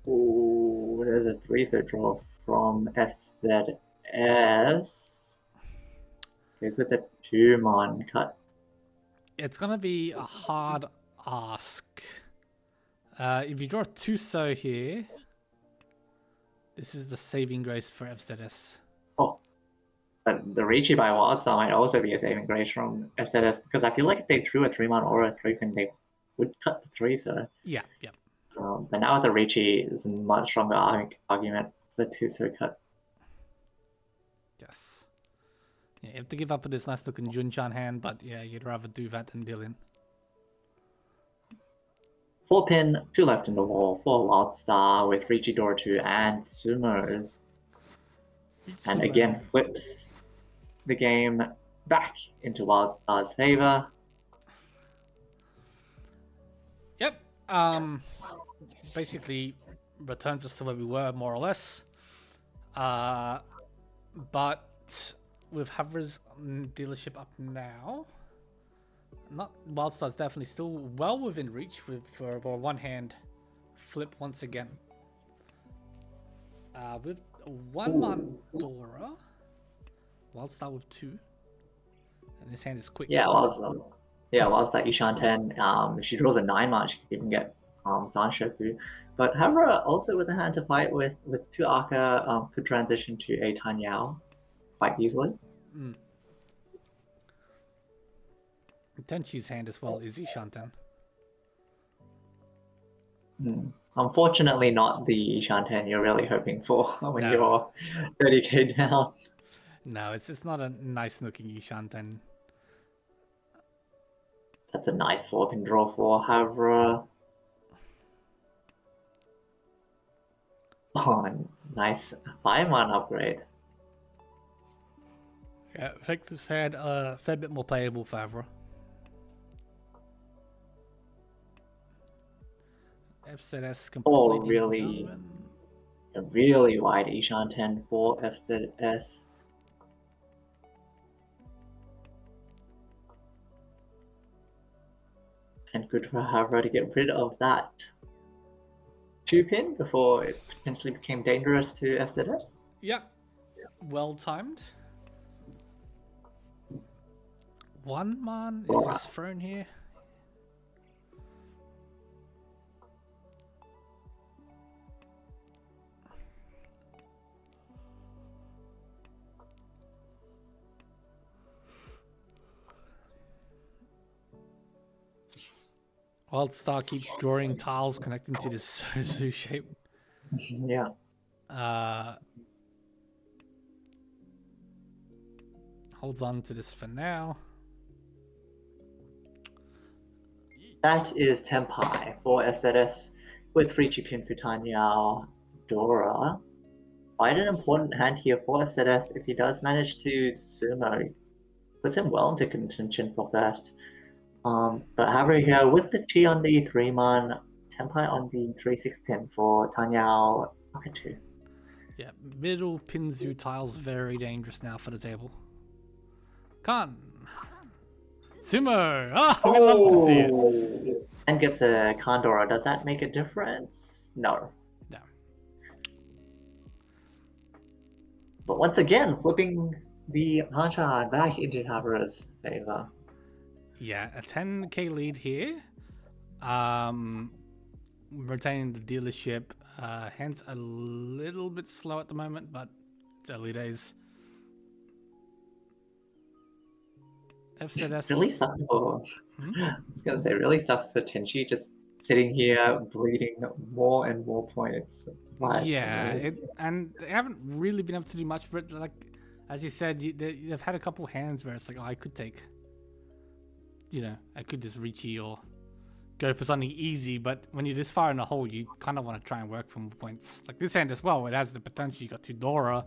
Ooh, there's a 3-so draw from FZS. Goes with a 2-man cut. It's gonna be a hard ask. If you draw a 2-so here, this is the saving grace for FZS. Oh, but the Riichi by Wildstar might also be a saving grace from FZS, because I feel like if they drew a 3-man or a 3-pin, they would cut the 3-so. Yeah. But now with the Riichi, there's a much stronger argument for the 2-so cut. Yes. Yeah, you have to give up with this nice looking Jun-chan hand, but yeah, you'd rather do that than deal in. 4-pin, 2 left in the wall for Wildstar with Riichi Dora 2 and Sumos. And again flips the game back into Wildstar's favor. Yep. Basically returns us to where we were more or less. But with Havra's dealership up now, not Wildstar's definitely still well within reach for a one-hand flip once again. With 1-man Dora, Wildstar with 2, and this hand is quick. Yeah, Wildstar Ishan 10. If she draws a 9-man, she could even get Sanshoku. But Havra also with a hand to fight with 2 Aka could transition to a Tanyao quite easily. Tenchi's hand as well is Ishanten. Unfortunately, not the Shantan you're really hoping for when No. you're 30k down. No, it's just not a nice looking Ishanten. That's a nice swapping draw for Havra. Oh, nice 5-man upgrade. Yeah, I think this had a fair bit more playable for Havra. FZS completely. Oh, really? A really wide Ishanten for FZS. And good for Havra to get rid of that 2-pin before it potentially became dangerous to FZS. Yep. Well timed. 1 man is just thrown here. Wildstar keeps drawing tiles connecting to this Sozu shape. Yeah. Holds on to this for now. That is Tempai for FZS with Riichi Pin Futanyao Dora. Quite an important hand here for FZS if he does manage to sumo. Puts him well into contention for first. But Havre here with the Chi on the 3-man, Tempai on the 3/6 pin for Tanyao Akatu. Yeah, middle Pinzu tiles very dangerous now for the table. Khan. Sumo! Ah, we love to see it. And gets a Kandora. Does that make a difference? No. No. But once again, flipping the Hanchan back into Havre's favor. Yeah, a 10k lead here. Retaining the dealership. Hence a little bit slow at the moment, but it's early days. FZS. Really sucks for. I was gonna say, really sucks for Tenchi just sitting here bleeding more and more points. Yeah, and they haven't really been able to do much for it. Like, as you said, they've had a couple hands where it's like, oh, I could take, I could just Riichi or go for something easy. But when you're this far in the hole, you kind of want to try and work for more points. Like this hand as well, it has the potential. You got 2 Dora,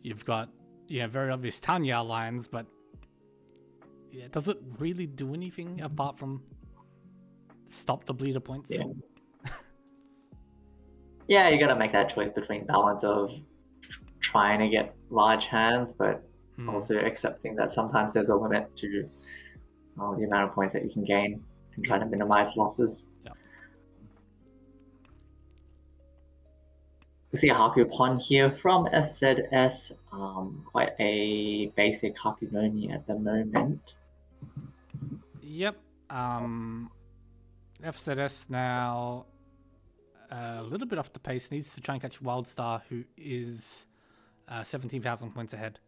you've got very obvious Tanya lines, but yeah, does it really do anything apart from stop the bleeder points? Yeah. Yeah, you gotta make that choice between balance of trying to get large hands, but also accepting that sometimes there's a limit to the amount of points that you can gain and trying to minimize losses. Yeah. We see a Haku Pon here from FZS, quite a basic Haku Noni at the moment. Yep. FZS now a little bit off the pace, needs to try and catch Wildstar, who is 17,000 points ahead.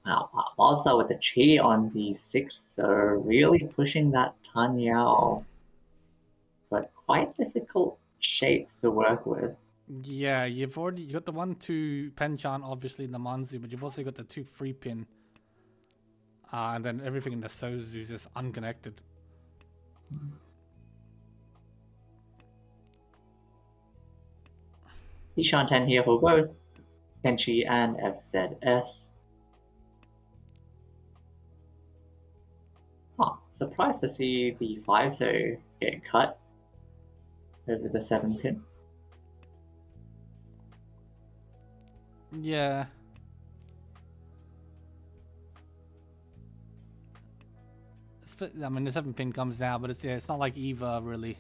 Wow, Wildstar with the Chi on the 6th, so really pushing that Tanyao, but quite difficult shapes to work with. Yeah, you got the 1-2 Penchan, obviously in the Manzu, but you've also got the 2 free pin, and then everything in the Sozu is just unconnected. Ishanten here for both Tenchi and FZS. Surprised to see the 5-so get cut over the 7 pin. Yeah. I mean, the 7 pin comes now, but it's not like either really.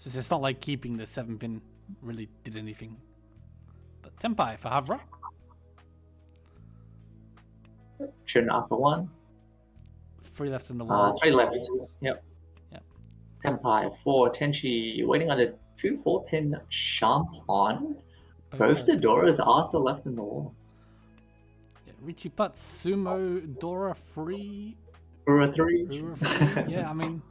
It's not like keeping the 7 pin really did anything. But Tempai for Havra. Shouldn't offer 1. 3 left in the wall. 3 left. Yep. Yep. Tempai 4. Tenchi waiting on a 2/4 pin Shampon. Both the doors are still left in the wall. Riichi Putt, Sumo, Dora free. Ura 3. Ura free. Yeah, I mean.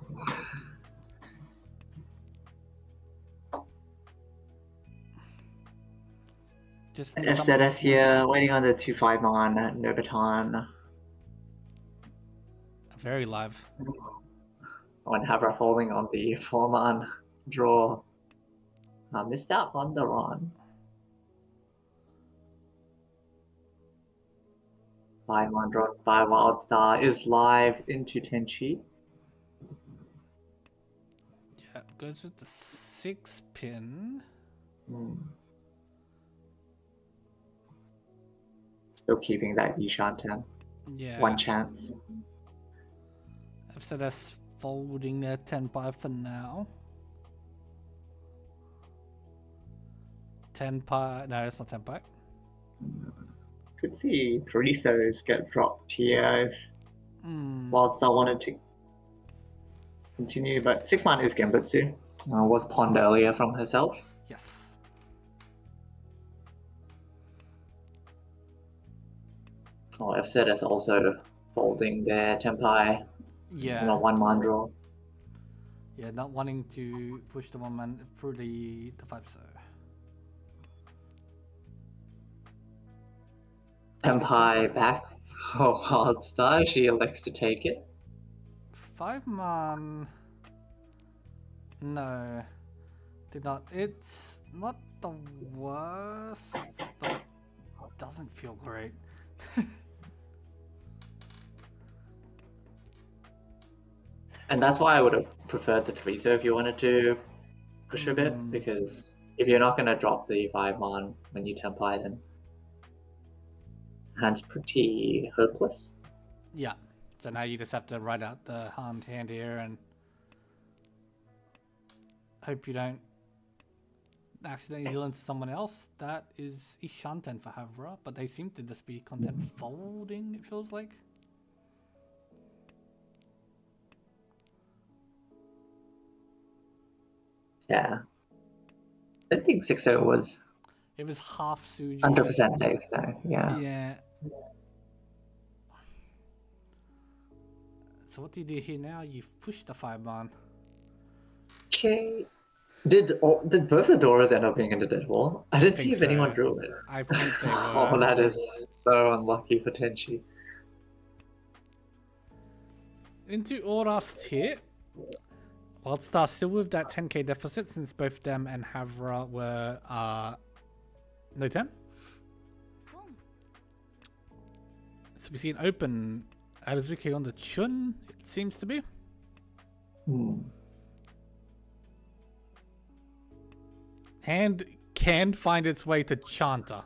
Just need some. FZS here, waiting on the 2-5 on Nobaton. Very live. On Havra falling on the 4-man draw. Missed out on the run. 5-man draw by Wildstar is live into Tenchi. Yeah, goes with the 6-pin. Still keeping that Yishanten. Yeah. One chance. FZS folding their 10-pi for now. 10-pi. No, it's not 10-pi. Could see 3 so's get dropped here if Wildstar wanted to continue, but 6-man is Genbutsu. Was pawned earlier from herself. Yes. Oh, FZS also folding their Tenpai Yeah. in a 1-man draw. Yeah, not wanting to push the 1-man through the 5-so. Tenpai back for Wildstar. She elects to take it. 5-man. No, did not. It's not the worst, but doesn't feel great. And that's why I would have preferred the 3-so if you wanted to push a bit, because if you're not going to drop the 5-man when you Tenpai, then hand's pretty hopeless. Yeah, so now you just have to write out the hand here and hope you don't accidentally deal into someone else. That is Ishanten for Havra, but they seem to just be content folding, it feels like. Yeah. I don't think 6-0 was It was half Suji. 100% safe though, yeah. Yeah. So what do you do here now? You've pushed the 5-man. Okay. Did both the doors end up being in the dead wall? I didn't see if anyone drew it. I think they were. Oh, that is so unlucky for Tenchi. Into Orast here. Wildstar still with that 10k deficit since both them and Havra were no 10. So we see an open Azuki on the Chun, it seems to be. And can find its way to Chanta.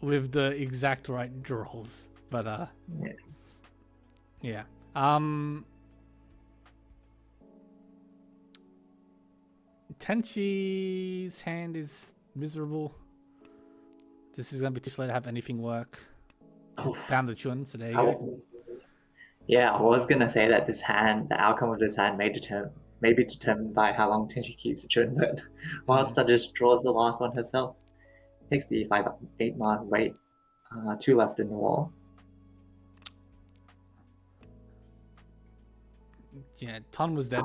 With the exact right draws. But yeah. Tenchi's hand is miserable. This is gonna be too slow to have anything work. Found the Chun, so there you go. Yeah, I was gonna say that this hand, the outcome of this hand may be determined by how long Tenchi keeps the Chun, but Wildstar just draws the last one herself. Takes the 8-man wait. 2 left in the wall. Yeah, Ton was dead.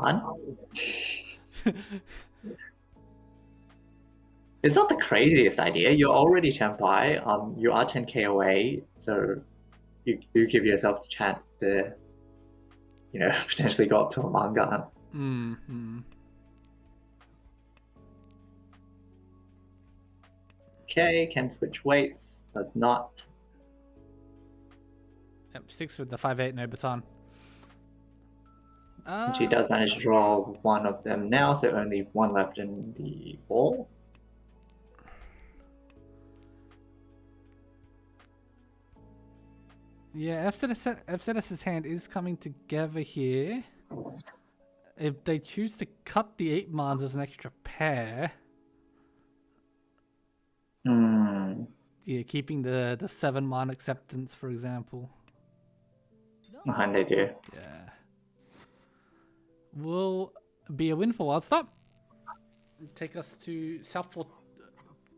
It's not the craziest idea. You're already Tenpai. You are 10k away, so you do give yourself the chance to, potentially go up to a manga. Okay, can switch weights. Does not. Yep, 6 with the 5-8, no baton. She does manage to draw one of them now, so only one left in the wall. Yeah, FZS's hand is coming together here. If they choose to cut the 8-mans as an extra pair. Yeah, keeping the 7-man acceptance, for example. And they do. Yeah. Will be a win for Wildstar. take us to Southport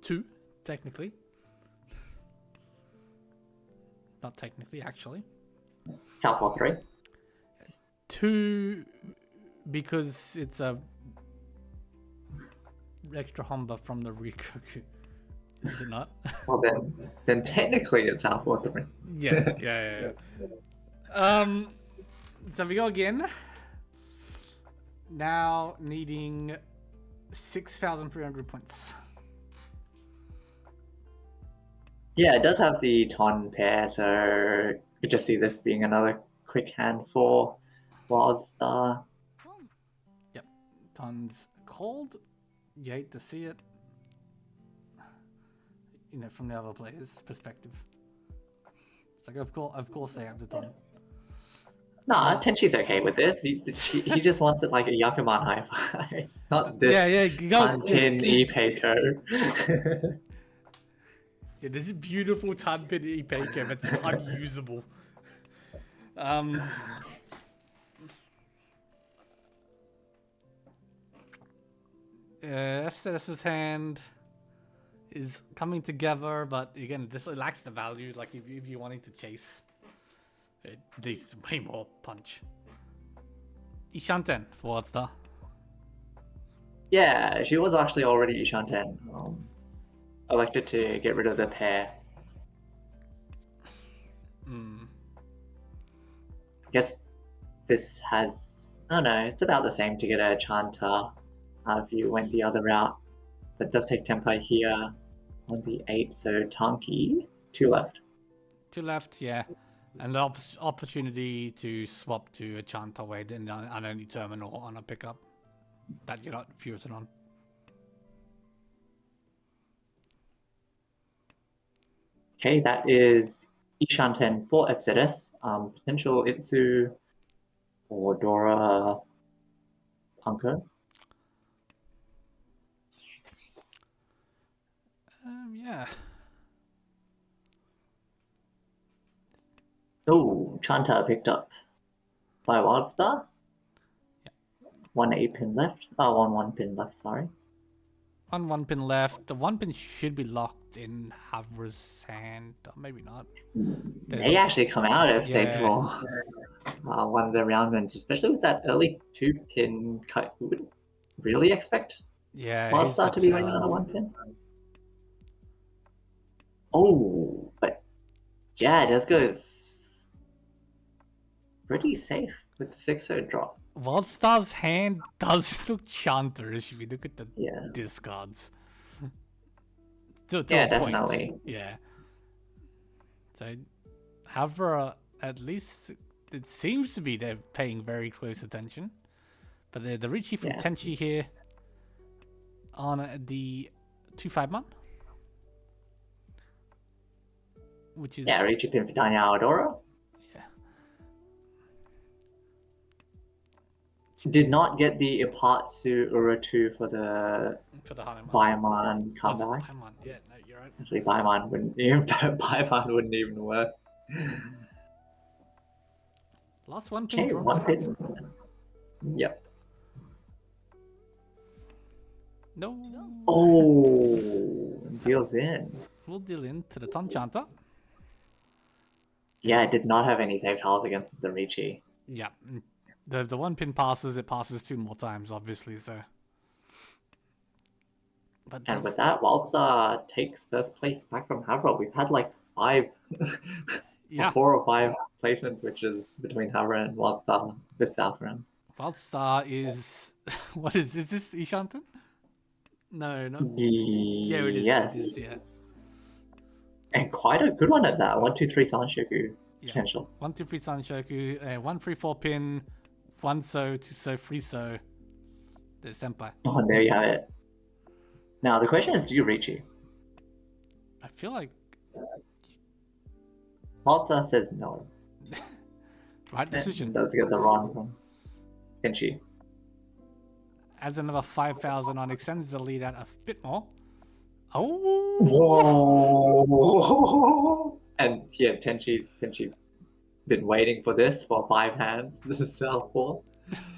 2, technically. Not technically, actually. Southpaw 3. 2, because it's a extra humber from the Rikoku. Is it not? Well, then technically it's Southpaw 3. Yeah. So we go again. Now needing 6,300 points. Yeah, it does have the Ton pair, so you could just see this being another quick hand for Wildstar. Yep. Ton's cold. You hate to see it. You know, from the other player's perspective. It's like, of course they have the Ton. Nah, Tenchi's okay with this. He just wants it like a Yakuman Hi-Fi, not this Tanpin Ipeiko. Yeah, this is beautiful Tanpin Ipeiko that's unusable. FCS's hand is coming together, but again, this lacks the value. Like if you're wanting to chase, it needs way more punch. Ishanten for Wildstar. Yeah, she was actually already Ishanten. Elected to get rid of the pair. I guess this has, I don't know, it's about the same to get a Chanta if you went the other route. But it does take tempo here on the 8, so Tanki, 2 left. 2 left, yeah. And the opportunity to swap to a Chanta Wade in on any terminal on a pickup that you're not fusing on. Okay, that is Ishanten for Exodus. Potential Itsu or Dora Punko. Yeah. Oh, Chanta picked up by Wildstar. Yeah. 1 8-pin left. Oh, 1 1-pin left, sorry. 1 pin left. The 1 pin should be locked in Havra's hand. Or maybe not. They actually come out if they draw one of the round wins, especially with that early 2-pin cut. You wouldn't really expect Wildstar to be running on a 1-pin. Oh, but yeah, Desgo's pretty safe with the 6-0 drop. Wildstar's hand does look chanterish if you look at the discards. To a definitely. Point. Yeah. So, Havra, at least it seems to be they're paying very close attention. But the Riichi from Tenchi here on the 2-5 mon. Which is... Yeah, Riichi pin for Danya Aodora. Did not get the Ipatsu Uratu for the Baiman comeback. Yeah, no, you're right. Actually, Baiman wouldn't even work. Last 1 pin. Okay, 1 pin. Yep. No. Oh, deals in. We'll deal in to the Tanchanta. Yeah, it did not have any save tiles against the Riichi. Yeah. The 1 pin passes, it passes 2 more times, obviously, so. But and with that, Wildstar takes first place back from Havra. We've had like 5, 4 or 5 placements, which is between Havra and Wildstar this South round. Wildstar is, what is this Ishanten? No. Yeah, it is. Yes. It is, And quite a good one at that. 1 2 3 Sanshoku potential. 1 2 3 Sanshoku, 1 3 4 pin, 1 so, 2 so, 3 so. There's Senpai. Oh, there you have it. Now the question is, do you Riichi? I feel like Malta says no. Right decision. Does get the wrong one. Tenchi. Adds another 5,000 on, extends the lead out a bit more. Oh! Whoa! And yeah, Tenchi been waiting for this for 5 hands. This is Southpaw.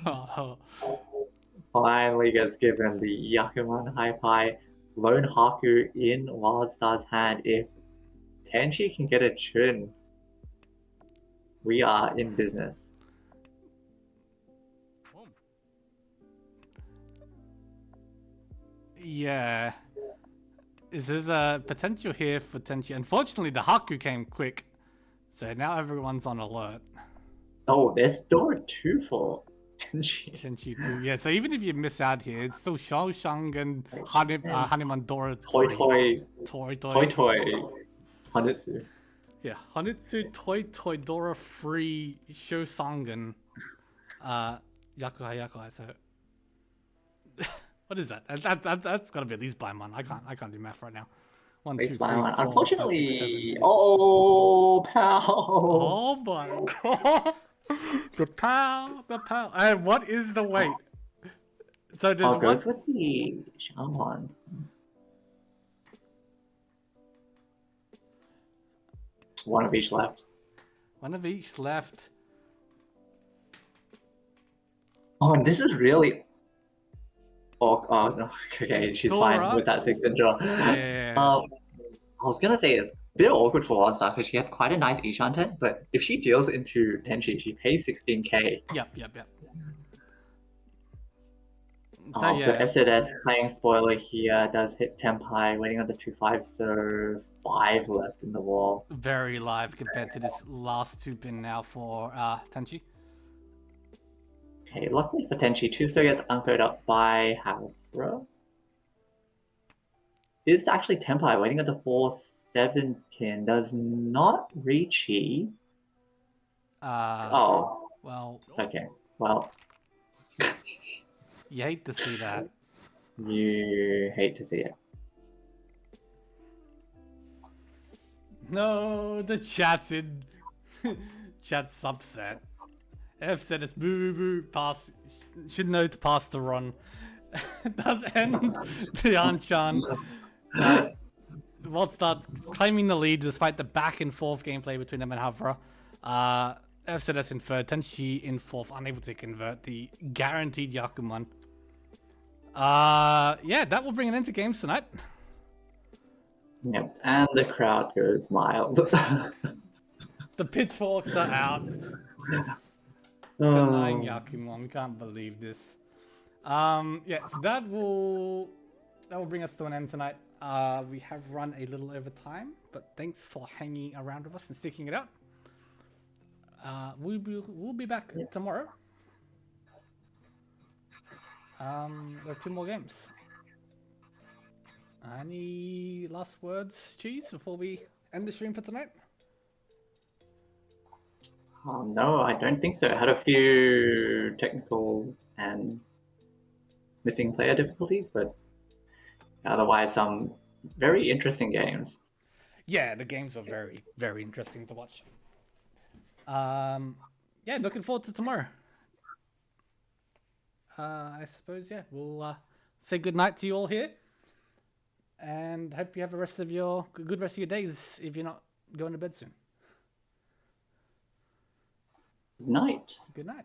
Oh. finally gets given the Yakuman High Lone Haku in Wildstar's hand. If Tenchi can get a Chun, we are in business. Yeah. Is there's a potential here for Tenchi? Unfortunately, the Haku came quick, so now everyone's on alert. Oh, there's door 2 for Tenchi. Tenchi 2. Yeah, so even if you miss out here, it's still Shao Shang and Hanuman Dora Toy 3. Toy Hanitsu. Yeah, Hanitsu Toy Dora 3 Shosangan Yakuha. So what is that? That's gotta be at least by one. I can't do math right now. 1, 2, 3, 4, 5, 6, 7, Unfortunately, 8. oh, pal. Oh my god. The pow. And what is the weight? So there's Oh, goes with the shaman. One of each left. One of each left. Oh, and this is really. Oh no. Okay, she's fine with that 6 draw. Yeah. I was gonna say it's a bit awkward for Wansa because she had quite a nice Ishanten, but if she deals into Tenchi, she pays 16k. Yep. So, The yeah. SDS playing spoiler here does hit temp high, waiting on the 2-5, so 5 left in the wall. Very live compared to this last 2 pin now for Tenchi. Okay, luckily for Tenchi, 2 so gets anchored up by Havra. This is actually temp high, waiting at the 4-7 pin. Does not Riichi. Oh. Well. Okay. Well. You hate to see that. You hate to see it. No, the chat's in. Chat's upset. F said it's boo. Pass. Should know to pass the run. Does end the Hanchan. Wildstar claiming the lead despite the back and forth gameplay between them and Havra. FZS in third, Tenchi in fourth, unable to convert the guaranteed Yakuman. Yeah, that will bring an end to games tonight. Yep, and the crowd goes mild. The pitchforks are out. Oh. Denying Yakuman, can't believe this. Yeah, so that will bring us to an end tonight. We have run a little over time, but thanks for hanging around with us and sticking it out. We'll be back tomorrow. There are 2 more games. Any last words, Cheese, before we end the stream for tonight? No, I don't think so. I had a few technical and missing player difficulties, but otherwise some very interesting games. Yeah, the games are very, very interesting to watch. Yeah, looking forward to tomorrow. I suppose, yeah, we'll say goodnight to you all here. And hope you have a good rest of your days if you're not going to bed soon. Good night. Good night.